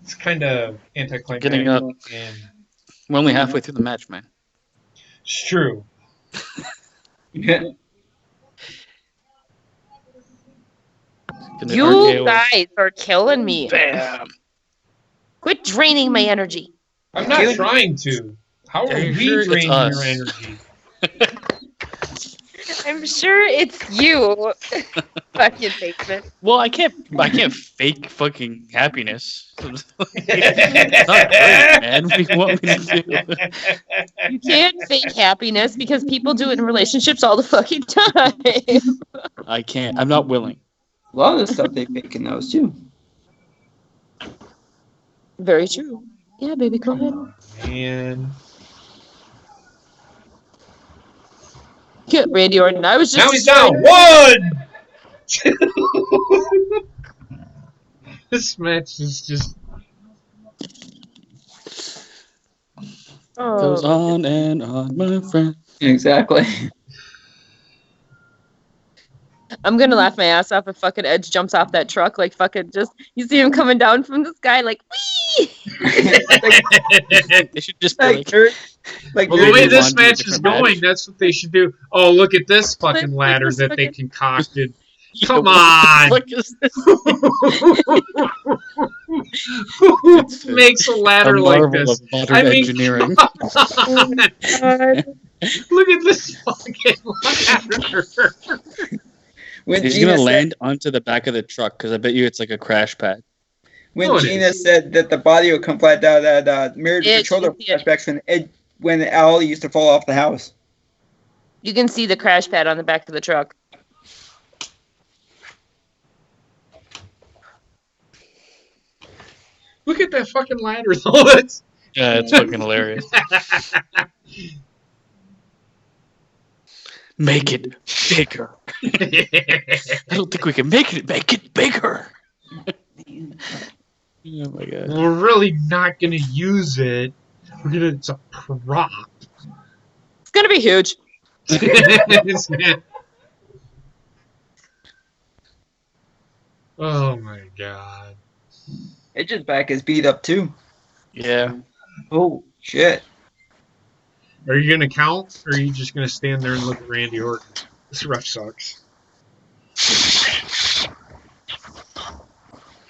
it's kind of anticlimactic. Getting up. We're only halfway through the match, man. It's true. Yeah. You guys are killing me. Bam. Quit draining my energy. I'm not trying to. How are we draining your energy? I'm sure it's you. Fucking basement. Well, I can't fake fucking happiness. It's not great, man. What do you want me to do? You can't fake happiness because people do it in relationships all the fucking time. I can't. I'm not willing. A lot of the stuff they make in those too. Very true. Yeah, baby, go ahead. Man. Yeah, Randy Orton. I was just. Now he's down. 1, 2. This match is just. Goes on and on, my friend. Exactly. I'm gonna laugh my ass off if fucking Edge jumps off that truck like fucking just you see him coming down from the sky like wee. They should just be like Like Well, They the way move this on to a match is different match. going, that's what they should do. Oh, look at this fucking Look ladder this that they fucking- concocted. Yeah, Come what on. the fuck is this? Who It's makes a a ladder like marvel this? of modern engineering. Come Oh on. my God. Look at this fucking ladder. when He's Gina gonna said, land onto the back of the truck because I bet you it's like a crash pad. when No, it Gina is. said that the body would come flat down, that mirrored It- controller it- flashbacks when Al used to fall off the house. You can see the crash pad on the back of the truck. Look at that fucking ladder, though. That's... Yeah, it's fucking hilarious. Make it bigger. I don't think we can make it. Make it bigger. Oh my god. We're really not gonna use it. It's a prop. It's gonna be huge. Oh my god. Edge's back is beat up too. Yeah. Oh shit! Are you gonna count, or are you just gonna stand there and look at Randy Orton? This ref sucks.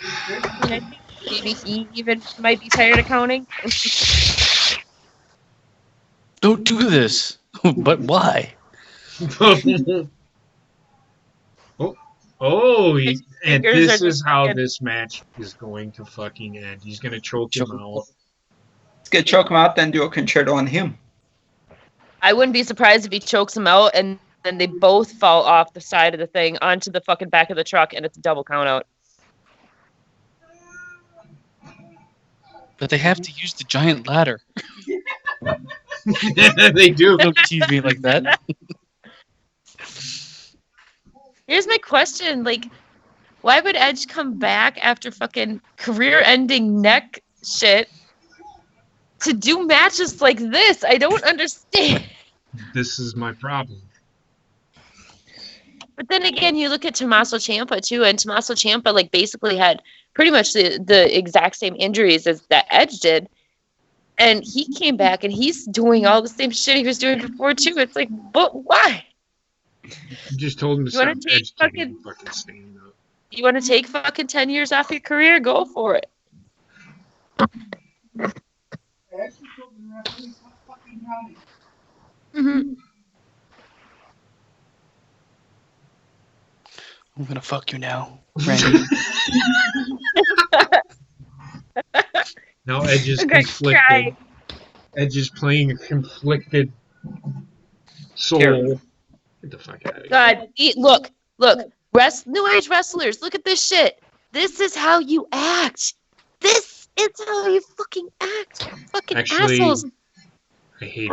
I think maybe he even might be tired of counting. Don't do this. But why? And fingers this are is just how fucking- this match is going to fucking end. He's gonna choke him out. Let's get choke him out, then do a concerto on him. I wouldn't be surprised if he chokes him out and then they both fall off the side of the thing onto the fucking back of the truck and it's a double count out. But they have to use the giant ladder. They do. Don't tease me like that. Here's my question, like, why would Edge come back after fucking career-ending neck shit to do matches like this? I don't understand. This is my problem. But then again, you look at Tommaso Ciampa too, and Tommaso Ciampa like basically had pretty much the exact same injuries as that Edge did. And he came back and he's doing all the same shit he was doing before too. It's like, but why? You just told him to You wanna stop take Edge fucking- fucking stand up. You want to take fucking 10 years off your career? Go for it. Mm-hmm. I'm gonna fuck you now, Randy. Now Edge is I'm gonna conflicted. cry. Edge is playing a conflicted soul. Here. Get the fuck out of here. God, look, New Age wrestlers, look at this shit. This is how you act. This is how you fucking act. Fucking Actually, assholes. I hate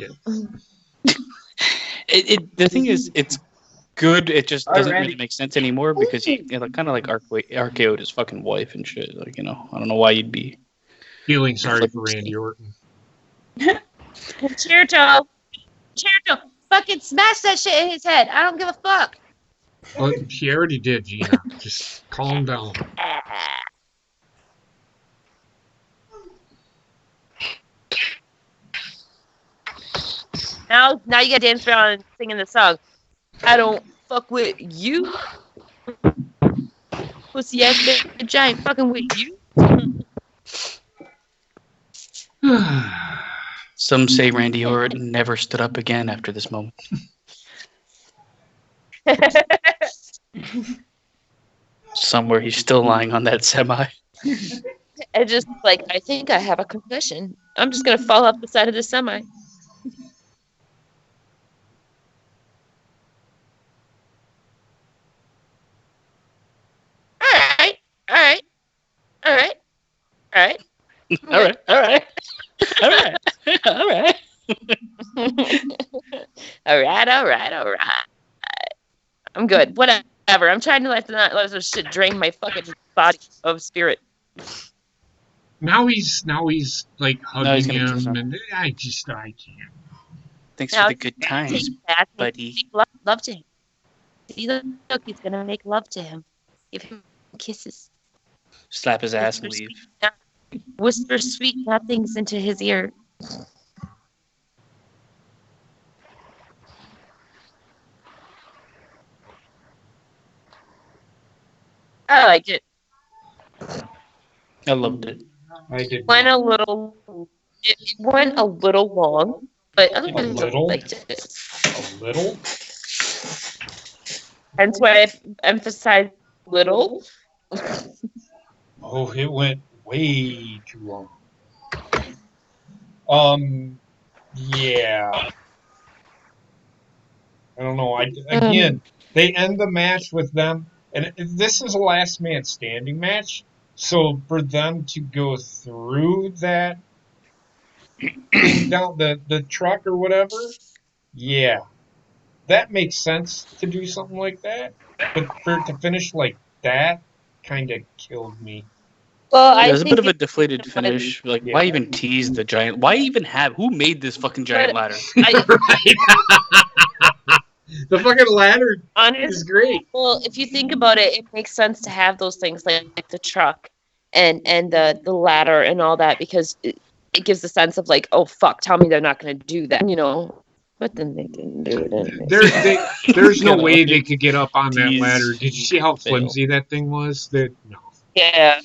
it. The thing is, it's good. It just Alright, doesn't Randy. really make sense anymore because he kind of like RKO'd his fucking wife and shit. Like, I don't know why you'd be. Feeling sorry for Randy Orton. Concerto, fucking smash that shit in his head. I don't give a fuck. Well, she already did, Gina. Just calm down. Now you got to dance around and singing the song. I don't fuck with you. Pussy ass bitch, I ain't fucking with you. Some say Randy Orton never stood up again after this moment. Somewhere he's still lying on that semi. And just like, I think I have a concussion. I'm just gonna fall off the side of the semi. Alright. All right. All right. I'm good. Whatever. I'm trying to not let this shit drain my fucking body of spirit. Now he's like hugging he's gonna kiss him, him. and I can't. Thanks Now for the good times, Take back and buddy. make love to him. See, look, he's gonna make love to him. Give him kisses. Slap his ass and leave. Whisper sweet nothings into his ear. like it. I loved it. I did Went not. a little. It went a little long, but A otherwise I little? liked it. A little? Hence why I emphasized little. Oh, it went way too long. Yeah. I don't know. Um, Again, they end the match with them, and this is a last man standing match. So for them to go through that thing down the truck or whatever, yeah, that makes sense to do something like that. But for it to finish like that, kind of killed me. well, Yeah, it I was a bit think of a it deflated was, finish. Like, Yeah. why even tease the giant? Why even have? Who made this fucking giant but ladder? I The fucking ladder is honest. great. Well, if you think about it, it makes sense to have those things like the truck and the ladder and all that because it gives a sense of like, oh fuck, tell me they're not going to do that, you know. But then they didn't do it anyway. There, they, there's no Kinda way they like could get up on that ladder. tease Did you and see how fail. flimsy that thing was? That no. Yeah.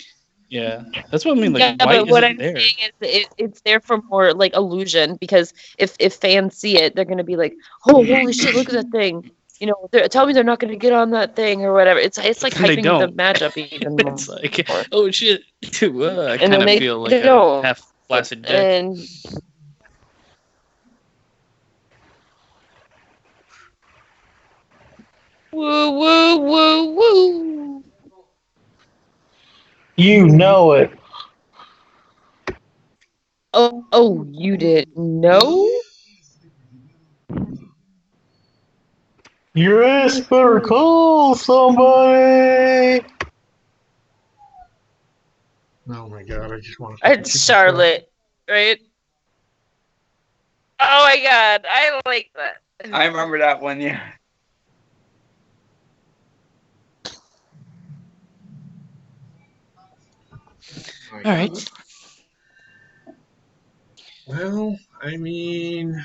Yeah, that's what I mean. Like, Yeah, why but is what it I'm there? saying is it's there for more like illusion because if fans see it, they're gonna be like, "Oh, holy shit! Look at that thing!" You know, tell me they're not gonna get on that thing or whatever. It's But like then they hyping the don't. match up even It's more, like, oh shit! I and kind then of they feel like a don't. half flaccid dick. And woo woo woo woo. You know it. Oh, you didn't know? Your ass better call somebody. Oh my god! I just want to fucking It's shoot myself. Charlotte, right? Oh my god, I like that. I remember that one. Yeah. My All god. right. Well, I mean,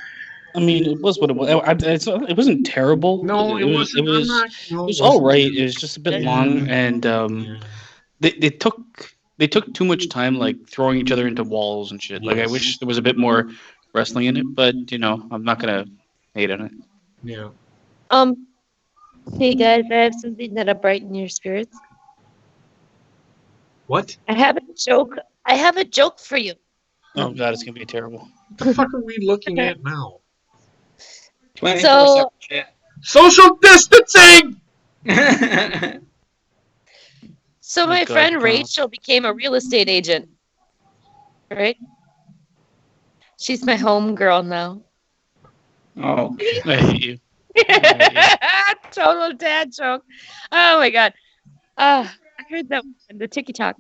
I mean, it was what it was. It wasn't terrible. no, it It wasn't. I'm was not. No, it it was all wasn't right. It terrible. was just a bit long, Yeah, and yeah. they took too much time like throwing each other into walls and shit. Like I Yes. wish there was a bit more wrestling in it, but I'm not gonna hate on it. Yeah. Um, hey guys, I have something that'll brighten your spirits. What? I have a joke. I have a joke for you. Oh god, it's gonna be terrible. What the fuck are we looking at now? 24/7 chat. Social distancing. So Oh my god, friend Rachel became a real estate agent, right? She's my home girl now. Oh, I hate you. I Total dad joke. Oh my god. I heard that in the TikTok.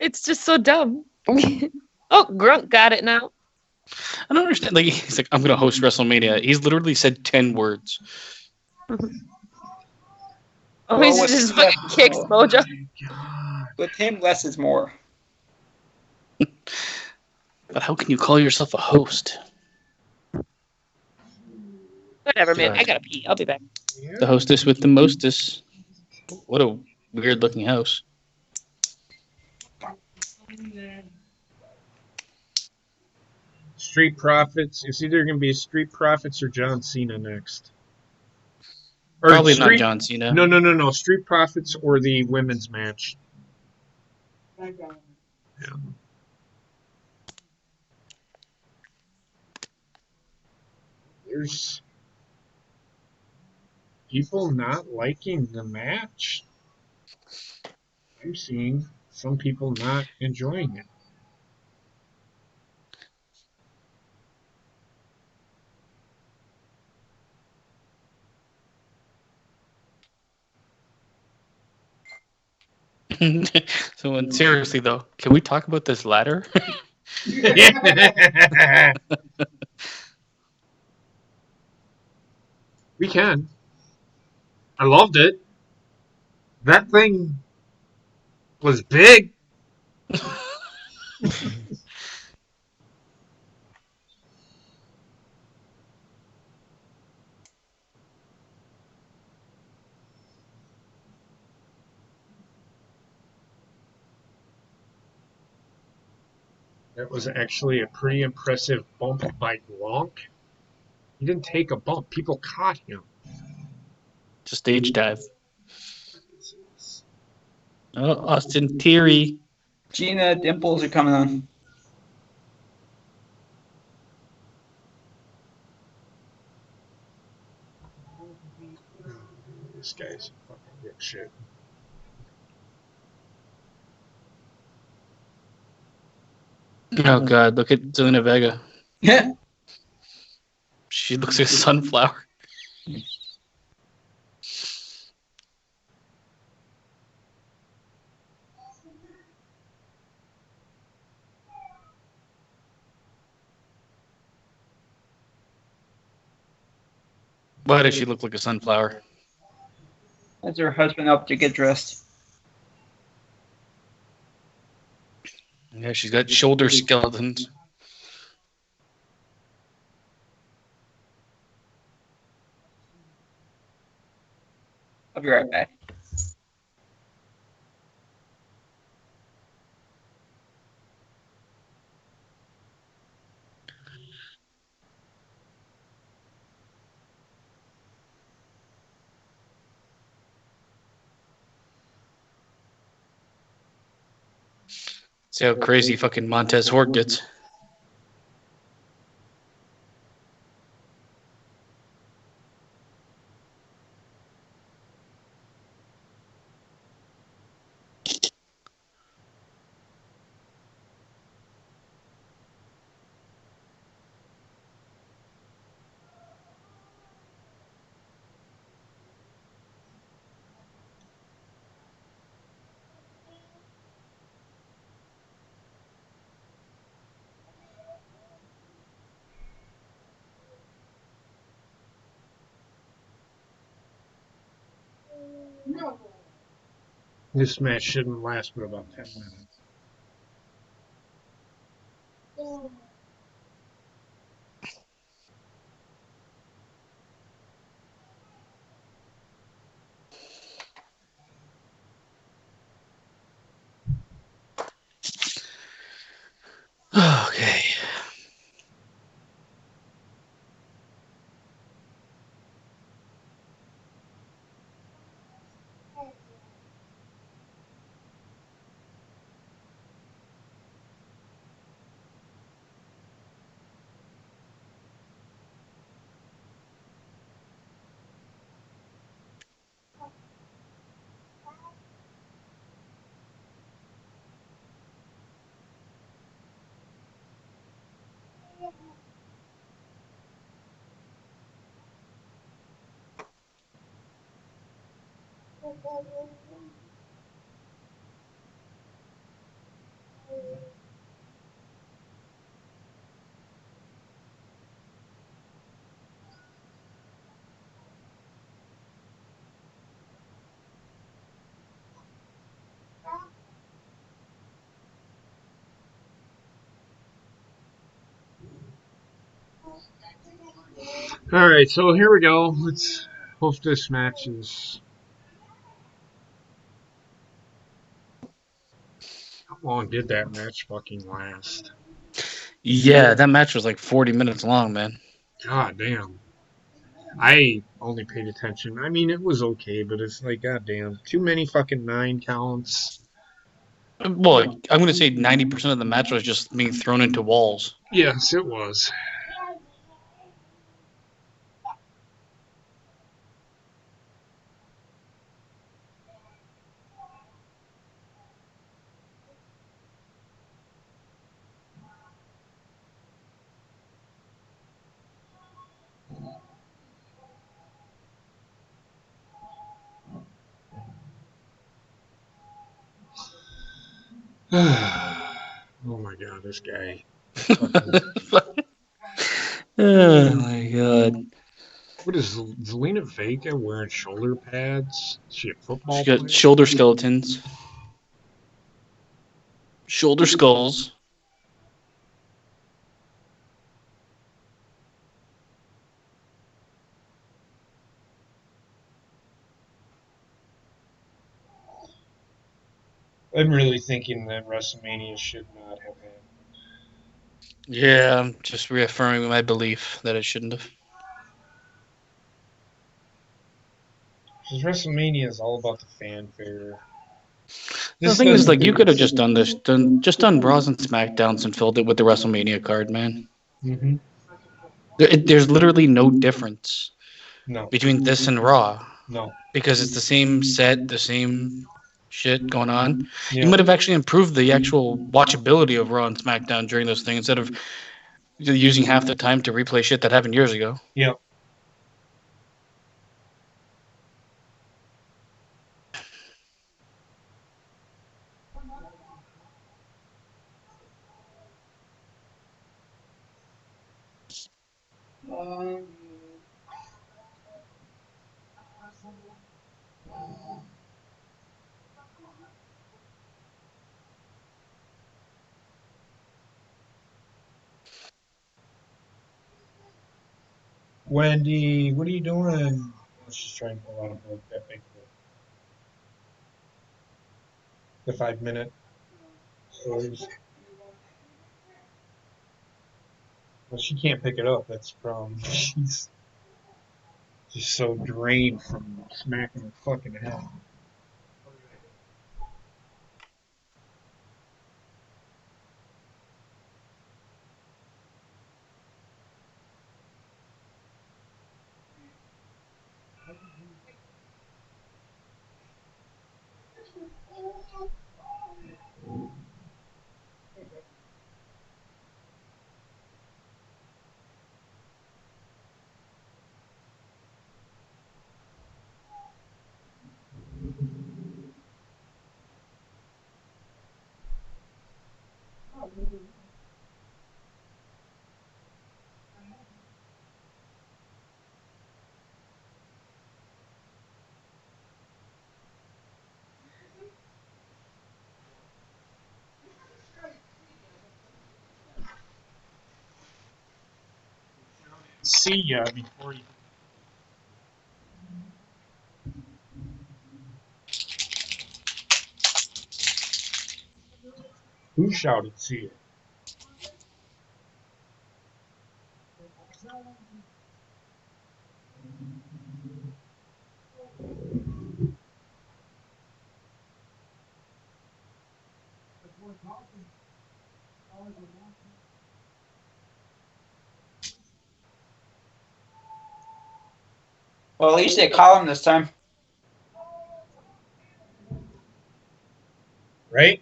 It's just so dumb. Oh, Grunt got it now. I don't understand. Like he's like, I'm gonna host WrestleMania. He's literally said 10 words. Oh, Well, he's with just him, fucking kicks Mojo. God. with him, less is more. But how can you call yourself a host? Whatever, man. God. I gotta pee. I'll be back. The hostess with the mostest. What a weird looking house. Street Profits. It's either gonna be Street Profits or John Cena next. Or Probably not Street. John Cena. No. Street Profits or the women's match. Yeah. There's people not liking the match. I'm seeing some people not enjoying it. So, seriously though, can we talk about this ladder? We can. I loved it. That thing was big. That was actually a pretty impressive bump by Gronk. He didn't take a bump. People caught him. It's a stage dive. Oh, Austin Theory. Gina, dimples are coming on. This guy's fucking good shit. Oh God, look at Zelina Vega. Yeah. She looks like a sunflower. Why does she look like a sunflower? That's her husband up to get dressed. Yeah, she's got shoulder skeletons. I'll be right back. See how crazy fucking Montez Ford gets. This match shouldn't last but about 10 minutes. Okay. All right, so here we go. Let's hope this match is. How long did that match fucking last? Yeah, that match was like 40 minutes long, man. God damn. I only paid attention. I mean, it was okay, but it's like, god damn, too many fucking 9 counts. Well, I'm going to say 90% of the match was just being thrown into walls. Yes, it was. Oh my god, this guy. Oh my God. What is Zelina Vega wearing shoulder pads? Is she a She football got player? shoulder skeletons, shoulder skulls. I'm really thinking that WrestleMania should not have happened. Yeah, I'm just reaffirming my belief that it shouldn't have. Because WrestleMania is all about the fanfare. The This thing is, doesn't like, you do could have it. just done this, just done Raws and Smackdowns and filled it with the WrestleMania card, man. Mm-hmm. There's literally no difference No, between this and Raw no. because it's the same set, the same shit going on. You Yeah. might have actually improved the actual watchability of Raw and SmackDown during this thing instead of using half the time to replay shit that happened years ago. Yeah. Wendy, what are you doing? Let's just try and pull out a book that big book. The 5 minute stories. Well, she can't pick it up. That's the problem. She's just so drained from smacking her fucking head. See ya before you. Who shouted see ya? Well, at least they call him this time. Right?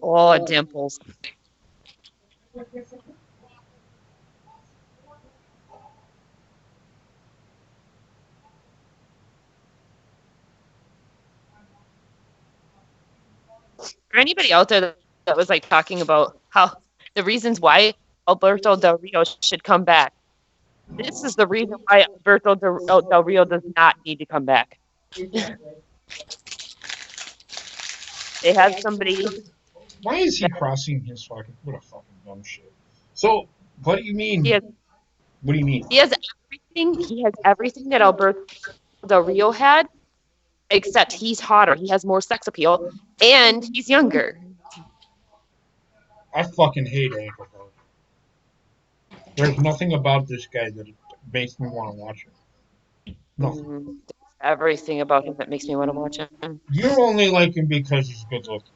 Oh, dimples. For anybody out there that was like talking about how the reasons why Alberto Del Rio should come back. This is the reason why Alberto Del Rio does not need to come back. They have somebody Why is he that crossing his fucking? What a fucking dumb shit. So, what do you he mean? has. What do you mean? He has everything. He has everything that Alberto Del Rio had, except he's hotter. He has more sex appeal, and he's younger. I fucking hate alcohol. There's nothing about this guy that makes me want to watch him. Nothing. Everything about him that makes me want to watch him. You only like him because he's good looking.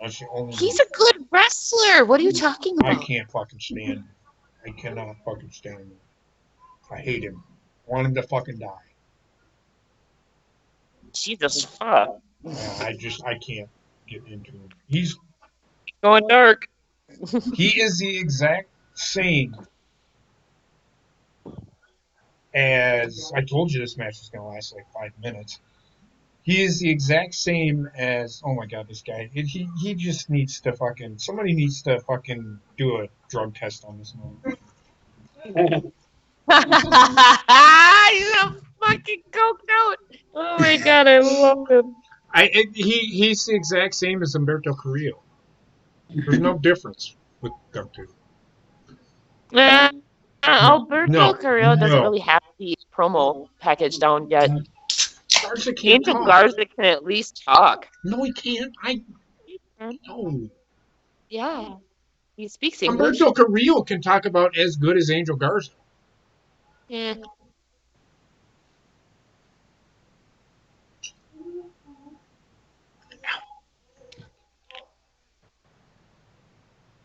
That's the only He's reason. a good wrestler. What are you talking I about? can't fucking stand him. I cannot fucking stand him. I hate him. I want him to fucking die. Jesus fuck. I can't get into him. Going dark. He is the exact same as I told you this match is gonna last like 5 minutes. He is the exact same as oh my god, this guy. He just needs to fucking somebody needs to fucking do a drug test on this man. so fucking coked out. Oh my god, I love him. He's the exact same as Humberto Carrillo. There's no difference with them two. Uh, No, Alberto no, Carrillo doesn't no. really have the promo package down yet. Garza can't Angel talk. Garza can at least talk. No, he can't. No. Yeah, he speaks English. Humberto Carrillo can talk about as good as Angel Garza. Yeah.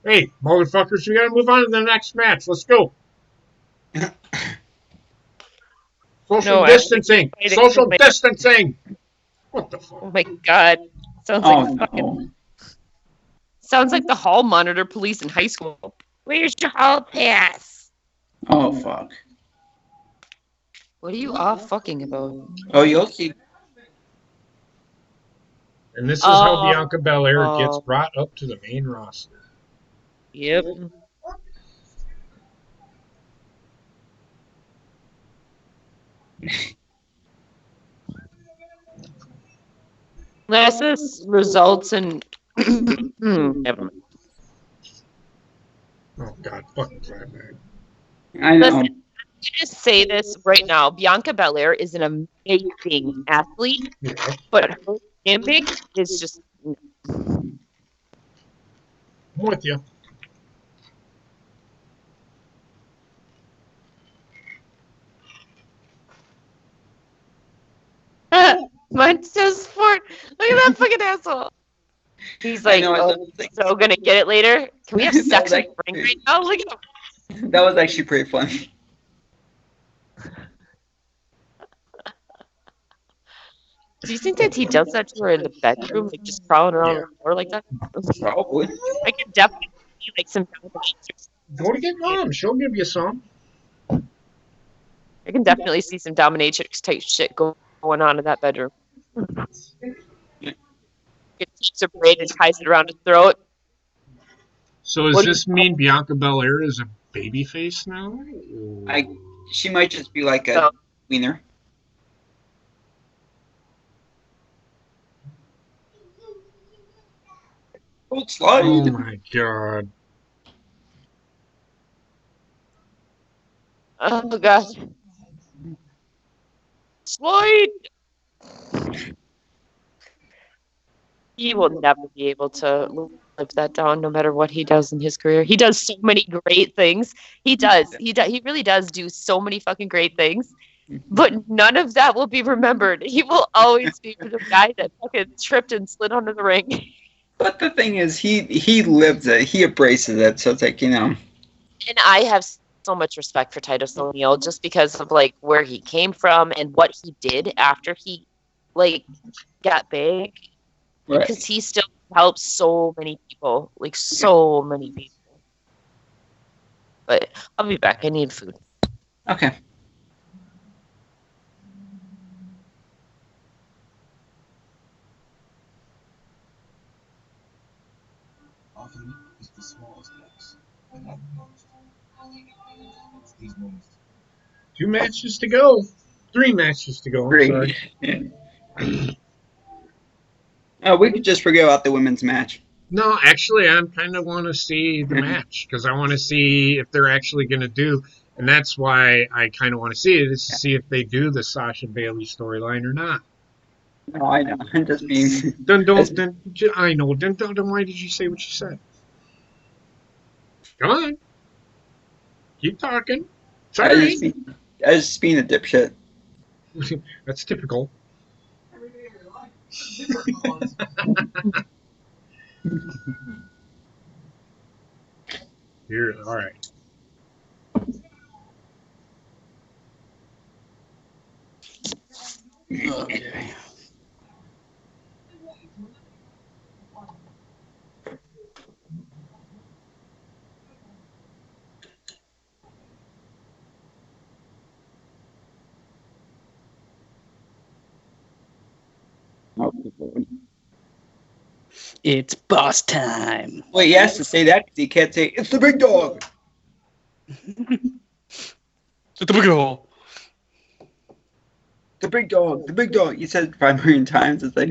Hey, motherfuckers, we gotta move on to the next match. Let's go. Social No, distancing. Social distancing. What the fuck? Oh my god. Sounds like the hall monitor police in high school. Where's your hall pass? Oh, fuck. What are you all fucking about? Oh, you'll see. And this is how Bianca Belair gets brought up to the main roster. Yep. Unless this results in never mind. Oh god, fucking flatback. I know. Listen, just say this right now. Bianca Belair is an amazing athlete, Yeah. but her gimmick is just I'm with you. Montez Ford. Look at that fucking asshole. He's like, so gonna get it later? Can we have sex in the ring right now? Look at him. That was actually pretty funny. Do you think that he does that to her in the bedroom, like just crawling around the floor like that? Probably. I can definitely see like some dominatrix. Go to get mom. She'll give you some. I can definitely see some dominatrix type shit going on in that bedroom. It takes a braid and ties it around his throat. So does this mean Bianca Belair is a babyface now? She might just be like a wiener. Slide. Oh my god. Oh god. Slide! He will never be able to live that down no matter what he does in his career. He does so many great things. He does. He really does do so many fucking great things. But none of that will be remembered. He will always be the guy that fucking tripped and slid under the ring. But the thing is, he lives it. He embraces it. So it's like, you know. And I have so much respect for Titus O'Neil just because of like where he came from and what he did after he like got big. Right. Because he still helps so many people, like so many people. But I'll be back. I need food. Okay. Often it's the smallest acts that matter most. It's these moments. 2 matches to go. 3 matches to go. I'm sorry. We could just forget about the women's match. No, actually, I kind of want to see the match because I want to see if they're actually going to do, and that's why I kind of want to see it, is to see if they do the Sasha Bailey storyline or not. No, I know. I'm just being. I know. Then why did you say what you said? Come on. Keep talking. Sorry. I was just being a dipshit. That's typical. Here, all right. Okay. It's boss time. Well, he has to say that because he can't say, it's the big dog. At the big hole. The big dog, the big dog. You said it 5 million times. It's like,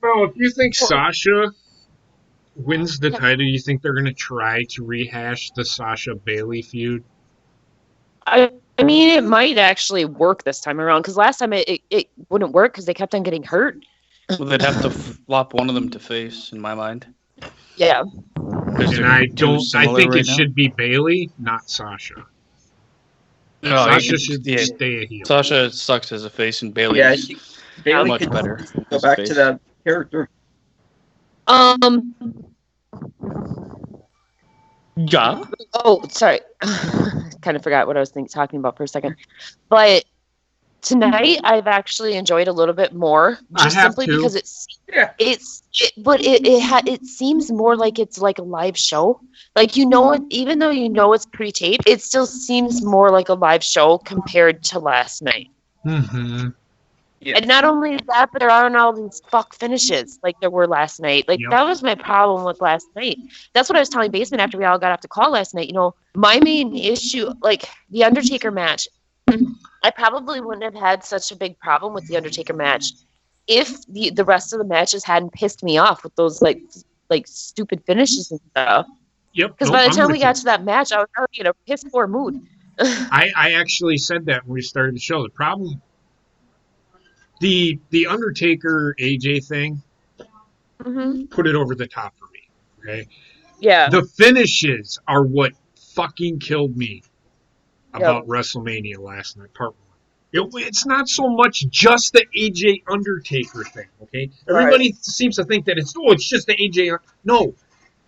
Well, if you think Sasha wins the title, you think they're going to try to rehash the Sasha Bailey feud? I mean, it might actually work this time around because last time it wouldn't work because they kept on getting hurt. Well, they'd have to flop one of them to face, in my mind. Yeah. Because And they're I too don't. I similar think right it now. should be Bailey, not Sasha. No, Sasha should stay a heel. Sasha sucks as a face, and Bailey yeah, is Bailey much could better. go as a back face. to that character. Yeah. Oh, sorry. Kind of forgot what I was talking about for a second. But tonight, I've actually enjoyed a little bit more, just I have simply too. because it seems more like it's like a live show. Like even though it's pre-taped, it still seems more like a live show compared to last night. Mm-hmm. Yeah. And not only that, but there aren't all these fuck finishes like there were last night. Like, Yep. that was my problem with last night. That's what I was telling Basement after we all got off the call last night. My main issue, like, the Undertaker match, I probably wouldn't have had such a big problem with the Undertaker match if the rest of the matches hadn't pissed me off with those, like stupid finishes and stuff. Yep. Because by the time we got to that match, I was already in a piss poor mood. I actually said that when we started the show. The problem, the Undertaker AJ thing, put it over the top for me. Okay. Yeah. The finishes are what fucking killed me about WrestleMania last night, part one. It's not so much just the AJ Undertaker thing, okay? Everybody seems to think that it's just the AJ. No.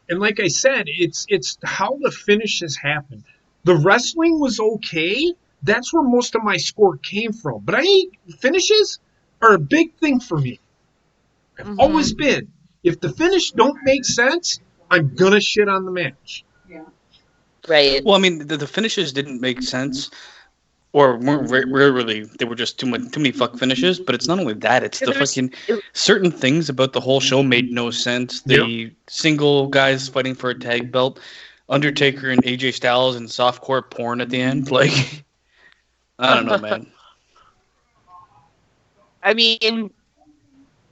And like I said, it's how the finishes happen. The wrestling was okay. That's where most of my score came from. But finishes are a big thing for me. I've always been. If the finish don't make sense, I'm gonna shit on the match. Right. Well, I mean, the finishes didn't make sense, or weren't really. They were just too many fuck finishes. But it's not only that; it's the fucking certain things about the whole show made no sense. The single guys fighting for a tag belt, Undertaker and AJ Styles and softcore porn at the end. Like, I don't know, man. I mean,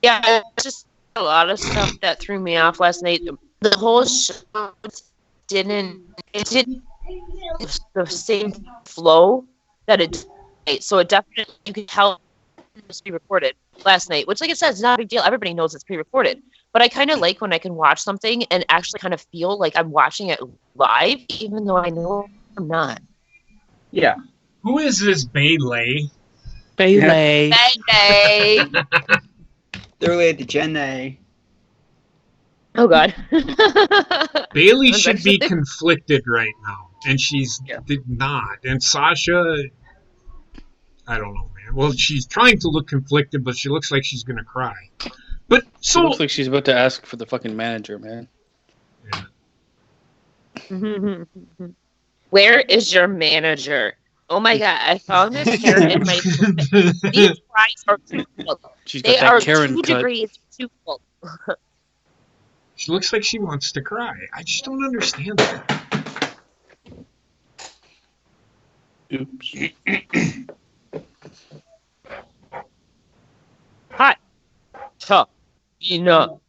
yeah, it's just a lot of stuff that threw me off last night. The whole show didn't the same flow that it did. So it definitely, you could tell it was pre-recorded last night, which, like I said, is not a big deal. Everybody knows it's pre-recorded. But I kind of like when I can watch something and actually kind of feel like I'm watching it live, even though I know I'm not. Yeah. Who is this Bailey? Bailey. Bailey. They're related to Jenna. Oh, God. Bailey should be conflicted right now, and she's not. And Sasha, I don't know, man. Well, she's trying to look conflicted, but she looks like she's going to cry. But She looks like she's about to ask for the fucking manager, man. Yeah. Where is your manager? Oh my God, I found this hair in my These fries are too full. She's got They that are Karen 2 cut. degrees too full. She looks like she wants to cry. I just don't understand that. Oops. Hot. Tough. Enough.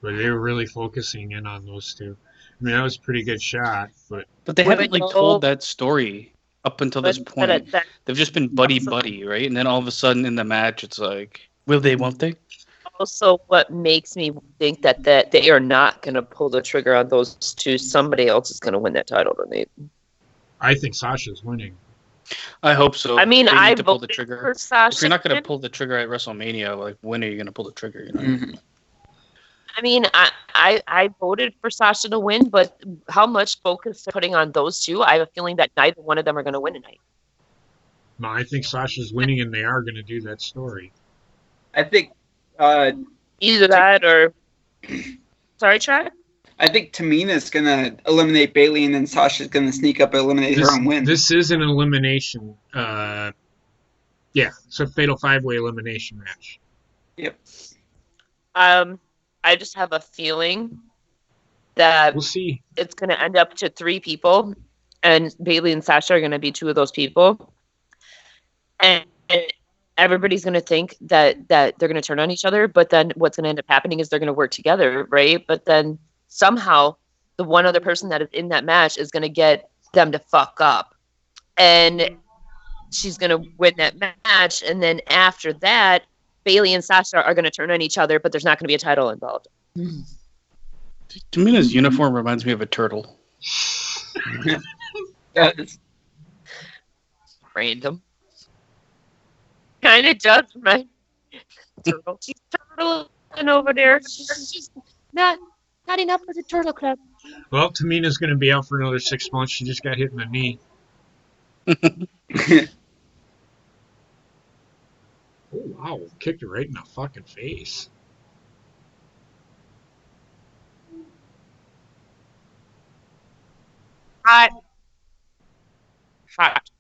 But they were really focusing in on those two. I mean, that was a pretty good shot, but But they haven't told that story up until this point. They've just been buddy, right? And then all of a sudden in the match, it's like, will they, won't they? Also, what makes me think that they are not going to pull the trigger on those two, somebody else is going to win that title tonight. I think Sasha's winning. I hope so. I mean, I pull the voted trigger. for Sasha. If you're not going to pull the trigger at WrestleMania, like, when are you going to pull the trigger? You know? Mm-hmm. I mean, I voted for Sasha to win, but how much focus they're putting on those two, I have a feeling that neither one of them are going to win tonight. No, I think Sasha's winning, and they are going to do that story. I think either that or sorry, Chad. I think Tamina's gonna eliminate Bailey, and then Sasha's gonna sneak up and eliminate her and win. This is an elimination. It's a fatal 5-way elimination match. Yep. I just have a feeling that We'll see. it's going to end up to 3 people, and Bailey and Sasha are going to be 2 of those people, and everybody's going to think that they're going to turn on each other. But then what's going to end up happening is they're going to work together, right? But then somehow the one other person that is in that match is going to get them to fuck up, and she's going to win that match. And then after that, Bailey and Sasha are going to turn on each other, but there's not going to be a title involved. Tamina's uniform reminds me of a turtle. Random. Kind of does, right? Turtle. She's turtling over there. She's not enough for the turtle club. Well, Tamina's going to be out for another 6 months. She just got hit in the knee. Oh, wow. Kicked her right in the fucking face. Hot. Hot.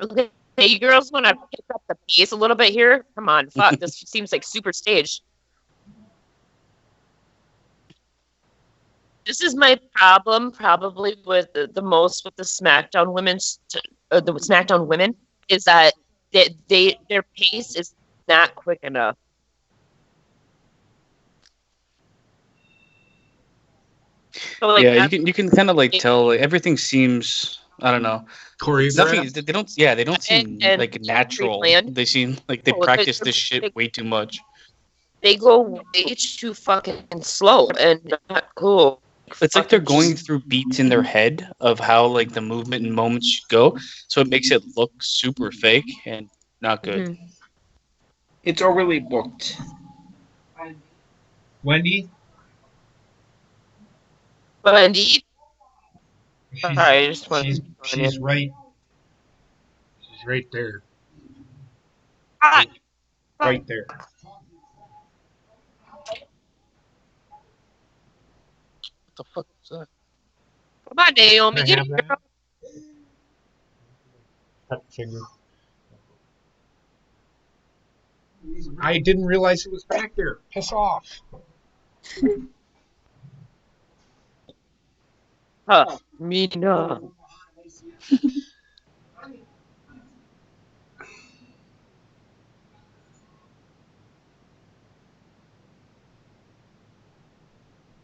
Okay, you girls want to pick up the pace a little bit here? Come on, fuck. This seems like super staged. This is my problem, probably with the most with the SmackDown the SmackDown women, is that their pace is not quick enough. So, like, Yeah, you can kind of like tell like, everything seems, I don't know. Nothing. Choreographed? They don't seem and like natural. pre-planned. They seem like they Oh, practice this shit way too much. They go way too fucking slow and not cool. It's like they're going through beats in their head of how like the movement and moments should go, so it makes it look super fake and not good. Mhm. It's overly booked. Wendy? But indeed, She's, sorry, I just want she's right. She's right there. Ah, Right there. What the fuck is that? come on, Naomi, Can I get have it, that? girl. Cut finger. I didn't realize it was back there. Piss off. Me no.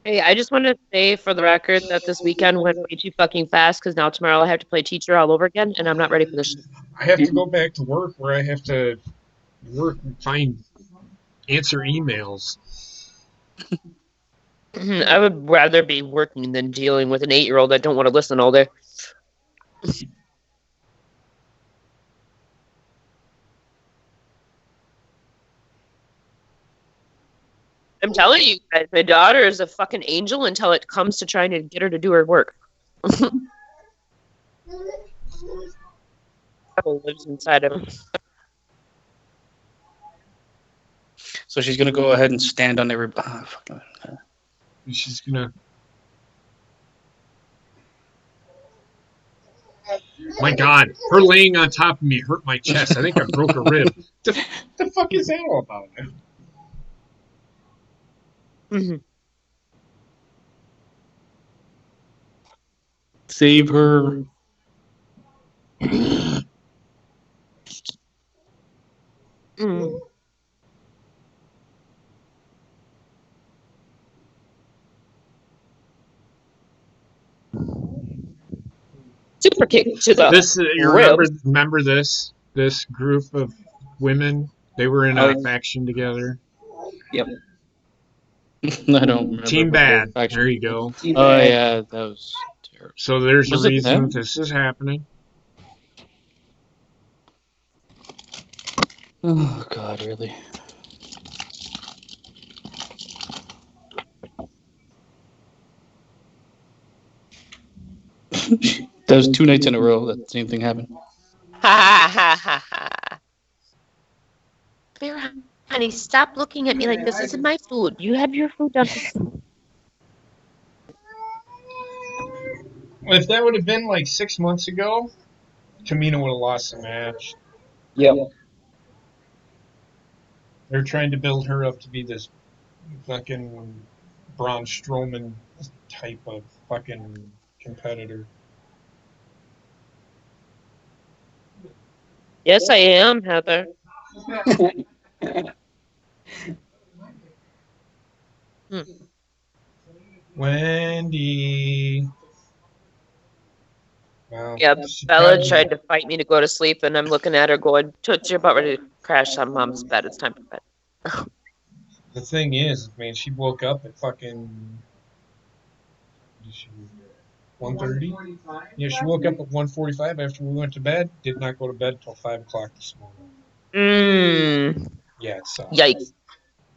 Hey, I just want to say for the record that this weekend went way too fucking fast because now tomorrow I have to play teacher all over again, and I'm not ready for this shit. I have to go back to work where I have to answer emails. I would rather be working than dealing with an 8-year-old that don't want to listen all day. I'm telling you guys, my daughter is a fucking angel until it comes to trying to get her to do her work. Lives inside of him. So she's gonna go ahead and stand on every. She's gonna. My God, her laying on top of me hurt my chest. I think I broke a rib. The fuck is that all about? Mm-hmm. Save her. Mm. Super kick to the This you ribs. remember this group of women? They were in a faction together. Yep. I don't remember. Team but Bad. they're actually- There you go. Oh yeah, that was terrible. So there's Was a it reason them? this is happening. Oh God, really? That was 2 nights in a row that the same thing happened. Ha ha ha ha. Bear, honey, stop looking at me like this. This is my food. You have your food done. If that would have been like 6 months ago, Tamina would have lost the match. Yep. They're trying to build her up to be this fucking Braun Strowman type of fucking competitor. Yes, I am, Heather. Wendy. Well, Yeah, she Bella probably- tried to fight me to go to sleep, and I'm looking at her going, "Toots, you're about ready to crash on Mom's bed. It's time for bed." The thing is, man, she woke up at fucking 1:30. Yeah, she woke up at 1:45 after we went to bed. Did not go to bed until 5 o'clock this morning. Yeah, it sucks. Yikes.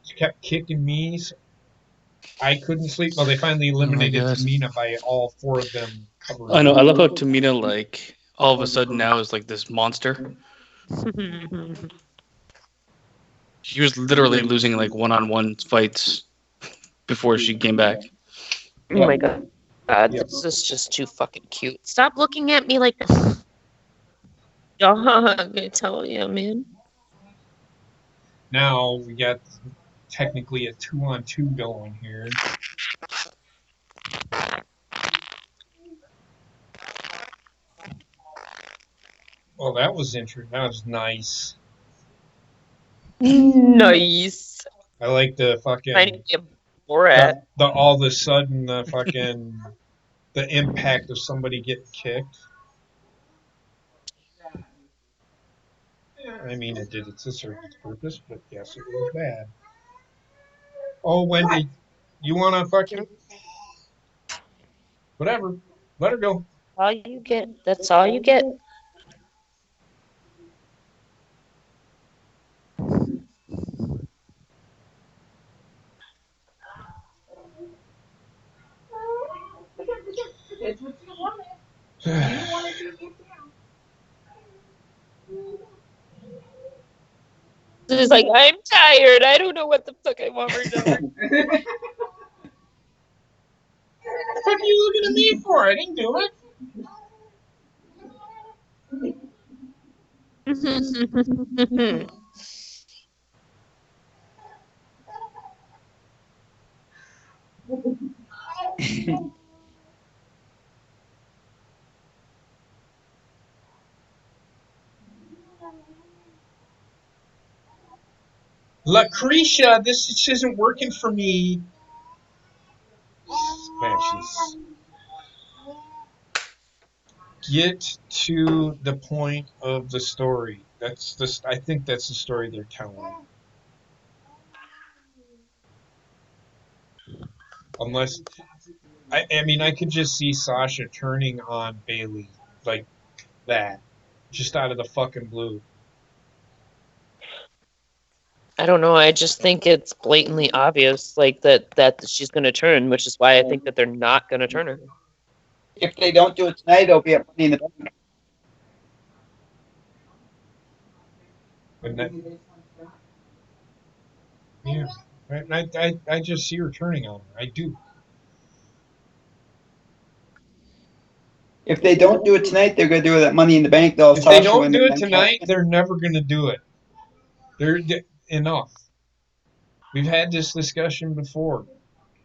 She kept kicking me. So I couldn't sleep. Well, they finally eliminated God. Tamina by all four of them covering. I know. I love how Tamina, like, all of a sudden now is like this monster. She was literally losing like one-on-one fights before she came back. Oh my god. Yep. This is just too fucking cute. Stop looking at me like this. Dog, I tell you, man. Now we got technically a 2-on-2 going here. Well, that was interesting. That was nice. Nice. I like the fucking Trying to get Borat. the all of a sudden the fucking the impact of somebody getting kicked. Yeah, I mean, it did its a certain purpose, but yes, it was bad. Oh, Wendy, you want to fucking whatever? Let her go. All you get. That's all you get. She's like, I'm tired. I don't know what the fuck I want right now. What the fuck are you looking at me for? I didn't do it. Lucretia, this isn't working for me. Man, she's get to the point of the story. That's the. I think that's the story they're telling. Unless, I mean, I could just see Sasha turning on Bailey like that, just out of the fucking blue. I don't know. I just think it's blatantly obvious, like that she's going to turn, which is why I think that they're not going to turn her. If they don't do it tonight, it'll be at Money in the Bank. Wouldn't that, yeah, I just see her turning on her. I do. If they don't do it tonight, they're going to do it at Money in the Bank. They'll If they Sasha don't win do the it bank tonight, cash. they're never gonna do it. They're enough. We've had this discussion before.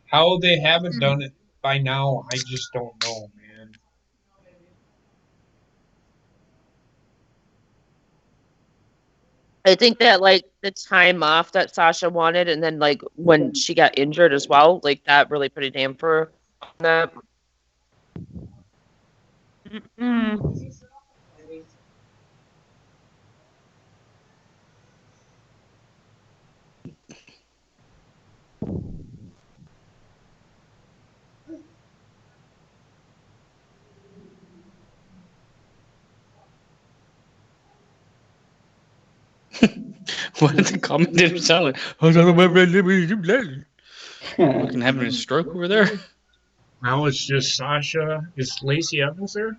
How they haven't done it by now, I just don't know, man. I think that like the time off that Sasha wanted, and then like when she got injured as well, like that really put a damper for that. Mm-mm. What did the commentator sound like? Fucking having a stroke over there. Now it's just Sasha. Is Lacey Evans there?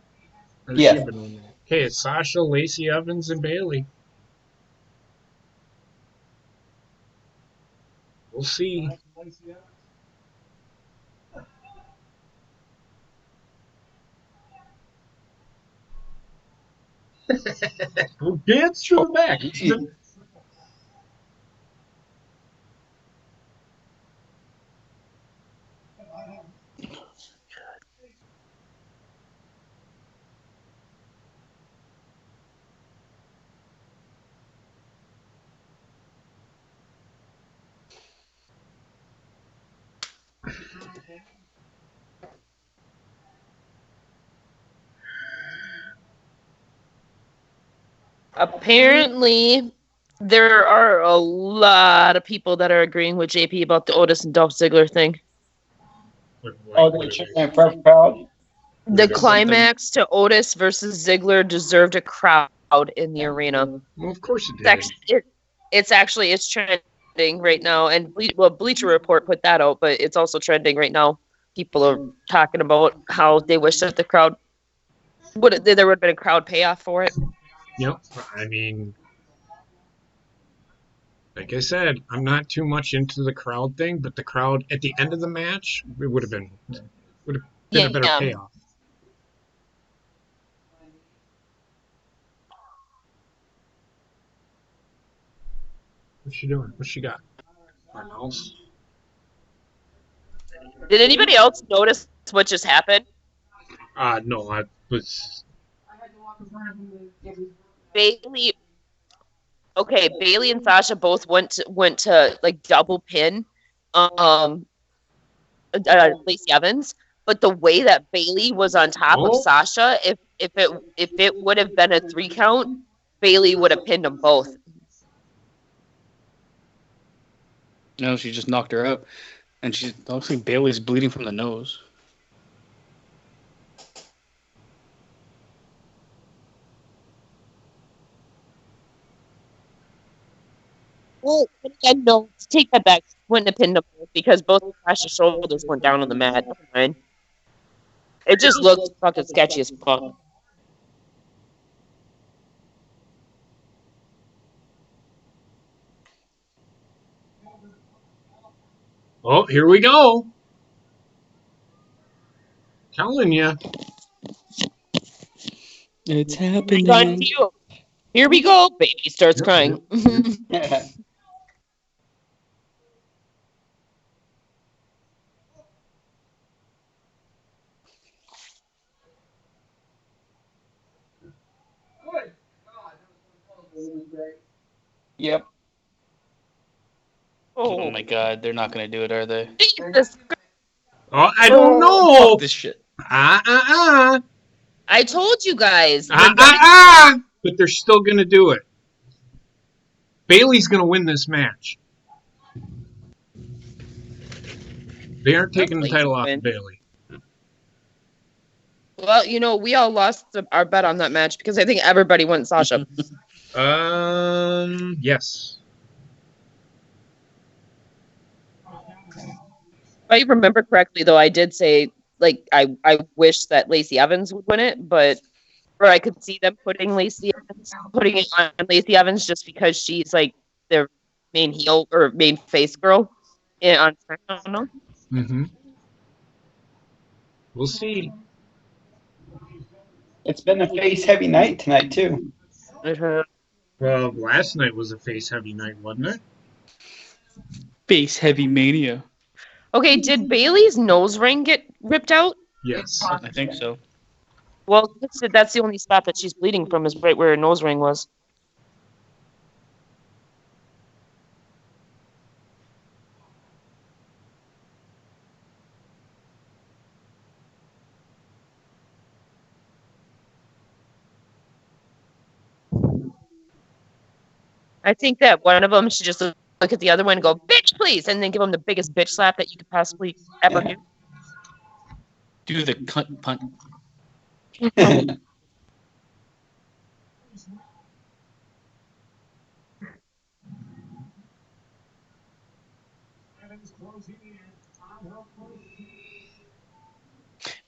Or has she Yes. been on there? Okay, it's Sasha, Lacey Evans, and Bailey. We'll see. We'll dance to the back. Apparently, there are a lot of people that are agreeing with JP about the Otis and Dolph Ziggler thing. Oh, they're cheering in front of the crowd. The That's something. climax to Otis versus Ziggler deserved a crowd in the arena. Well, of course it It's did. actually, it's trending right now, and Bleacher Report put that out, but it's also trending right now. People are talking about how they wish that the crowd there would have been a crowd payoff for it. Yep. I mean, like I said, I'm not too much into the crowd thing, but the crowd at the end of the match, it would have been a better Yeah. payoff. What's she doing? What's she got? My mouse. Did anybody else notice what just happened? No, I was. Bailey, okay, Bailey and Sasha both went to like double pin, Lacey Evans, but the way that Bailey was on top of Oh, Sasha, if it would have been a 3 count, Bailey would have pinned them both. No, she just knocked her out, and she's looks like Bailey's bleeding from the nose. Well, but again, no, take that back. Wouldn't have pinned them both because both of Sasha's shoulders went down on the mat. Never mind. It just looked fucking sketchy as fuck. oh, here we go. Telling you. It's On happening. cue. Here we go. Baby starts Yep, crying. Yep. Oh Oh, my god, they're not gonna do it, are they? Jesus. Oh, I don't Oh, know. Fuck this shit. Ah. I told you guys. But they're still gonna do it. Bailey's gonna win this match. They aren't taking the title off of Bailey. Well, we all lost our bet on that match because I think everybody went Sasha. Yes. If I remember correctly, though, I did say like I wish that Lacey Evans would win it, or I could see them putting it on Lacey Evans just because she's like their main heel or main face girl on SmackDown. Mm-hmm. We'll see. It's been a face heavy night tonight too. Well, last night was a face heavy night, wasn't it? Face heavy mania. Okay, did Bailey's nose ring get ripped out? Yes. I think so. Well, that's the only spot that she's bleeding from is right where her nose ring was. I think that one of them should just look at the other one and go, "Bitch, please," and then give them the biggest bitch slap that you could possibly ever do. Do the cunt punt.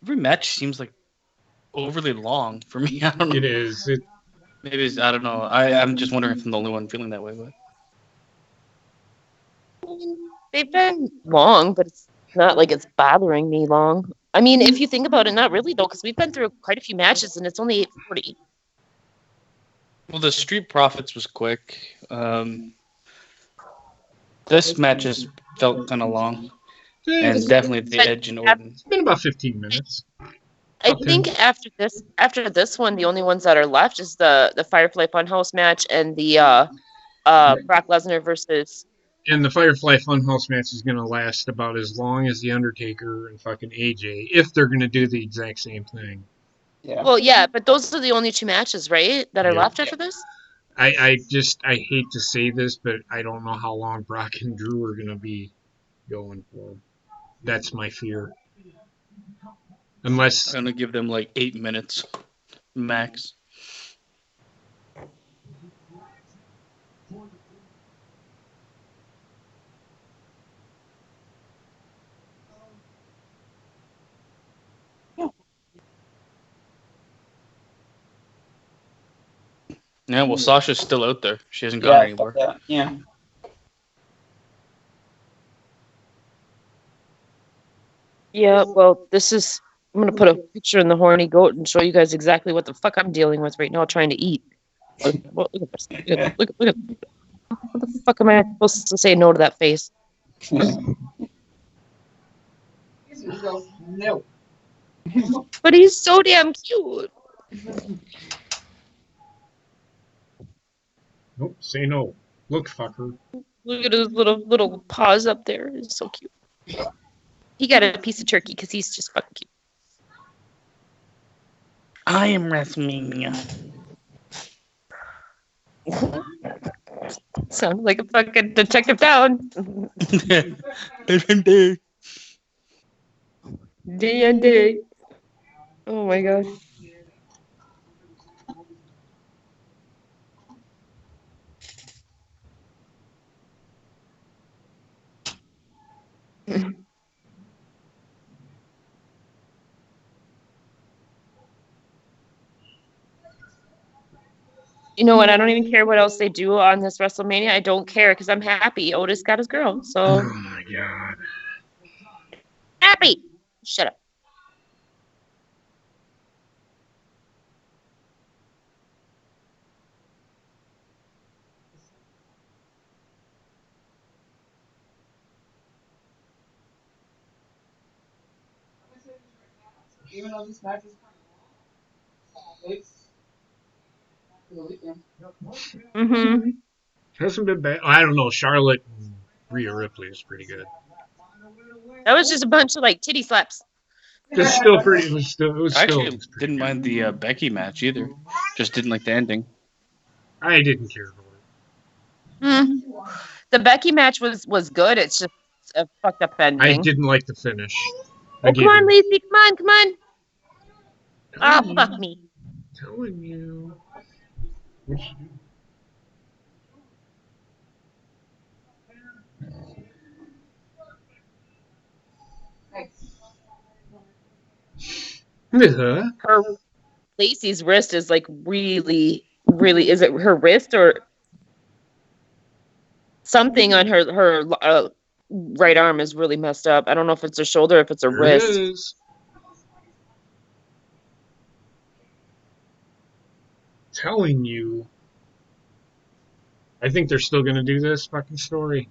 Every match seems like overly long for me. I don't know. It is. Maybe it's, I don't know. I'm just wondering if I'm the only one feeling that way. But They've been long, but it's not like it's bothering me long. I mean, if you think about it, not really though, because we've been through quite a few matches and it's only 8:40. well, the Street Profits was quick. This match just felt kind of long, and It's definitely the But Edge and Orton. been about 15 minutes. I About 10. think after this one, the only ones that are left is the Firefly Funhouse match and the Brock Lesnar versus. And the Firefly Funhouse match is going to last about as long as The Undertaker and fucking AJ, if they're going to do the exact same thing. Yeah. Well, yeah, but those are the only two matches, right, that are Yeah. left after this. I hate to say this, but I don't know how long Brock and Drew are going to be going for. That's my fear. Unless I'm gonna give them like 8 minutes max. Yeah, well, Sasha's still out there. She hasn't gone anywhere. Yeah. Yeah, well, this is. I'm gonna put a picture in the horny goat and show you guys exactly what the fuck I'm dealing with right now, trying to eat. Look at this. Look at. What the fuck am I supposed to say no to that face? No. But he's so damn cute. nope, say no. Look, fucker. Look at his little paws up there. It's so cute. He got a piece of turkey because he's just fucking cute. I am Wrestlemania. Sounds like a fucking Detective Down. Day and day. Oh my god. You know what? I don't even care what else they do on this WrestleMania. I don't care because I'm happy. Otis got his girl, Oh so my god. happy. Shut up. Even though this match is kind of long, it's the weekend. Mm-hmm. Hasn't been bad. I don't know. Charlotte and Rhea Ripley is pretty good. That was just a bunch of like titty slaps. Just still pretty. I actually didn't mind the Becky match either. Just didn't like the ending. I didn't care for it. Mm. The Becky match was good. It's just a fucked up I ending. didn't like the finish. Oh, come on, Lacey. Come on, come on. Oh, Telling fuck you. me. Telling you. Which, huh? Her Lacey's wrist is like really, really. Is it her wrist or something on her right arm is really messed up? I don't know if it's her shoulder, or if it's her There it wrist. is. Telling you. I think they're still gonna do this fucking story.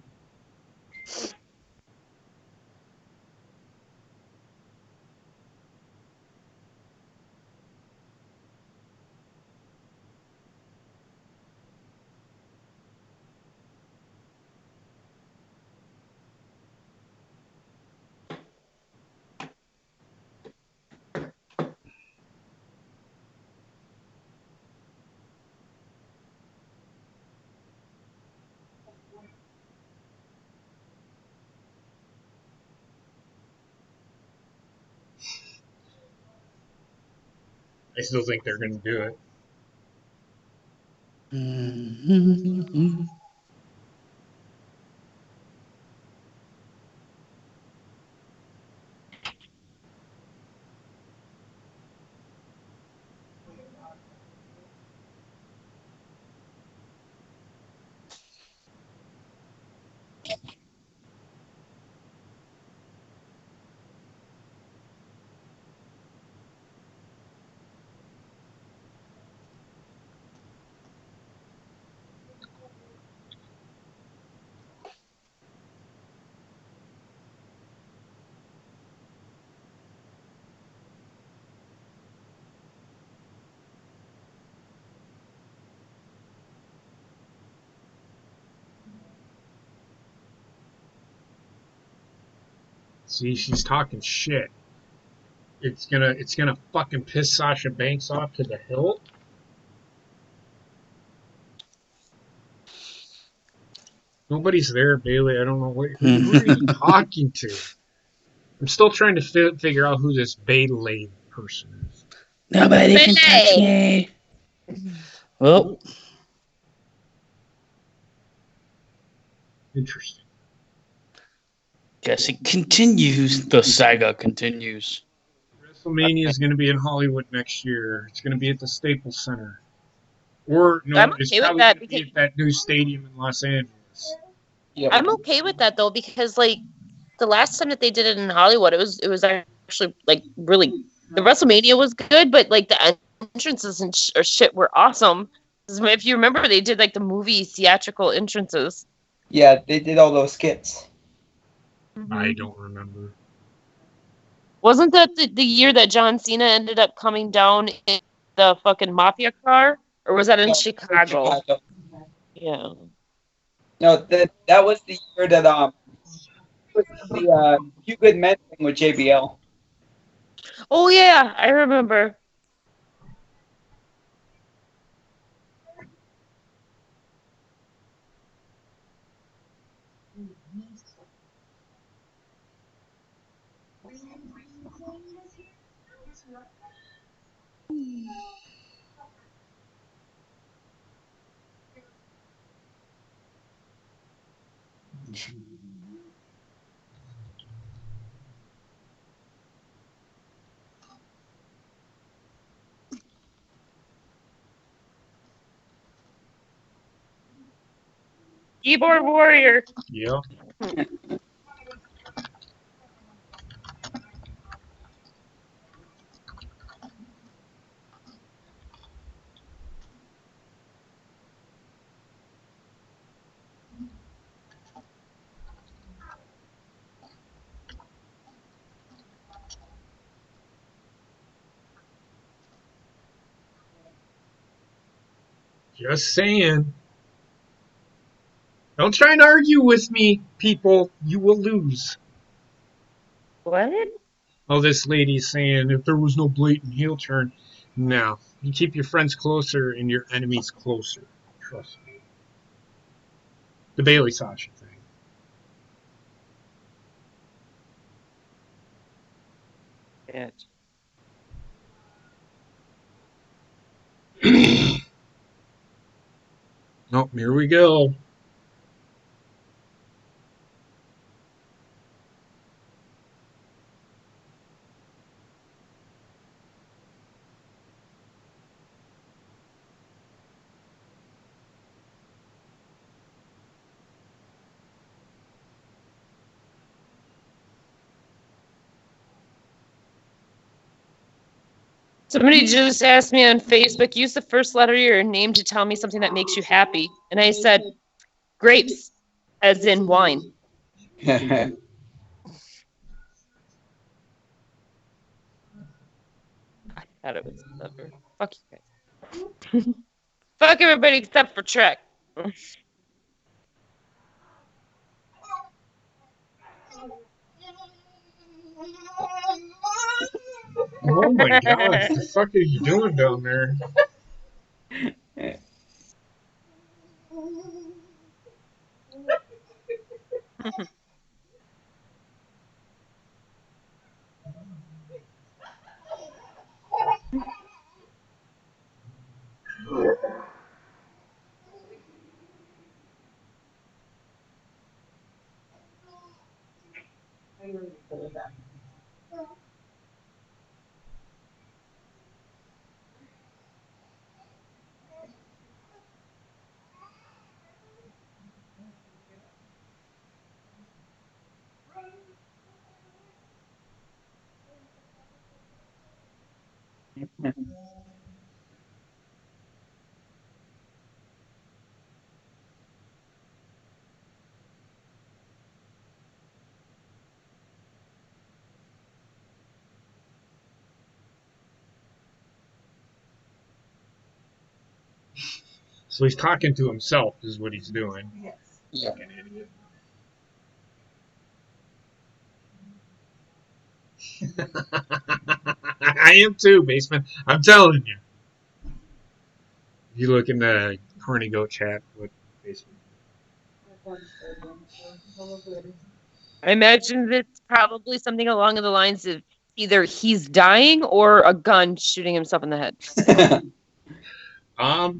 I still think they're gonna do it. See, she's talking shit. It's gonna fucking piss Sasha Banks off to the hilt. Nobody's there, Bailey. I don't know who are you talking to? I'm still trying to figure out who this Bailey person is. Nobody can touch me. Well, Interesting. guess it continues. The saga continues. WrestleMania is going to be in Hollywood next year. It's going to be at the Staples Center. Or, I'm no, it's okay with probably that going to be because at that new stadium in Los Angeles. Yep. I'm okay with that though because like the last time that they did it in Hollywood, it was actually like really the WrestleMania was good, but like the entrances and or shit were awesome. If you remember, they did like the movie theatrical entrances. Yeah, they did all those skits. I don't remember. Wasn't that the year that John Cena ended up coming down in the fucking mafia car, or was that in No, Chicago? Yeah. No, that was the year that was the Few Good Men thing with JBL. Oh yeah, I remember. Keyboard warrior. Yeah. Just saying. Don't try and argue with me, people. You will lose. What? Oh, this lady's saying if there was no blatant heel turn, no. You keep your friends closer and your enemies closer. Trust me. The Bailey Sasha thing. Oh, here we go. Somebody just asked me on Facebook, use the first letter of your name to tell me something that makes you happy. And I said, grapes, as in wine. I thought it was clever. Fuck you guys. Fuck everybody except for Trek. Oh my god, what the fuck are you doing down there? So he's talking to himself, is what he's doing. Yeah. Fucking idiot. I am too, Basement. I'm telling you. You look in the horny goat chat with Basement. I imagine it's probably something along the lines of either he's dying or a gun shooting himself in the head.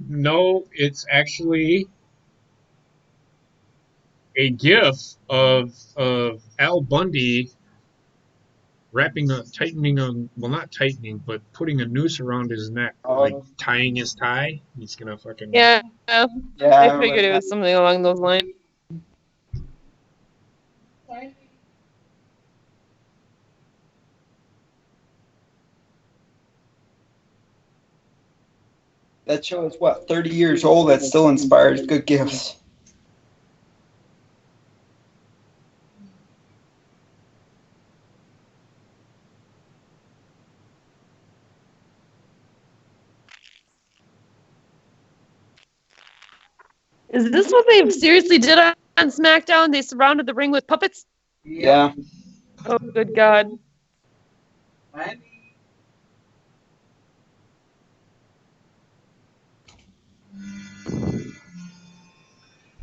No, it's actually a gif of Al Bundy tightening on, well, not tightening, but putting a noose around his neck, like Oh, tying his tie. He's gonna fucking. Yeah, yeah, I I remember figured it that. was something along those lines. That show is what, 30 years old. That still inspires good gifts. Is this what they seriously did on SmackDown? They surrounded the ring with puppets? Yeah. Oh, good God.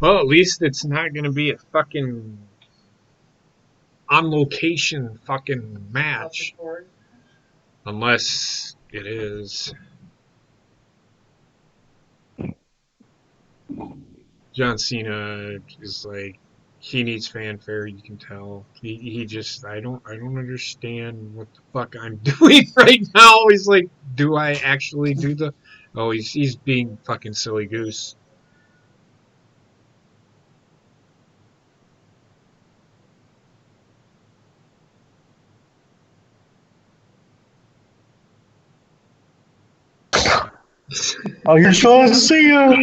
Well, at least it's not gonna be a fucking on location fucking match, unless it is. John Cena is like, he needs fanfare. You can tell. He just, I don't understand what the fuck I'm doing right now. He's like, do I actually do the? Oh, he's being fucking silly goose. Oh, you're John Cena.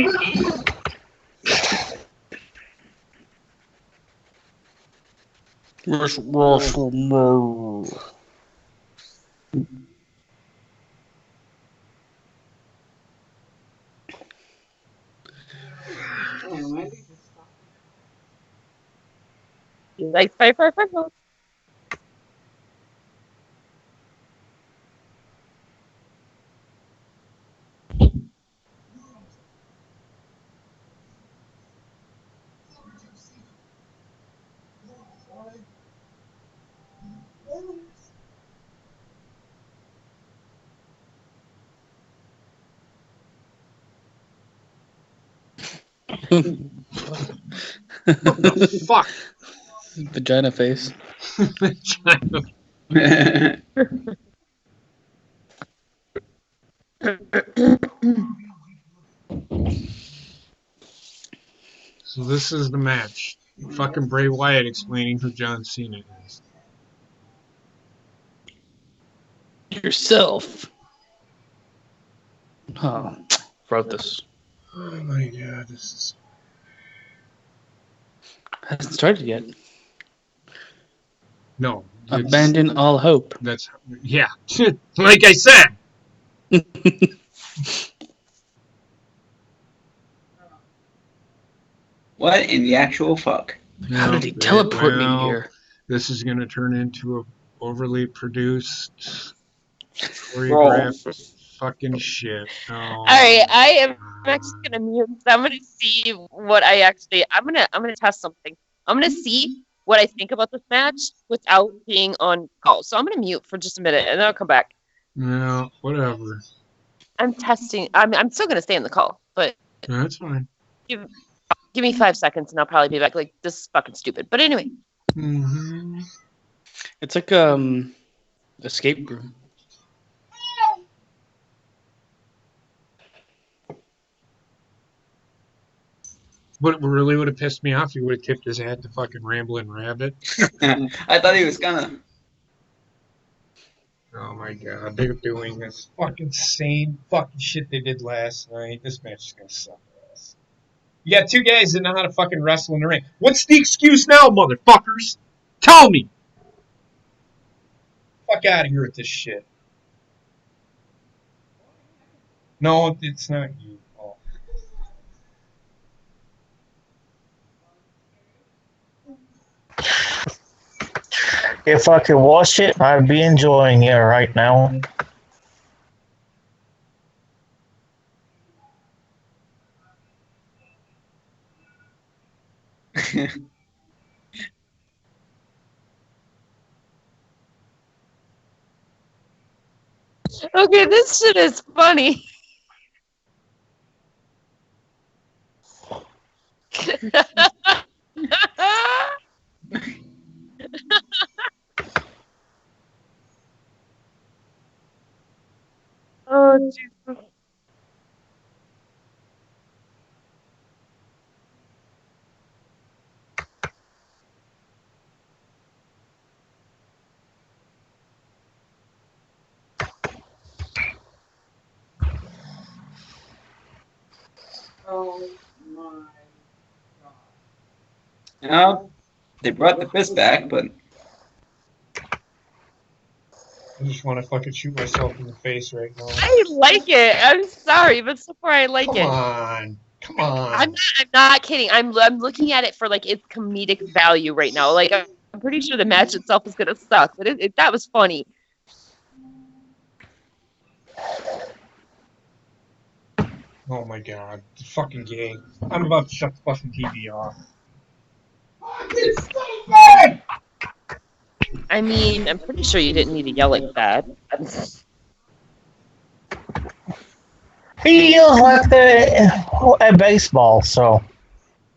You like Fire. What the fuck? Vagina face. So this is the match. Fucking Bray Wyatt explaining who John Cena is. Yourself. Oh, wrote this. Oh my god, this is. Hasn't started yet. No. Abandon all hope. That's. Yeah. Like I said. What in the actual fuck? How did he teleport me here? This is going to turn into a overly produced, Bro. choreographed fucking shit. Oh, All right, I am actually gonna mute. I'm gonna see what I actually. I'm gonna test something. I'm gonna see what I think about this match without being on call. So I'm gonna mute for just a minute and then I'll come back. Yeah, whatever. I'm testing. I'm still gonna stay in the call, but That's fine. give me 5 seconds and I'll probably be back. Like, this is fucking stupid. But anyway, Mm-hmm. It's like escape room. What really would have pissed me off, he would have tipped his hat to fucking Rambling Rabbit. I thought he was gonna. Oh my god, they're doing this fucking same fucking shit they did last night. This match is gonna suck ass. You got two guys that know how to fucking wrestle in the ring. What's the excuse now, motherfuckers? Tell me! Fuck out of here with this shit. No, it's not you. Oh. If I could watch it, I'd be enjoying it right now. Okay, this shit is funny. Oh, Jesus. Oh my god. Now they brought the fist back, but I just want to fucking shoot myself in the face right now. I like it. I'm sorry, but so far I like Come it. on. Come I'm on. not kidding. I'm looking at it for like its comedic value right now. Like I'm pretty sure the match itself is gonna suck, but that was funny. Oh my god. The fucking game. I'm about to shut the fucking TV off. It's stupid! I mean, I'm pretty sure you didn't need to yell like that. He yells like that at baseball, so.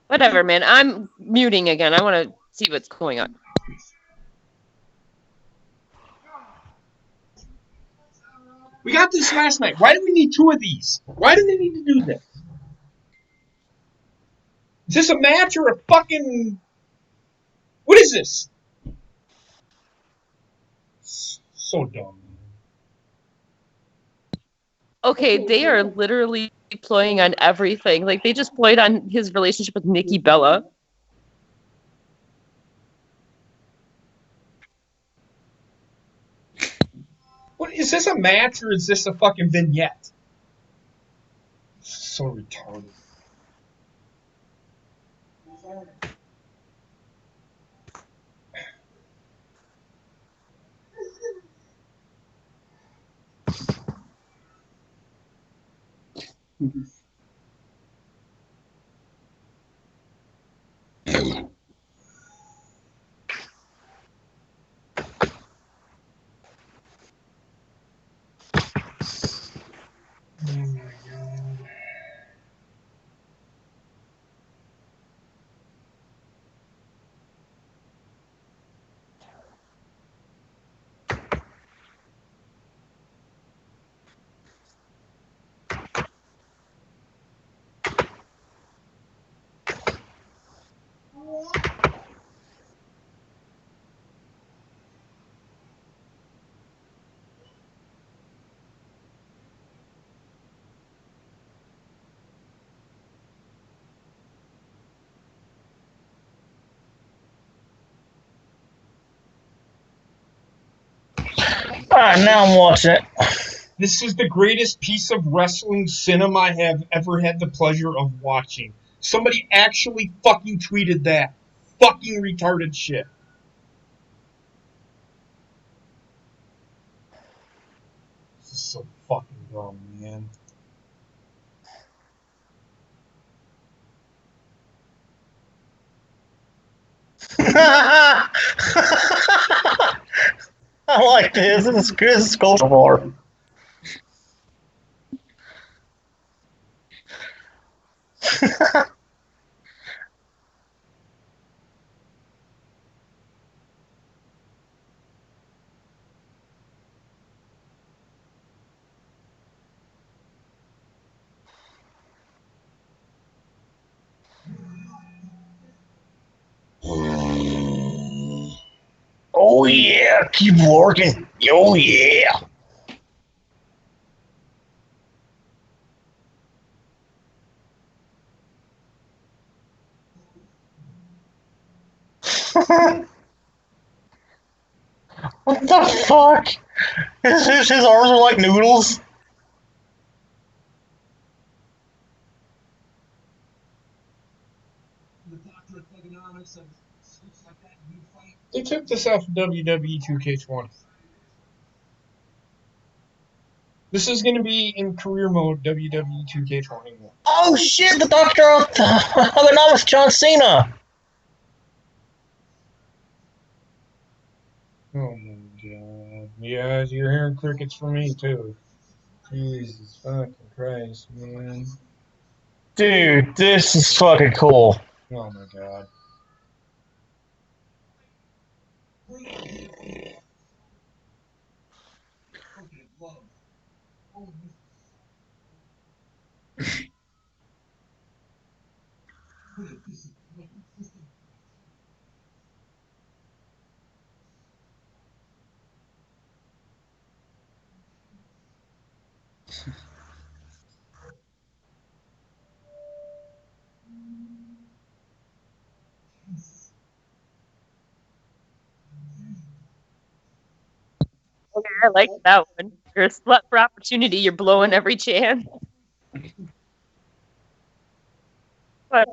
Whatever, man. I'm muting again. I want to see what's going on. We got this last night. Why do we need two of these? Why do they need to do this? Is this a match or a fucking... What is this? So dumb. Okay, they are literally playing on everything. Like they just played on his relationship with Nikki Bella. What is this, a match or is this a fucking vignette? So retarded. Oh my god. Alright, now I'm watching it. This is the greatest piece of wrestling cinema I have ever had the pleasure of watching. Somebody actually fucking tweeted that. Fucking retarded shit. This is so fucking dumb, man. I like this. This is good. This is culture war. Oh yeah, keep working. Oh yeah. What the fuck? His arms are like noodles. The doctor of thugonomics of They took this off of WWE 2K20. This is going to be in career mode WWE 2K21. Oh shit! The Doctor of Thugonomics, John Cena. Oh my god. Yeah, you're hearing crickets from me too. Jesus fucking Christ, man. Dude, this is fucking cool. Oh my god. Okay, I like that one. You're a slut for opportunity. You're blowing every chance. But,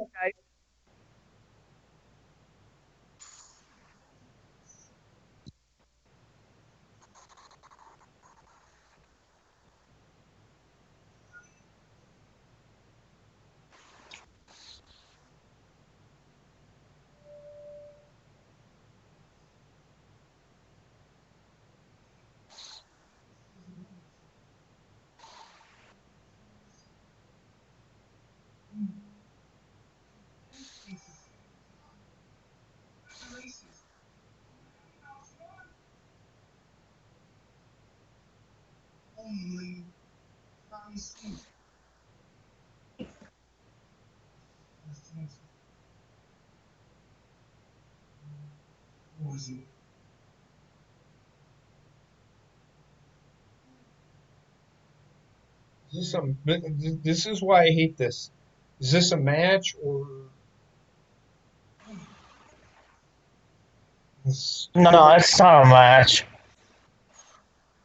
This is why I hate this. Is this a match or No, it's not a match.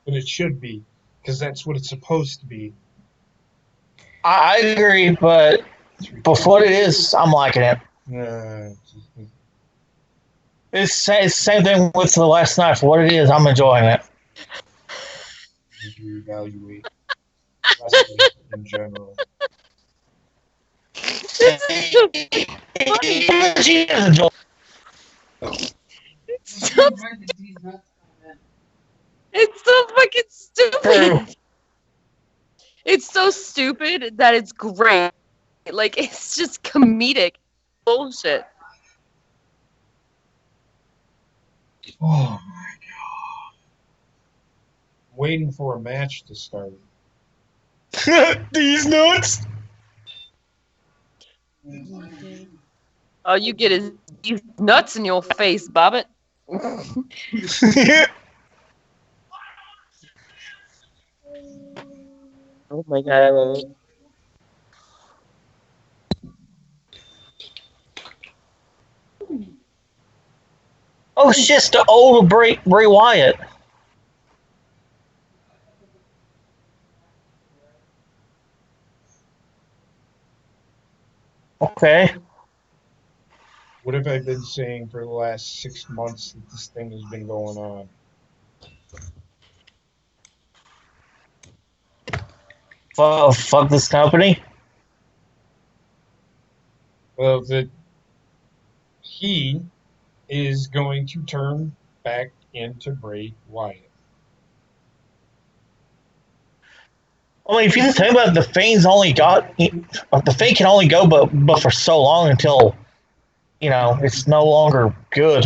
but it should be because that's what it's supposed to be. I agree, but for what it is, I'm liking it. Uh, It's the same thing with the last night. For what it is, I'm enjoying it. to evaluate wrestling in general. this is so funny. She is enjoying. It's so, it's so fucking stupid. It's so stupid that it's great. Like, it's just comedic bullshit. Oh my god! Waiting for a match to start. These nuts. All you get is these nuts in your face, Bobbit. Oh my god, I love it. Oh shit! It's the old Bray Wyatt. Okay. What have I been saying for the last 6 months that this thing has been going on? Fuck this company. Well, that he is going to turn back into Bray Wyatt. I mean, if you think about it, the Fiend can only go but for so long until it's no longer good.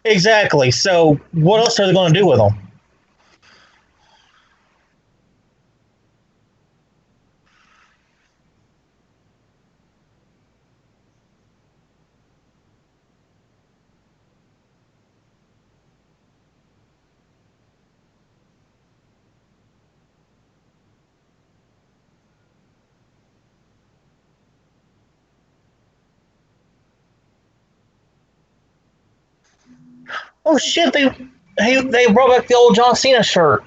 Exactly. So what else are they going to do with him? Oh shit! They brought back the old John Cena shirt.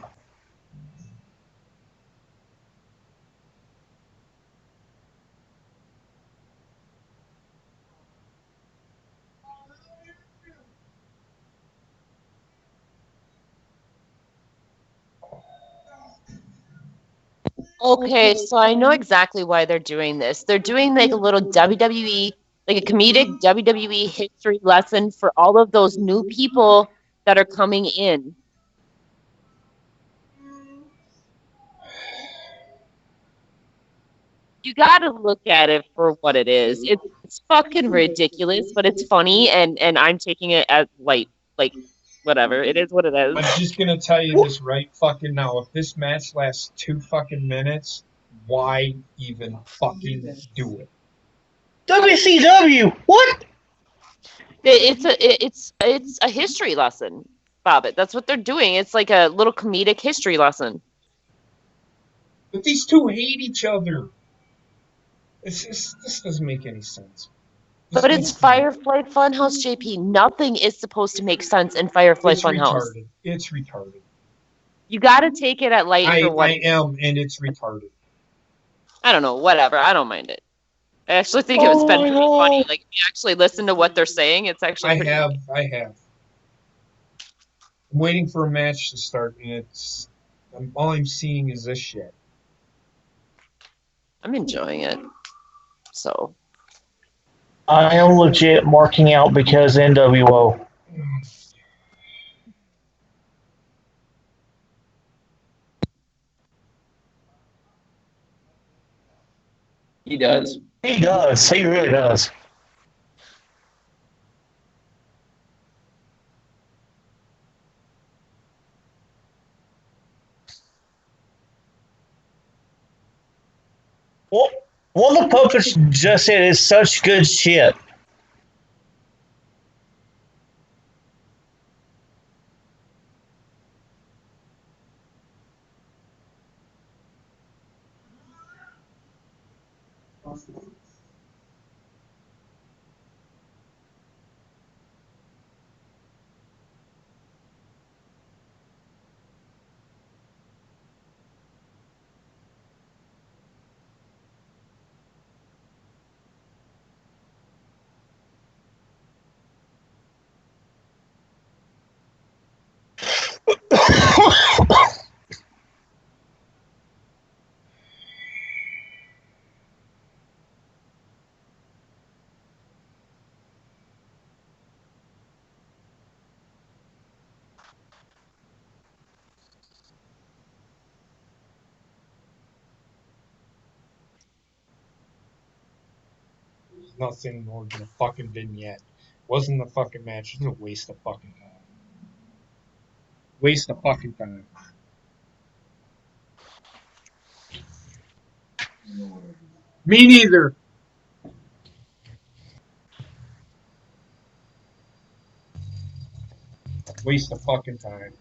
Okay, so I know exactly why they're doing this. They're doing like a little WWE, like a comedic WWE history lesson for all of those new people that are coming in. You gotta look at it for what it is. It's fucking ridiculous, but it's funny, and I'm taking it as light, like whatever. It is what it is. I'm just gonna tell you this right fucking now. If this match lasts 2 fucking minutes, why even fucking do it? WCW. What? It's a history lesson, Bobbit. That's what they're doing. It's like a little comedic history lesson. But these two hate each other. This doesn't make any sense. But it's Firefly Funhouse, JP. Nothing is supposed to make sense in Firefly It's Funhouse. retarded. It's retarded. You got to take it at light for what I am, and it's retarded. I don't know. Whatever. I don't mind it. I actually think it's been pretty funny. Like if you actually listen to what they're saying, it's actually pretty funny. I have. I'm waiting for a match to start, and all I'm seeing is this shit. I'm enjoying it. So I am legit marking out because NWO. He does. He does. He really does. What the puppets just said is such good shit. Nothing more than a fucking vignette. Wasn't a fucking match. It was a waste of fucking time. Waste of fucking time. Me neither. Waste of fucking time.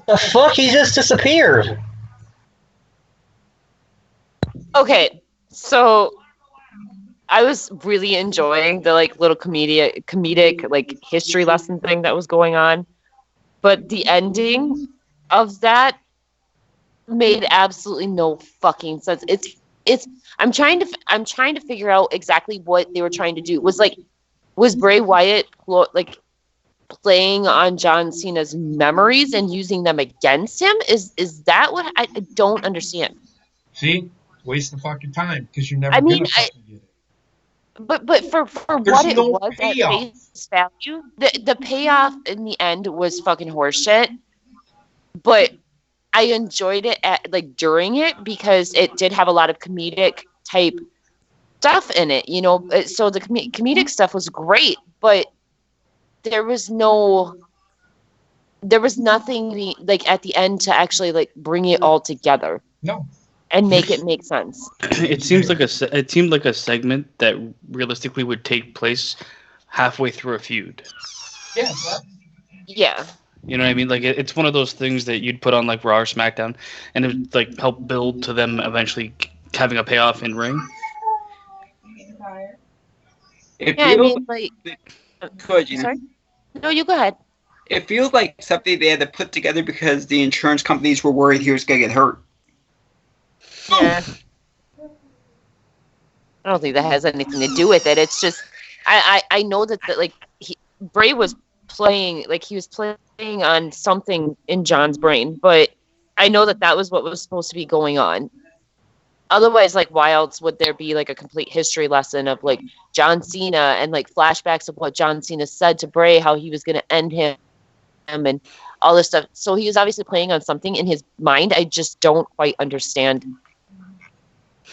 The fuck? He just disappeared. okay, so I was really enjoying the like little comedic like history lesson thing that was going on, but the ending of that made absolutely no fucking sense. It's I'm trying to figure out exactly what they were trying to do. Was Bray Wyatt like playing on John Cena's memories and using them against him? Is that what I don't understand? See? Waste of fucking time because you're never gonna fucking get it. But for There's what it no was payoff. at face value, the payoff in the end was fucking horseshit. But I enjoyed it at like during it because it did have a lot of comedic type stuff in it, you know. So the comedic stuff was great, but there was nothing like at the end to actually like bring it all together. No. And make it make sense. It seemed like a segment that realistically would take place halfway through a feud. Yes. Yeah. You know what I mean? Like it's one of those things that you'd put on like Raw or SmackDown, and it would like help build to them eventually having a payoff in ring. It Yeah, I feels mean, like, good, you know. sorry? No, you go ahead. It feels like something they had to put together because the insurance companies were worried he was going to get hurt. Yeah. I don't think that has anything to do with it. It's just I know that like Bray was playing, like he was playing on something in John's brain, but I know that was what was supposed to be going on. Otherwise, like, why else would there be like a complete history lesson of like John Cena and like flashbacks of what John Cena said to Bray, how he was going to end him and all this stuff. So he was obviously playing on something in his mind. I just don't quite understand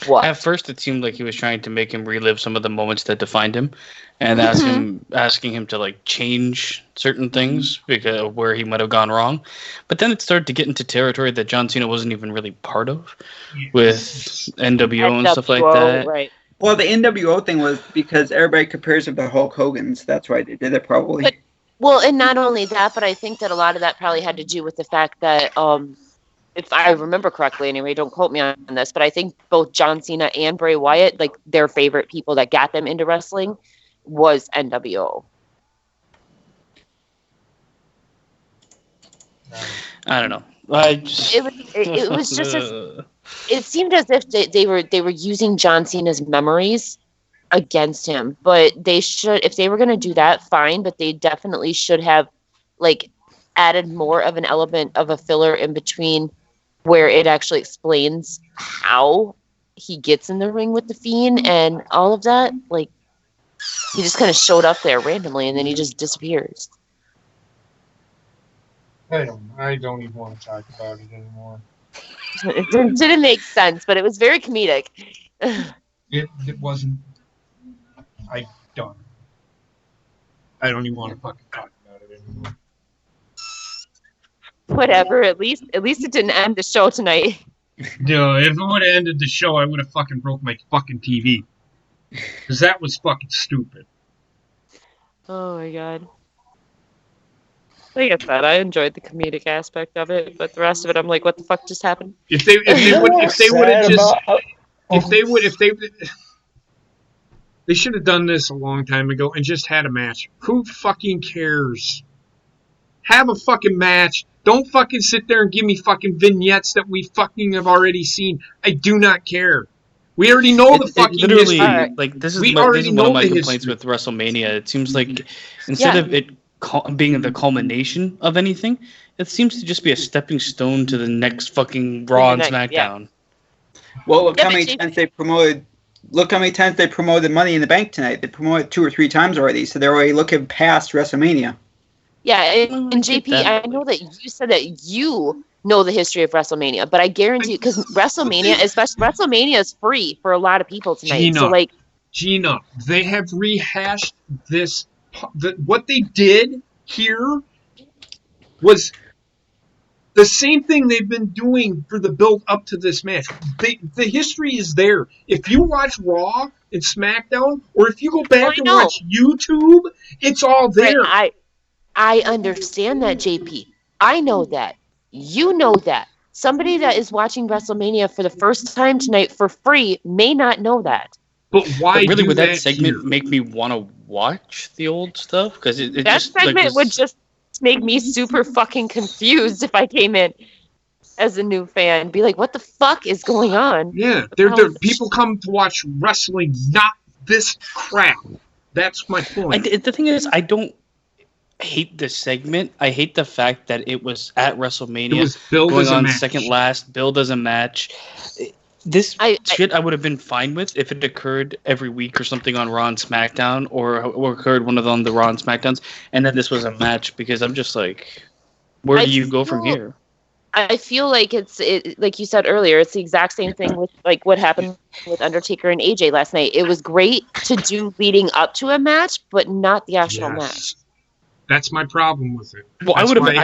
what. At first, it seemed like he was trying to make him relive some of the moments that defined him, and asking him to like change certain things because where he might have gone wrong. But then it started to get into territory that John Cena wasn't even really part of, with NWO and stuff like that. Right. Well, the NWO thing was because everybody compares him to Hulk Hogan's. That's why they did it, probably. But, well, and not only that, but I think that a lot of that probably had to do with the fact that, if I remember correctly, anyway, don't quote me on this, but I think both John Cena and Bray Wyatt, like their favorite people that got them into wrestling was NWO. I don't know. It was just it seemed as if they were using John Cena's memories against him, but they should, if they were going to do that, fine, but they definitely should have like added more of an element of a filler in between where it actually explains how he gets in the ring with the Fiend and all of that. Like, he just kind of showed up there randomly and then he just disappears. I don't even want to talk about it anymore. It didn't make sense, but it was very comedic. It wasn't. I don't even want to fucking talk about it anymore. Whatever. At least it didn't end the show tonight. No, if it would have ended the show, I would have fucking broke my fucking TV. Because that was fucking stupid. Oh my god. Like I said, I enjoyed the comedic aspect of it, but the rest of it, I'm like, what the fuck just happened? If they should have done this a long time ago and just had a match. Who fucking cares? Have a fucking match. Don't fucking sit there and give me fucking vignettes that we fucking have already seen. I do not care. We already know the fucking literally, history. like this is We one already of know my the complaints history. with WrestleMania. It seems like instead of it being the culmination of anything, it seems to just be a stepping stone to the next fucking Raw and SmackDown. Well, look how many times they promoted. Look how many times they promoted Money in the Bank tonight. They promoted 2 or 3 times already, so they're already looking past WrestleMania. Yeah, and JP, I know that you said that you know the history of WrestleMania, but I guarantee you, because WrestleMania, especially WrestleMania, is free for a lot of people tonight. Gina, they have rehashed this. What they did here was the same thing they've been doing for the build up to this match. The history is there. If you watch Raw and SmackDown, or if you go back and watch YouTube, it's all there. Right, I understand that, JP. I know that. You know that. Somebody that is watching WrestleMania for the first time tonight for free may not know that. But why really, would that segment here? Make me want to watch the old stuff? Because that just, segment would just make me super fucking confused if I came in as a new fan. Be like, what the fuck is going on? Yeah, people come to watch wrestling, not this crap. That's my point. The thing is, I don't hate this segment. I hate the fact that it was at WrestleMania. It was billed going as a on match. Second last, billed as a match. This shit I would have been fine with if it occurred every week or something on Raw and SmackDown, or occurred one of them on the Raw and SmackDowns, and then this was a match, because I'm just like, where do you go from here? I feel like it's like you said earlier, it's the exact same thing with like what happened with Undertaker and AJ last night. It was great to do leading up to a match, but not the actual match. That's my problem with it. Well, I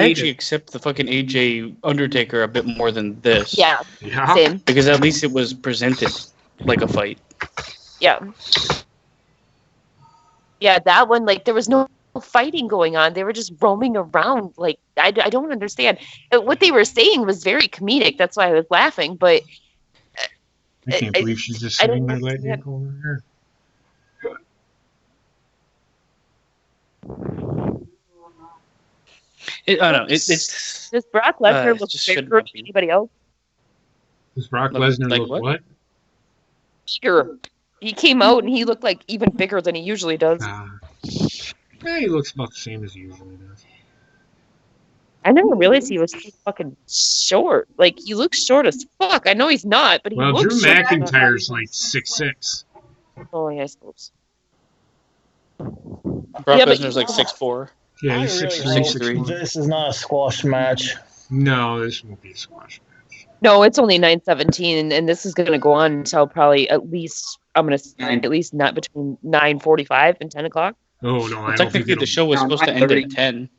actually accept the fucking AJ Undertaker a bit more than this. Yeah. Same. Because at least it was presented like a fight. Yeah. Yeah, that one, like, there was no fighting going on. They were just roaming around. Like, I don't understand. What they were saying was very comedic. That's why I was laughing, but... I can't believe she's just sitting there letting it go over here. I don't know. It's does Brock Lesnar look bigger than anybody else? Does Brock Lesnar look what? Bigger. He came out and he looked like even bigger than he usually does. Yeah, he looks about the same as he usually does. I never realized he was so fucking short. Like, he looks short as fuck. I know he's not, but he Well, looks Drew short. McIntyre's like 6'6". Oh, yeah, I suppose. Brock Lesnar's like 6'4". Yeah, I he's really 6'3", hope 6'4". this is not a squash match. No, this won't be a squash match. No, it's only 9:17, and this is going to go on until probably at least, I'm going to say at least not between 9:45 and 10 o'clock. Oh, no, Well, I don't think technically, it'll... the show was No, supposed to end 9:30. at 10,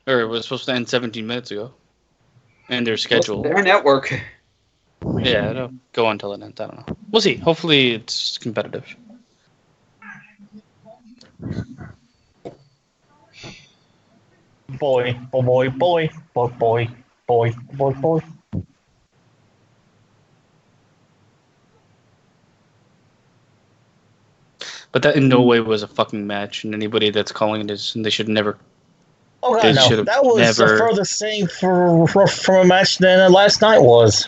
or it was supposed to end 17 minutes ago, and their schedule. Their network. Yeah, it'll go on till it ends. I don't know. We'll see. Hopefully, it's competitive. Boy. But that in no way was a fucking match, and anybody that's calling it is, they should never. Oh, They God, no. should've That was never- the furthest thing from a match than last night was.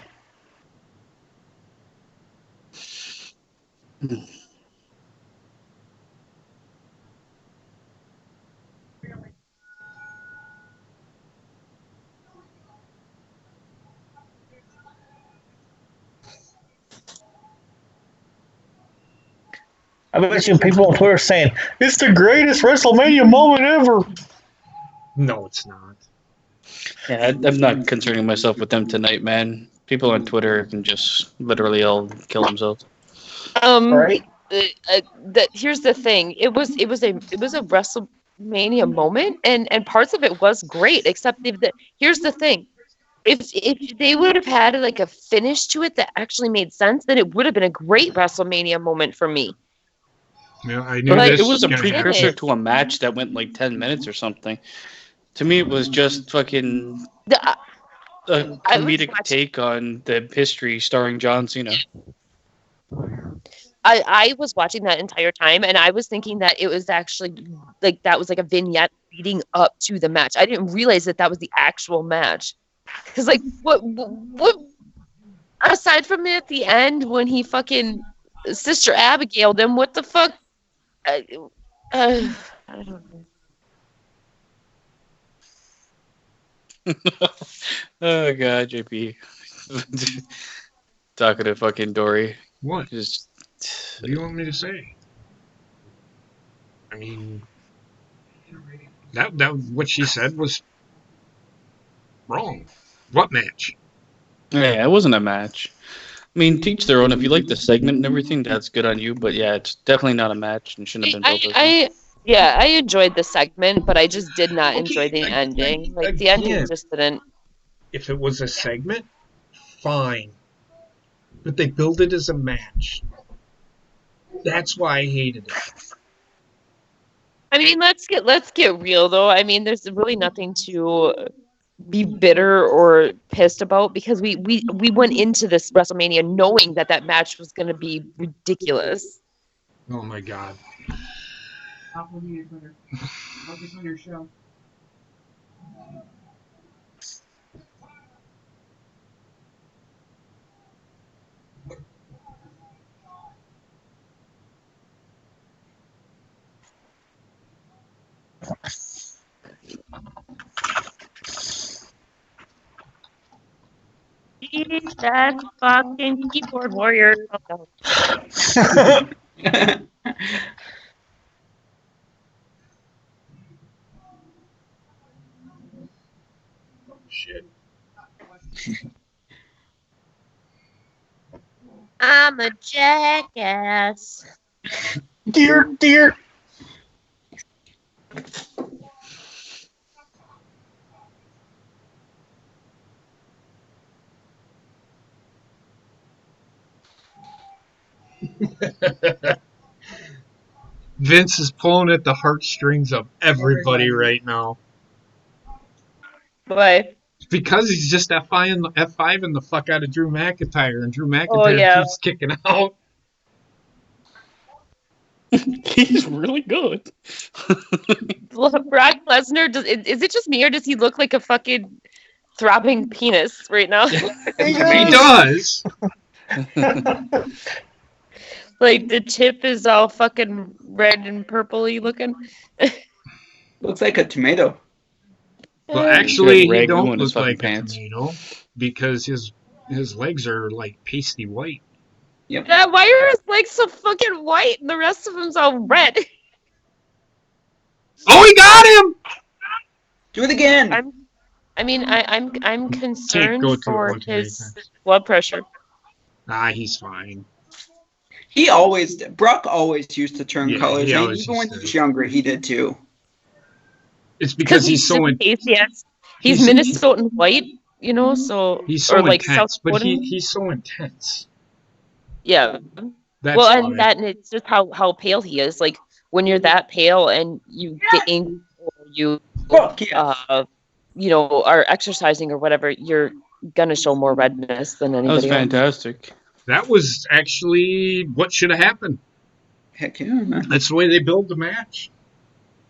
I bet you people on Twitter saying, it's the greatest WrestleMania moment ever. No, it's not. Yeah, I'm not concerning myself with them tonight, man. People on Twitter can just literally all kill themselves. Right? Here's the thing. It was a WrestleMania moment, and parts of it was great. Except here's the thing. If they would have had like a finish to it that actually made sense, then it would have been a great WrestleMania moment for me. Yeah, I knew But this It was a gonna happen. precursor to a match that went like 10 minutes or something. To me, it was just fucking The, a I was comedic watching- take on the history starring John Cena. I was watching that entire time, and I was thinking that it was actually like that was like a vignette leading up to the match. I didn't realize that was the actual match. Because like what aside from it at the end when he fucking Sister Abigail them, what the fuck? I don't know. Oh god, JP. Talking to fucking Dory. What? Just What do you want me to say? I mean, that what she said was wrong. What match? Mm-hmm. yeah, it wasn't a match. I mean, teach their own. If you like the segment and everything, that's good on you. But yeah, it's definitely not a match and shouldn't have been built as one. I enjoyed the segment, but I just did not Okay, enjoy the ending. Like the again. ending just didn't. If it was a segment, fine. But they build it as a match. That's why I hated it. I mean, let's get real though. I mean, there's really nothing to be bitter or pissed about because we went into this WrestleMania knowing that match was going to be ridiculous. Oh my god. I'll put me on Twitter. I'll get on your show. He's that fucking keyboard warrior. Oh, no. Shit. I'm a jackass. Dear. Vince is pulling at the heartstrings of everybody right now. Why? Because he's just F5 the fuck out of Drew McIntyre, and Drew McIntyre Oh, yeah. keeps kicking out. He's really good. Brock Lesnar, is it just me or does he look like a fucking throbbing penis right now? He does. Like the tip is all fucking red and purpley looking. Looks like a tomato. Well, Eh. He's got actually, he ragu don't in his look fucking like a pants. tomato because his legs are like pasty white. Yep. Yeah, why are his legs so fucking white and the rest of him's all red? Oh, he got him! Do it again. I'm Can't go concerned to it for one too many his times. blood pressure. He's fine. Brock always used to turn Yeah, colors, he and always even when used he to. was younger, he did too. It's because he's so Yes. He's he's Minnesotan white, you know, so he's or so like South intense, but Dakota. he's so intense. Yeah. That's Well, why. and it's just how pale he is. Like when you're that pale and you get angry or you Fuck yeah. you know, are exercising or whatever, you're gonna show more redness than That was anybody else. fantastic. That was actually what should have happened. Heck yeah, man. That's the way they build the match.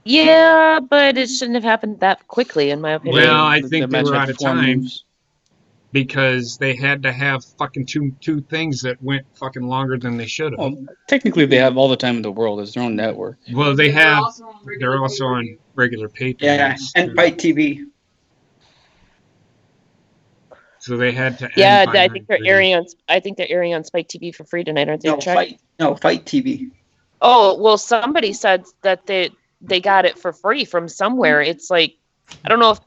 Yeah, but it shouldn't have happened that quickly, in my opinion. Well, I The think they match were had out of 4 time moves. because they had to have fucking two things that went fucking longer than they should have. Well, technically, they have all the time in the world. It's their own network. Well, they're also on regular pay-per-views. Yeah, and too. Fight TV. So they had to end Yeah, by I think they're 9:30. airing on Spike TV for free tonight, aren't they? No, Chuck? Fight TV. Oh, well, somebody said that they got it for free from somewhere. It's like I don't know if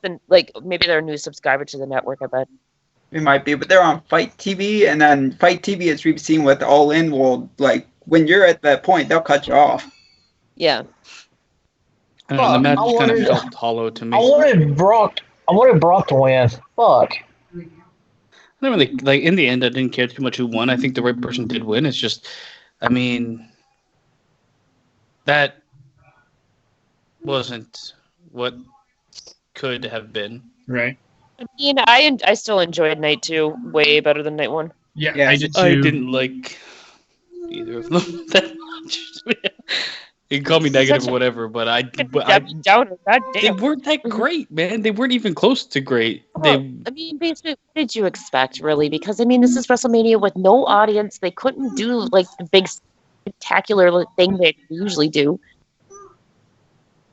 maybe they're a new subscriber to the network. I bet. It might be, but they're on Fight TV, and then Fight TV, as we've seen with All In, will like when you're at that point, they'll cut you off. Yeah. I don't know, the Fuck, match I kind of wanted- felt hollow to me. I wanted Brock to win. Fuck. I don't really like. In the end, I didn't care too much who won. I think the right person did win. It's just, I mean, that wasn't what could have been. Right? I mean, I still enjoyed night 2 way better than night 1. Yeah, Yeah, I did too. I didn't like either of them that much. You can call me negative or whatever, but I Downer, they goddamn. weren't that great, man. They weren't even close to great. They I mean, basically, what did you expect, really? Because I mean, this is WrestleMania with no audience. They couldn't do like the big spectacular thing they usually do.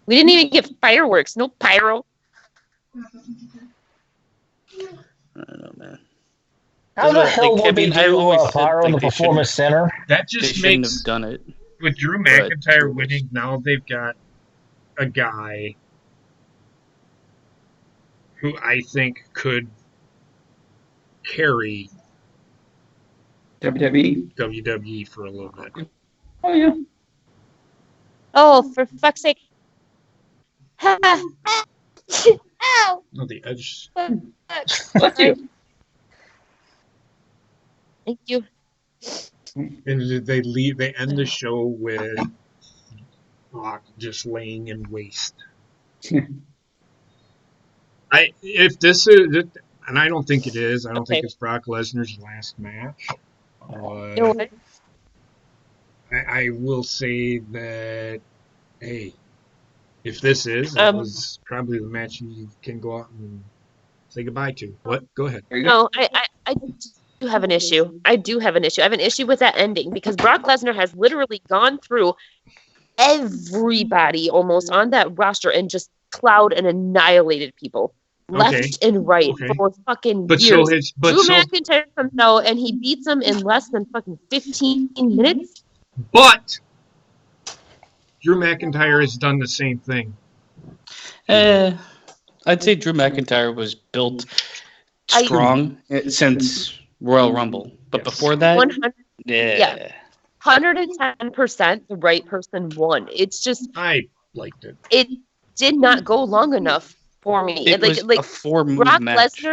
We didn't even get fireworks. No pyro. I don't know, man. How the hell Like, would I mean, they I do always said, fire in the like, they Performance Center? That They just shouldn't makes have done it. with Drew But- McIntyre winning. Now they've got a guy who I think could carry WWE. WWE for a little bit. Oh yeah. Oh, for fuck's sake! Ow! Oh, the Edge. Bless you. Thank you. And they end the show with Brock just laying in waste. If this is, and I don't think it is. I don't think it's Brock Lesnar's last match. You know what? I will say that, hey, if this is, it was probably the match you can go out and say goodbye to. What? Go ahead. There you go. No, I do have an issue. I do have an issue. I have an issue with that ending because Brock Lesnar has literally gone through everybody almost on that roster and just plowed and annihilated people left and right for fucking years. Drew McIntyre comes out and he beats them in less than fucking 15 minutes. But Drew McIntyre has done the same thing. I'd say Drew McIntyre was built strong since Royal Rumble, but before that, 100, yeah, 110% the right person won. It's just I liked it. It did not go long enough for me. It was a 4-move match.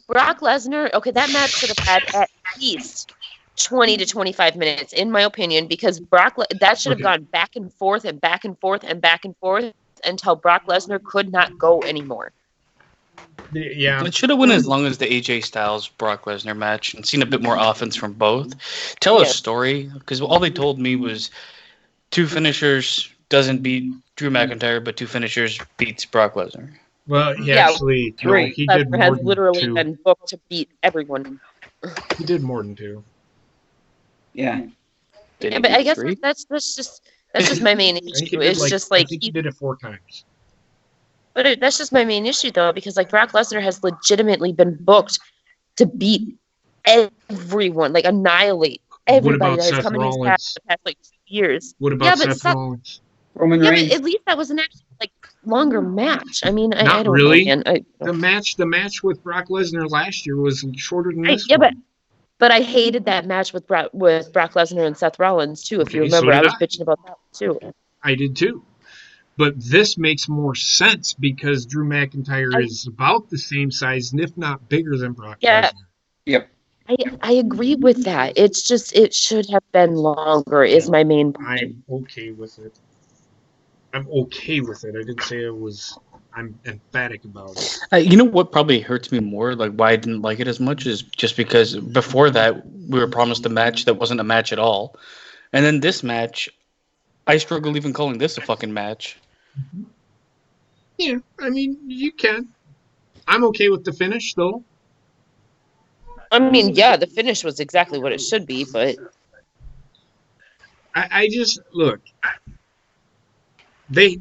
Brock Lesnar. Okay, that match should have had at least 20 to 25 minutes, in my opinion, because that should have gone back and forth and back and forth and back and forth until Brock Lesnar could not go anymore. Yeah, it should have went as long as the AJ Styles Brock Lesnar match and seen a bit more offense from both. Tell a story, because all they told me was 2 finishers doesn't beat Drew McIntyre, but 2 finishers beats Brock Lesnar. Well, he actually he did more has than literally 2. been booked to beat everyone. He did more than 2. Yeah. Did Yeah, he but do I guess 3? that's just my main I think he issue. did It's just like he did it 4 times. that's just my main issue though, because like Brock Lesnar has legitimately been booked to beat everyone, like annihilate What everybody about that has Seth come in his path Rollins? the past like 2 years. What Yeah, about but Seth Rollins? Roman yeah, but Reigns. at least that was an actual like longer match. I mean, I Not don't know, really. man. The match with Brock Lesnar last year was shorter than this Yeah, one. but I hated that match with Brock Lesnar and Seth Rollins too. If you Okay, so remember, did I was I. bitching about that too. I did too. But this makes more sense because Drew McIntyre I is about the same size, if not bigger than Brock yeah, Lesnar. Yep. I agree with that. It's just it should have been longer. Is my main point. I'm okay with it. I'm okay with it. I didn't say I'm emphatic about it. You know what probably hurts me more, like why I didn't like it as much, is just because before that we were promised a match that wasn't a match at all, and then this match, I struggle even calling this a fucking match. Yeah, I mean, you can. I'm okay with the finish, though. I mean, yeah, the finish was exactly what it should be, but I just look. They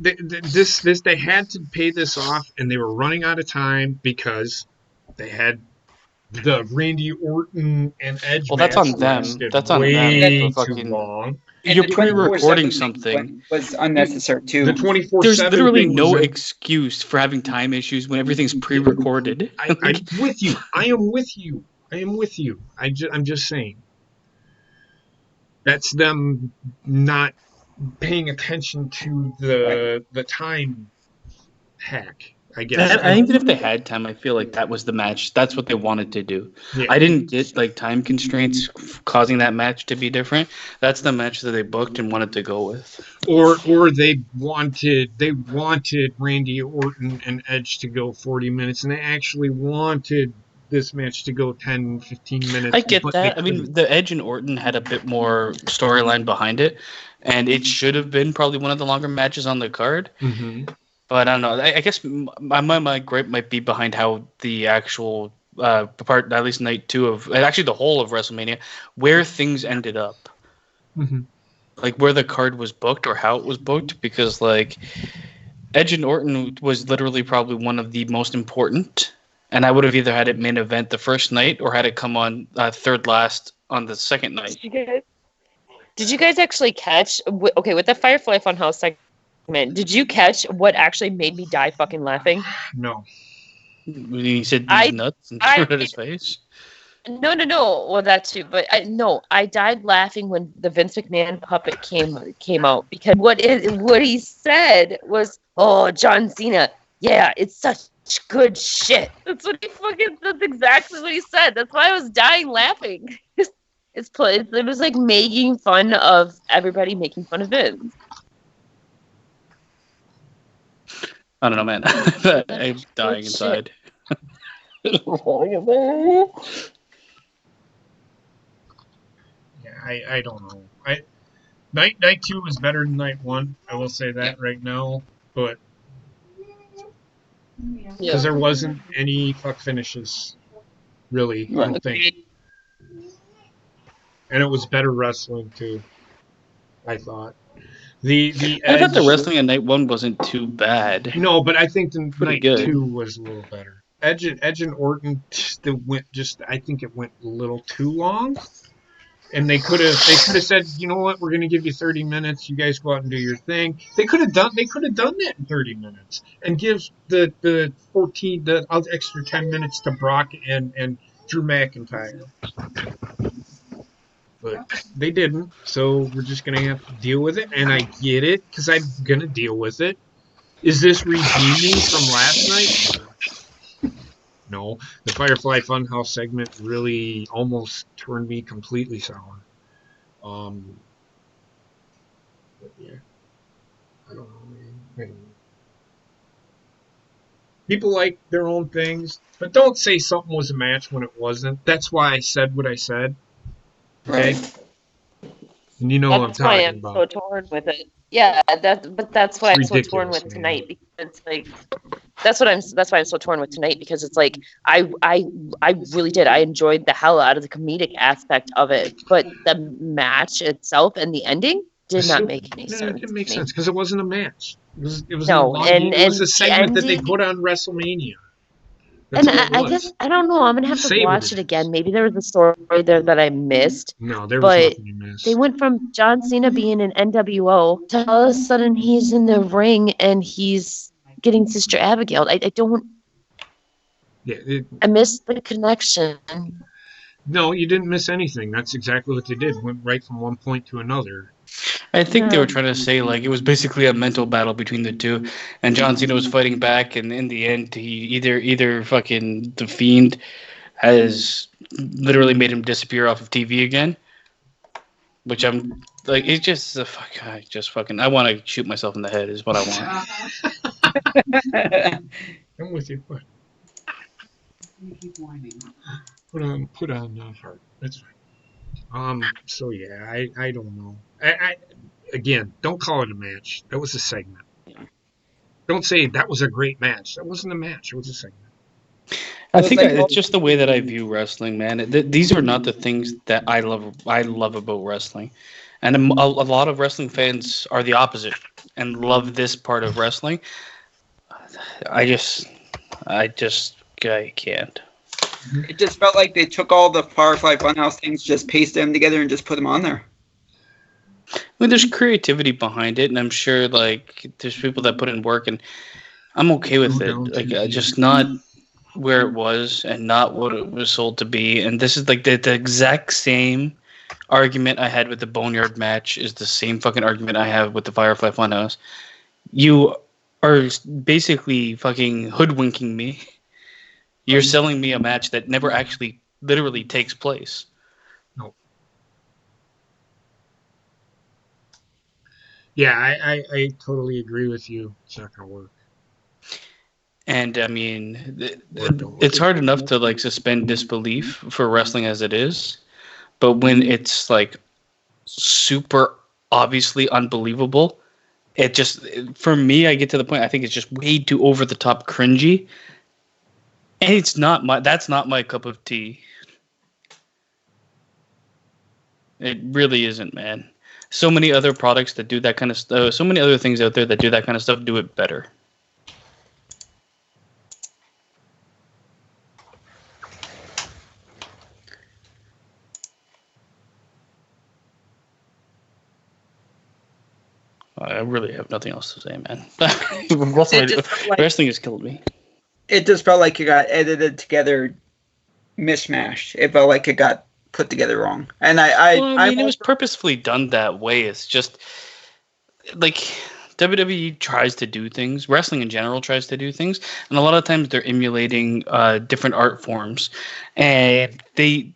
had to pay this off, and they were running out of time because they had the Randy Orton and Edge Well, that's match on them. lasted That's on them for way too fucking. long. And You're the 24/7 pre-recording thing something. was unnecessary too. The 24/7 There's literally thing was no excuse for having time issues when everything's pre-recorded. I'm with you. I am with you. I am with you. I'm just saying. That's them not paying attention to the time hack, I guess. And even if they had time, I feel like that was the match. That's what they wanted to do. Yeah. I didn't get like time constraints causing that match to be different. That's the match that they booked and wanted to go with. Or they wanted Randy Orton and Edge to go 40 minutes, and they actually wanted this match to go 10, 15 minutes. I get but that. I mean, the Edge and Orton had a bit more storyline behind it, and it should have been probably one of the longer matches on the card. Mm-hmm. But I don't know. I guess my gripe might be behind how the actual part, at least night 2 of, actually the whole of WrestleMania, where things ended up. Mm-hmm. Like where the card was booked or how it was booked, because like Edge and Orton was literally probably one of the most important, and I would have either had it main event the first night or had it come on third last on the second night. did you guys actually catch? Okay, with the Firefly Funhouse segment, did you catch what actually made me die fucking laughing? No. When he said these nuts and threw it at his face. No. Well, that too, but I died laughing when the Vince McMahon puppet came out, because what he said was, "Oh, John Cena, yeah, it's such good shit." That's exactly what he said. That's why I was dying laughing. It was like making fun of everybody making fun of Vince. I don't know, man. I'm dying inside. Yeah, I don't know. Night 2 was better than night 1. I will say that right now, but because there wasn't any fuck finishes, really. I don't think, and it was better wrestling too. I thought the I thought the Edge. wrestling at night 1 wasn't too bad. No, but I think the Pretty night good. 2 was a little better. Edge and Orton I think it went a little too long. And they could have said, you know what, we're gonna give you 30 minutes, you guys go out and do your thing. They could have done that in 30 minutes and give the extra 10 minutes to Brock and Drew McIntyre. But they didn't, so we're just gonna have to deal with it, and I get it, because I'm gonna deal with it. Is this redeeming from last night? No. The Firefly Funhouse segment really almost turned me completely sour. But yeah, I don't know, man. People like their own things, but don't say something was a match when it wasn't. That's why I said what I said. Okay, Right. and you know what I'm That's why talking I'm so about. torn with it. Yeah, that's why It's I'm so torn ridiculous, with man. tonight, because like That's why I'm so torn with tonight, because it's like I really did. I enjoyed the hell out of the comedic aspect of it, but the match itself and the ending did not make any No, it sense didn't to make me. sense because it wasn't a match. It was an No, elongated. It was a and the segment that they ending, put on WrestleMania. That's and all it I guess was. I don't know. I'm gonna have to Say what watch it it is. again. Maybe there was a story there that I missed, No, there was but nothing you they missed. went from John Cena being an NWO to all of a sudden he's in the ring and he's getting Sister Abigail. I don't. Yeah, I missed the connection. no, you didn't miss anything. That's exactly what they did. Went right from one point to another. I think they Yeah. were trying to say like it was basically a mental battle between the two, and John Cena was fighting back, and in the end, he either fucking the Fiend has literally made him disappear off of TV again, which I'm like, it's just a fuck. I just fucking I want to shoot myself in the head is what I want. I'm with you. What? You keep whining. Put on heart. That's fine. So yeah, I don't know. I again, don't call it a match. That was a segment. Don't say that was a great match. That wasn't a match. It was a segment. I It was think like it's just the way that I view wrestling, man. These are not the things that I love. I love about wrestling, and a lot of wrestling fans are the opposite and love this part of wrestling. I just, I can't. it just felt like they took all the Firefly Funhouse things, just pasted them together, and just put them on there. I mean, there's creativity behind it, and I'm sure like there's people that put in work, and I'm okay with it. Like, just not where it was and not what it was sold to be. And this is like the exact same argument I had with the Boneyard match is the same fucking argument I have with the Firefly Funhouse. You are basically fucking hoodwinking me. You're selling me a match that never actually literally takes place. No. Yeah, I totally agree with you. It's not gonna work. And I mean, Don't it's hard enough to like suspend disbelief for wrestling as it is, but when it's like super obviously unbelievable, it just for me, I get to the point. I think it's just way too over the top cringy, and it's not my. That's not my cup of tea. It really isn't, man. So many other products that do that kind of stuff. So many other things out there that do that kind of stuff do it better. I really have nothing else to say, man. Wrestling has killed me. It just felt like it got edited together, mishmash. It felt like it got put together wrong. And Well, I mean, it was purposefully done that way. It's just like WWE tries to do things. Wrestling in general tries to do things, and a lot of times they're emulating different art forms, and they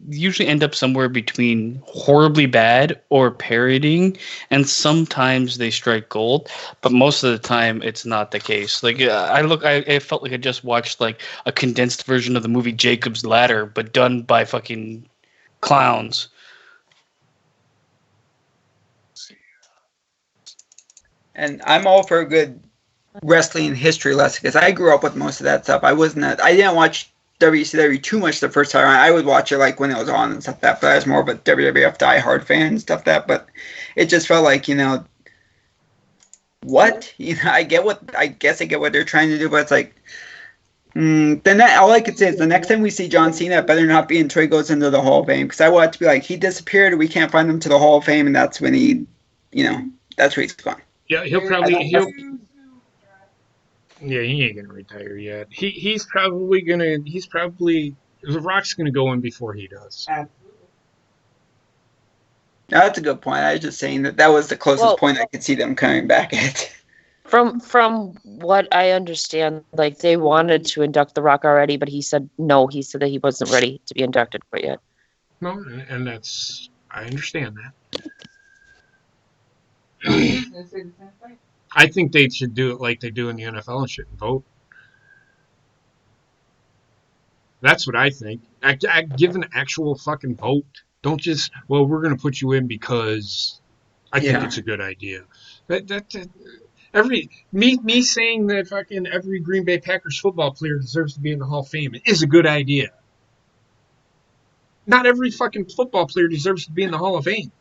usually end up somewhere between horribly bad or parodying, and sometimes they strike gold. But most of the time, it's not the case. Like I felt like I just watched like a condensed version of the movie Jacob's Ladder, but done by fucking clowns. And I'm all for a good wrestling history lesson because I grew up with most of that stuff. I didn't watch WCW too much the first time. I would watch it like when it was on and stuff like that. But I was more of a WWF diehard fan and stuff like that. But it just felt like what I guess I get what they're trying to do, but it's like. Then all I could say is the next time we see John Cena, it better not be until he goes into the Hall of Fame, because I want it to be like he disappeared, we can't find him to the Hall of Fame, and that's when that's where he's gone. Yeah, he ain't gonna retire yet. He's probably The Rock's gonna go in before he does. Now, that's a good point. I was just saying that was the closest point I could see them coming back at. From what I understand, like they wanted to induct The Rock already, but he said no. He said that he wasn't ready to be inducted quite yet. No, and I understand that. I think they should do it like they do in the NFL and shit and vote. That's what I think. Give an actual fucking vote. Don't just we're gonna put you in because I think it's a good idea. Me saying that fucking every Green Bay Packers football player deserves to be in the Hall of Fame is a good idea. Not every fucking football player deserves to be in the Hall of Fame.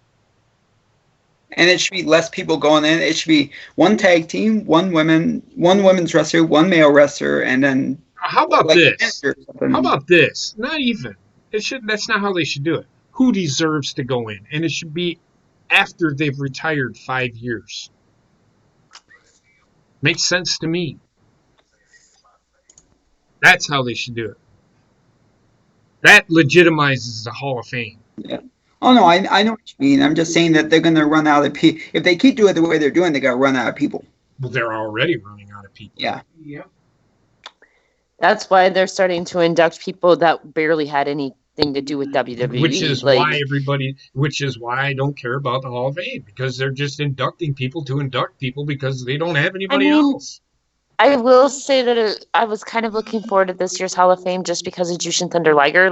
And it should be less people going in. It should be one tag team, one women's wrestler, one male wrestler, and then How about like a this? manager or How something. about this? Not even. It should. That's not how they should do it. Who deserves to go in? And it should be after they've retired 5 years. Makes sense to me. That's how they should do it. That legitimizes the Hall of Fame. Yeah. Oh no, I know what you mean. I'm just saying that they're going to run out of people. If they keep doing it the way they're doing, they got to run out of people. Well, they're already running out of people. Yeah. Yep. That's why they're starting to induct people that barely had anything to do with WWE. Which is why I don't care about the Hall of Fame, because they're just inducting people to induct people because they don't have anybody else. I will say that I was kind of looking forward to this year's Hall of Fame just because of Jushin Thunder Liger,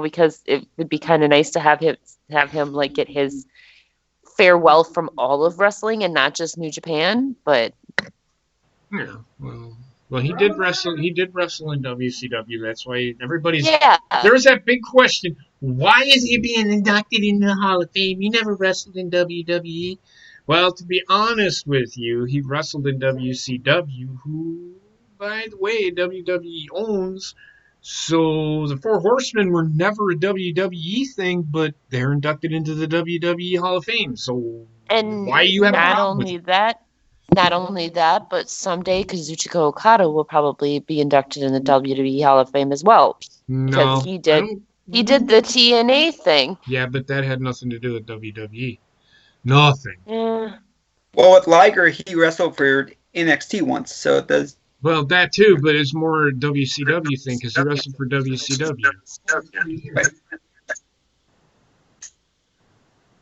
because it would be kind of nice to have him like get his farewell from all of wrestling and not just New Japan. But Yeah, well, he did wrestle. He did wrestle in WCW. That's why everybody's. yeah, There's that big question: why is he being inducted in the Hall of Fame? He never wrestled in WWE. Well, to be honest with you, he wrestled in WCW, who, by the way, WWE owns. So the Four Horsemen were never a WWE thing, but they're inducted into the WWE Hall of Fame. So and why you have a problem with it? not only that, but someday Kazuchika Okada will probably be inducted in the WWE Hall of Fame as well because No, he I did don't. the TNA thing. Yeah, but that had nothing to do with WWE. Nothing. Yeah. Well, with Liger, he wrestled for NXT once, so it does. Well, that too, but it's more a WCW thing because he wrestled for WCW. Right.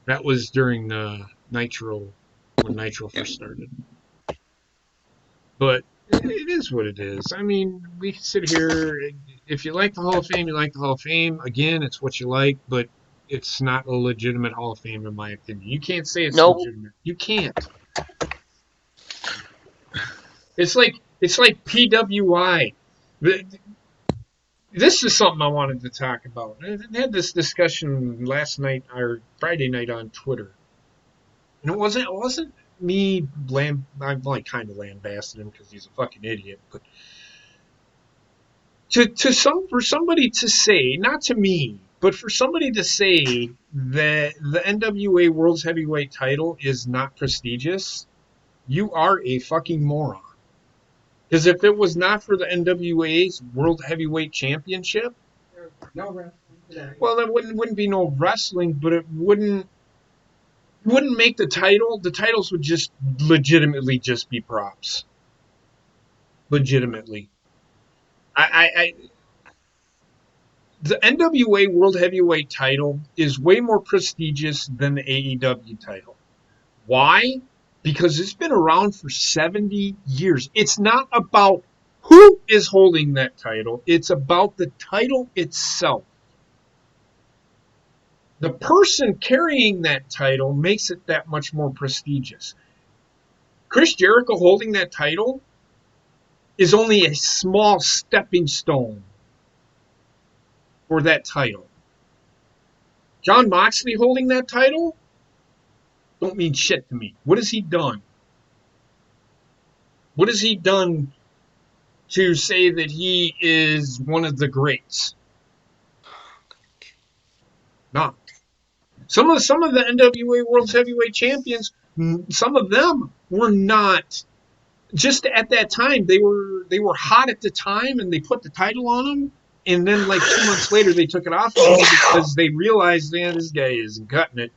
That was during Nitro, when Nitro first started. But it is what it is. I mean, we can sit here. If you like the Hall of Fame, you like the Hall of Fame. Again, it's what you like, but it's not a legitimate Hall of Fame, in my opinion. You can't say it's Nope. legitimate. You can't. It's like PWI. This is something I wanted to talk about. I had this discussion last night or Friday night on Twitter, and it wasn't me I'm like kind of lambasting him because he's a fucking idiot. But for somebody to say, not to me, but for somebody to say that the NWA World's Heavyweight title is not prestigious, you are a fucking moron. Because if it was not for the NWA's World Heavyweight Championship, No wrestling today. well, there wouldn't be no wrestling, but it wouldn't make the title. The titles would just legitimately just be props. Legitimately, I the NWA World Heavyweight title is way more prestigious than the AEW title. Why? Because it's been around for 70 years. It's not about who is holding that title, it's about the title itself. The person carrying that title makes it that much more prestigious. Chris Jericho holding that title is only a small stepping stone for that title. Jon Moxley holding that title don't mean shit to me. What has he done? What has he done to say that he is one of the greats? Not. Some of the NWA World Heavyweight Champions, some of them were not. Just at that time, they were hot at the time, and they put the title on them. And then, like 2 months later, they took it off of them because they realized, man, this guy isn't cutting it.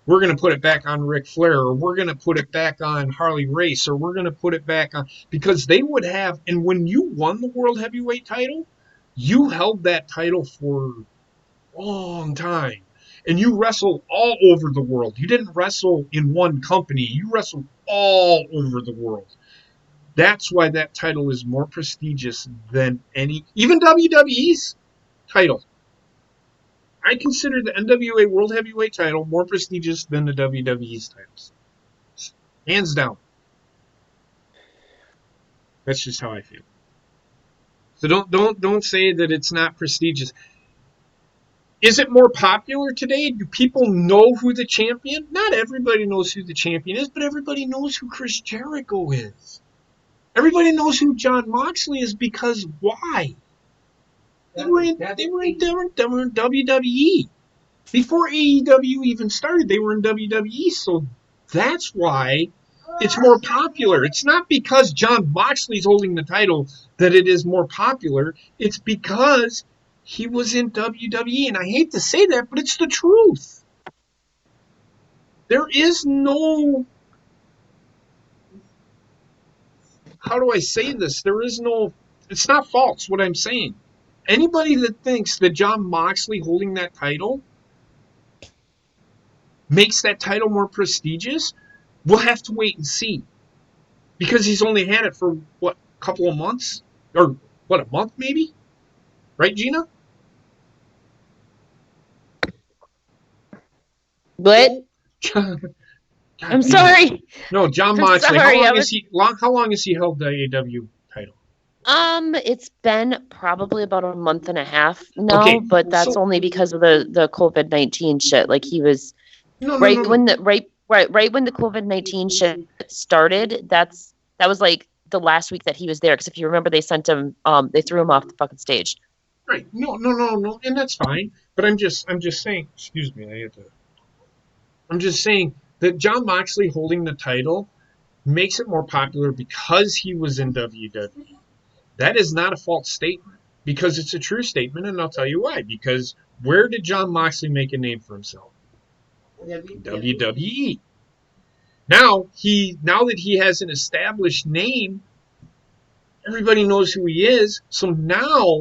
We're going to put it back on Ric Flair, or we're going to put it back on Harley Race, or we're going to put it back on, because they would have. And when you won the World Heavyweight title, you held that title for a long time. And you wrestled all over the world. You didn't wrestle in one company. You wrestled all over the world. That's why that title is more prestigious than even WWE's title. I consider the NWA World Heavyweight title more prestigious than the WWE's titles. Hands down. That's just how I feel. So don't say that it's not prestigious. Is it more popular today? Do people know who the champion? Not everybody knows who the champion is, but everybody knows who Chris Jericho is. Everybody knows who John Moxley is because why? They were in WWE. Before AEW even started, they were in WWE. So that's why it's more popular. It's not because John Moxley's holding the title that it is more popular. It's because he was in WWE. And I hate to say that, but it's the truth. There is no, how do I say this? There is no, it's not false what I'm saying. Anybody that thinks that John Moxley holding that title makes that title more prestigious, we'll have to wait and see. Because he's only had it for, what, a couple of months? Or, what, a month maybe? Right, Gina? What? God I'm damn it. sorry. No, John I'm Moxley. How sorry. long is he? How long has he held the AEW title? It's been probably about a month and a half now, Okay, but that's so only because of the COVID-19 shit. Like he was no. right when the COVID-19 shit started. That was like the last week that he was there. Because if you remember, they threw him off the fucking stage. Right. No, and that's fine. But I'm just saying. Excuse me. I'm just saying that John Moxley holding the title makes it more popular because he was in WWE. That is not a false statement because it's a true statement, and I'll tell you why. Because where did John Moxley make a name for himself? WWE. Now that he has an established name, everybody knows who he is. So now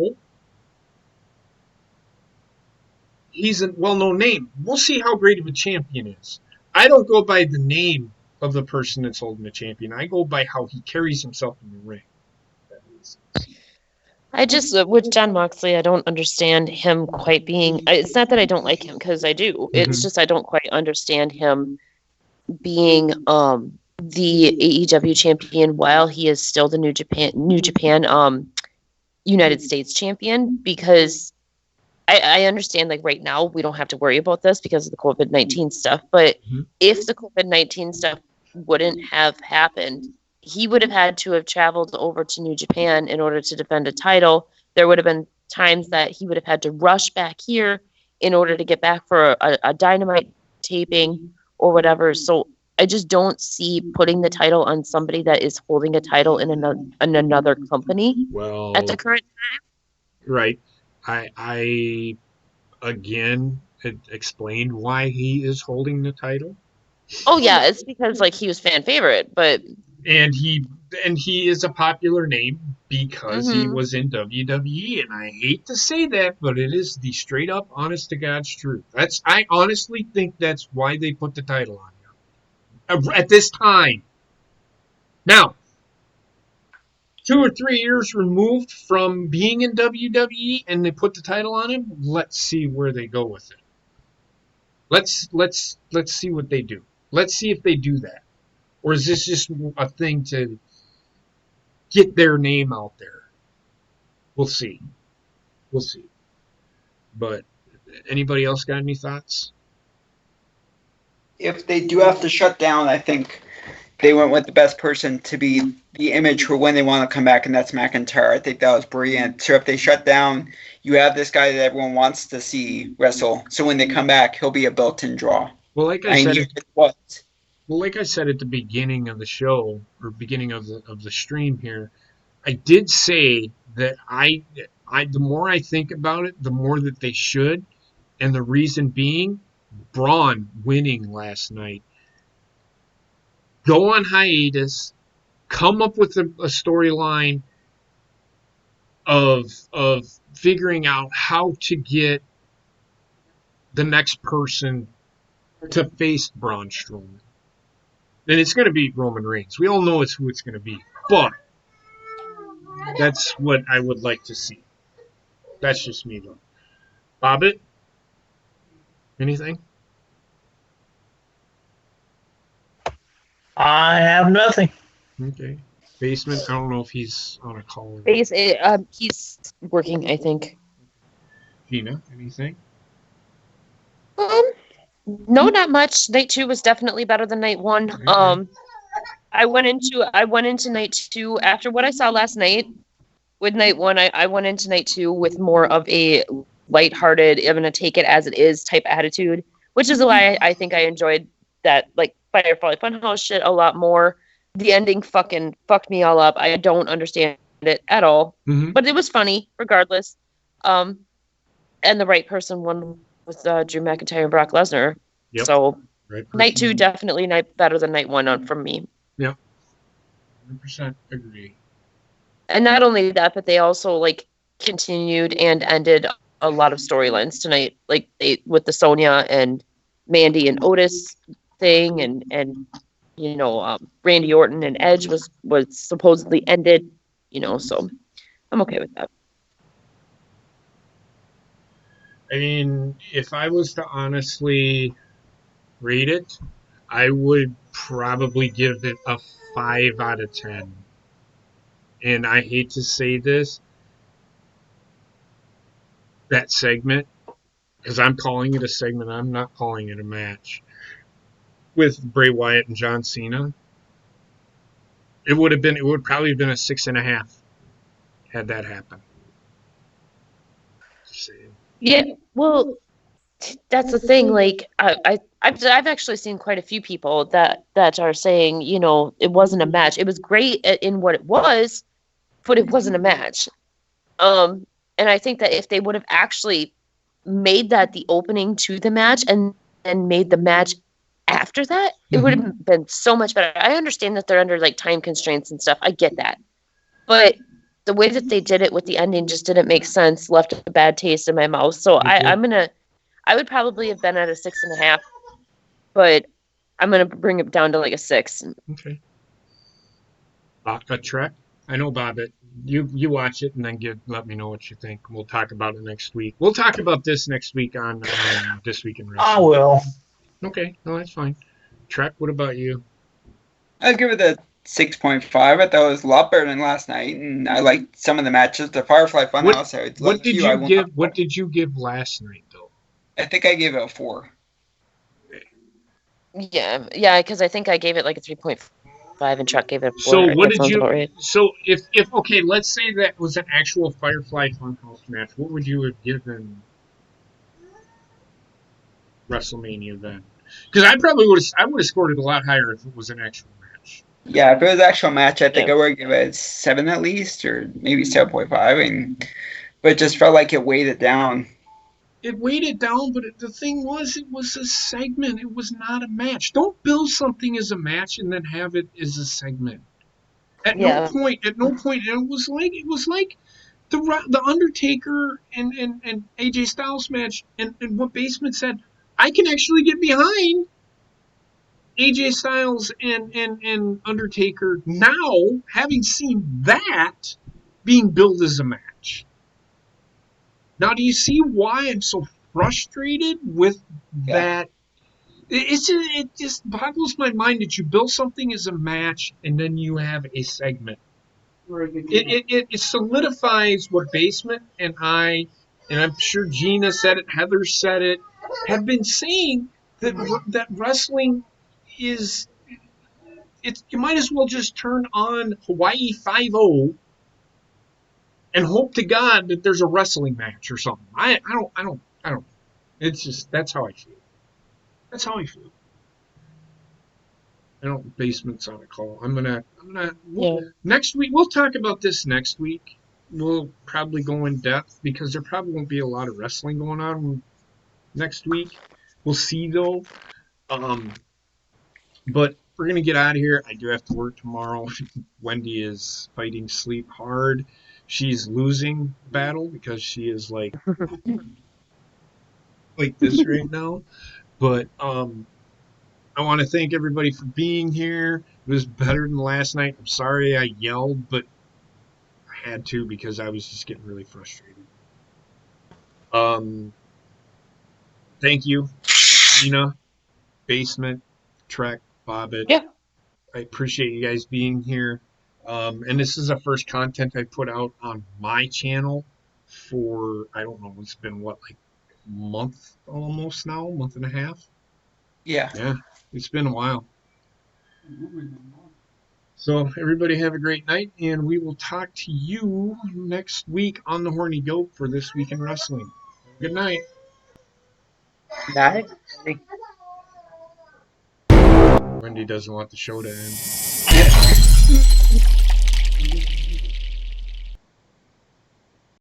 he's a well-known name. We'll see how great of a champion is. I don't go by the name of the person that's holding the champion. I go by how he carries himself in the ring. I just with John Moxley, I don't understand him quite being. It's not that I don't like him because I do. It's just I don't quite understand him being the AEW champion while he is still the New Japan United States champion because I understand like right now we don't have to worry about this because of the COVID-19 stuff, but Mhm. if the COVID-19 stuff wouldn't have happened, he would have had to have traveled over to New Japan in order to defend a title. There would have been times that he would have had to rush back here in order to get back for a Dynamite taping or whatever. So I just don't see putting the title on somebody that is holding a title in another company at the Well, current. right. I again had explained why he is holding the title, Oh yeah, it's because like he was fan favorite, but and he is a popular name because he mhm. was in WWE. And I hate to say that, but it is the straight up, honest to God's truth. I honestly think that's why they put the title on him at this time. Now, 2 or 3 years removed from being in WWE, and they put the title on him. Let's see where they go with it. Let's see what they do. Let's see if they do that, or is this just a thing to get their name out there? We'll see. We'll see. But anybody else got any thoughts? If they do have to shut down, I think they went with the best person to be the image for when they want to come back, and that's McIntyre. I think that was brilliant. So if they shut down, you have this guy that everyone wants to see wrestle. So when they come back, he'll be a built-in draw. Well, like I I said, mean, what? well, like I said at the beginning of the show or beginning of the stream here, I did say that I the more I think about it, the more that they should, and the reason being, Braun winning last night. Go on hiatus, come up with a storyline of figuring out how to get the next person to face Braun Strowman. And it's going to be Roman Reigns. We all know it's who it's going to be. But that's what I would like to see. That's just me, though. Bobbit, anything? I have nothing. Okay. Basement. I don't know if he's on a call. He's working, I think. Gina, anything? Um, no, not much. Night 2 was definitely better than night 1. Okay. I went into night 2 after what I saw last night with night 1. I went into night 2 with more of a lighthearted, I'm gonna take it as it is type attitude, which is why I think I enjoyed that like Firefly Funhouse shit a lot more. The ending fucking fucked me all up. I don't understand it at all, Mm-hmm. but it was funny regardless. Um, and the right person won with Drew McIntyre and Brock Lesnar. Yep. So Right. night 2 definitely better than night 1 from me. Yep. 100% agree. And not only that, but they also like continued and ended a lot of storylines tonight, like with the Sonya and Mandy and Otis thing, and Randy Orton and Edge was supposedly ended, so I'm okay with that. I mean, if I was to honestly rate it, I would probably give it a 5 out of 10. And I hate to say this, that segment, because I'm calling it a segment, I'm not calling it a match, with Bray Wyatt and John Cena, it would probably have been a 6.5 had that happened. Yeah, well, that's the thing. Like, I've actually seen quite a few people that are saying, it wasn't a match. It was great in what it was, but it wasn't a match. And I think that if they would have actually made that the opening to the match and made the match after that, it would have been so much better. I understand that they're under like time constraints and stuff. I get that. But the way that they did it with the ending just didn't make sense, left a bad taste in my mouth. So I would probably have been at a 6.5, but I'm gonna bring it down to like a 6. Okay. A Trek. I know, Bob. You watch it and then let me know what you think. We'll talk about it next week. We'll talk about this next week on This Week in Wrestling. I will. Okay, no, that's fine. Trek, what about you? I'd give it a 6.5. I thought it was a lot better than last night, and I liked some of the matches. The Firefly Funhouse, What did you give last night, though? I think I gave it a 4. Yeah, because I think I gave it like a 3.5 and Chuck gave it a 4. So what that did you? Right. So if okay, let's say that was an actual Firefly Funhouse match. What would you have given WrestleMania then? Because I would have scored it a lot higher if it was an actual match. Yeah, if it was an actual match, I think I would give it a 7 at least, or maybe 7.5. But it just felt like it weighed it down. It weighed it down, but the thing was, it was a segment. It was not a match. Don't build something as a match and then have it as a segment. At no point, it was like the Undertaker and AJ Styles match, and what Basement said. I can actually get behind AJ Styles and Undertaker now, having seen that being billed as a match. Now, do you see why I'm so frustrated with that? It just boggles my mind that you build something as a match and then you have a segment. It solidifies what Basement and I'm sure Gina said it, Heather said it, have been saying that wrestling is you might as well just turn on Hawaii 5-0 and hope to God that there's a wrestling match or something. I don't. It's just that's how I feel. That's how I feel. I don't. Basement's on a call. Next week we'll talk about this next week. We'll probably go in depth because there probably won't be a lot of wrestling going on next week. We'll see though. But we're gonna get out of here. I do have to work tomorrow. Wendy is fighting sleep hard. She's losing the battle because she is like this right now. But I want to thank everybody for being here. It was better than last night. I'm sorry I yelled, but I had to because I was just getting really frustrated. Thank you, Gina, Basement, Trek, Bobbit. Yeah. I appreciate you guys being here. And this is the first content I put out on my channel for, I don't know, it's been what, like a month almost now, month and a half. Yeah. Yeah, it's been a while. So everybody have a great night, and we will talk to you next week on the Horny Goat for This Week in Wrestling. Good night. Night. Wendy doesn't want the show to end.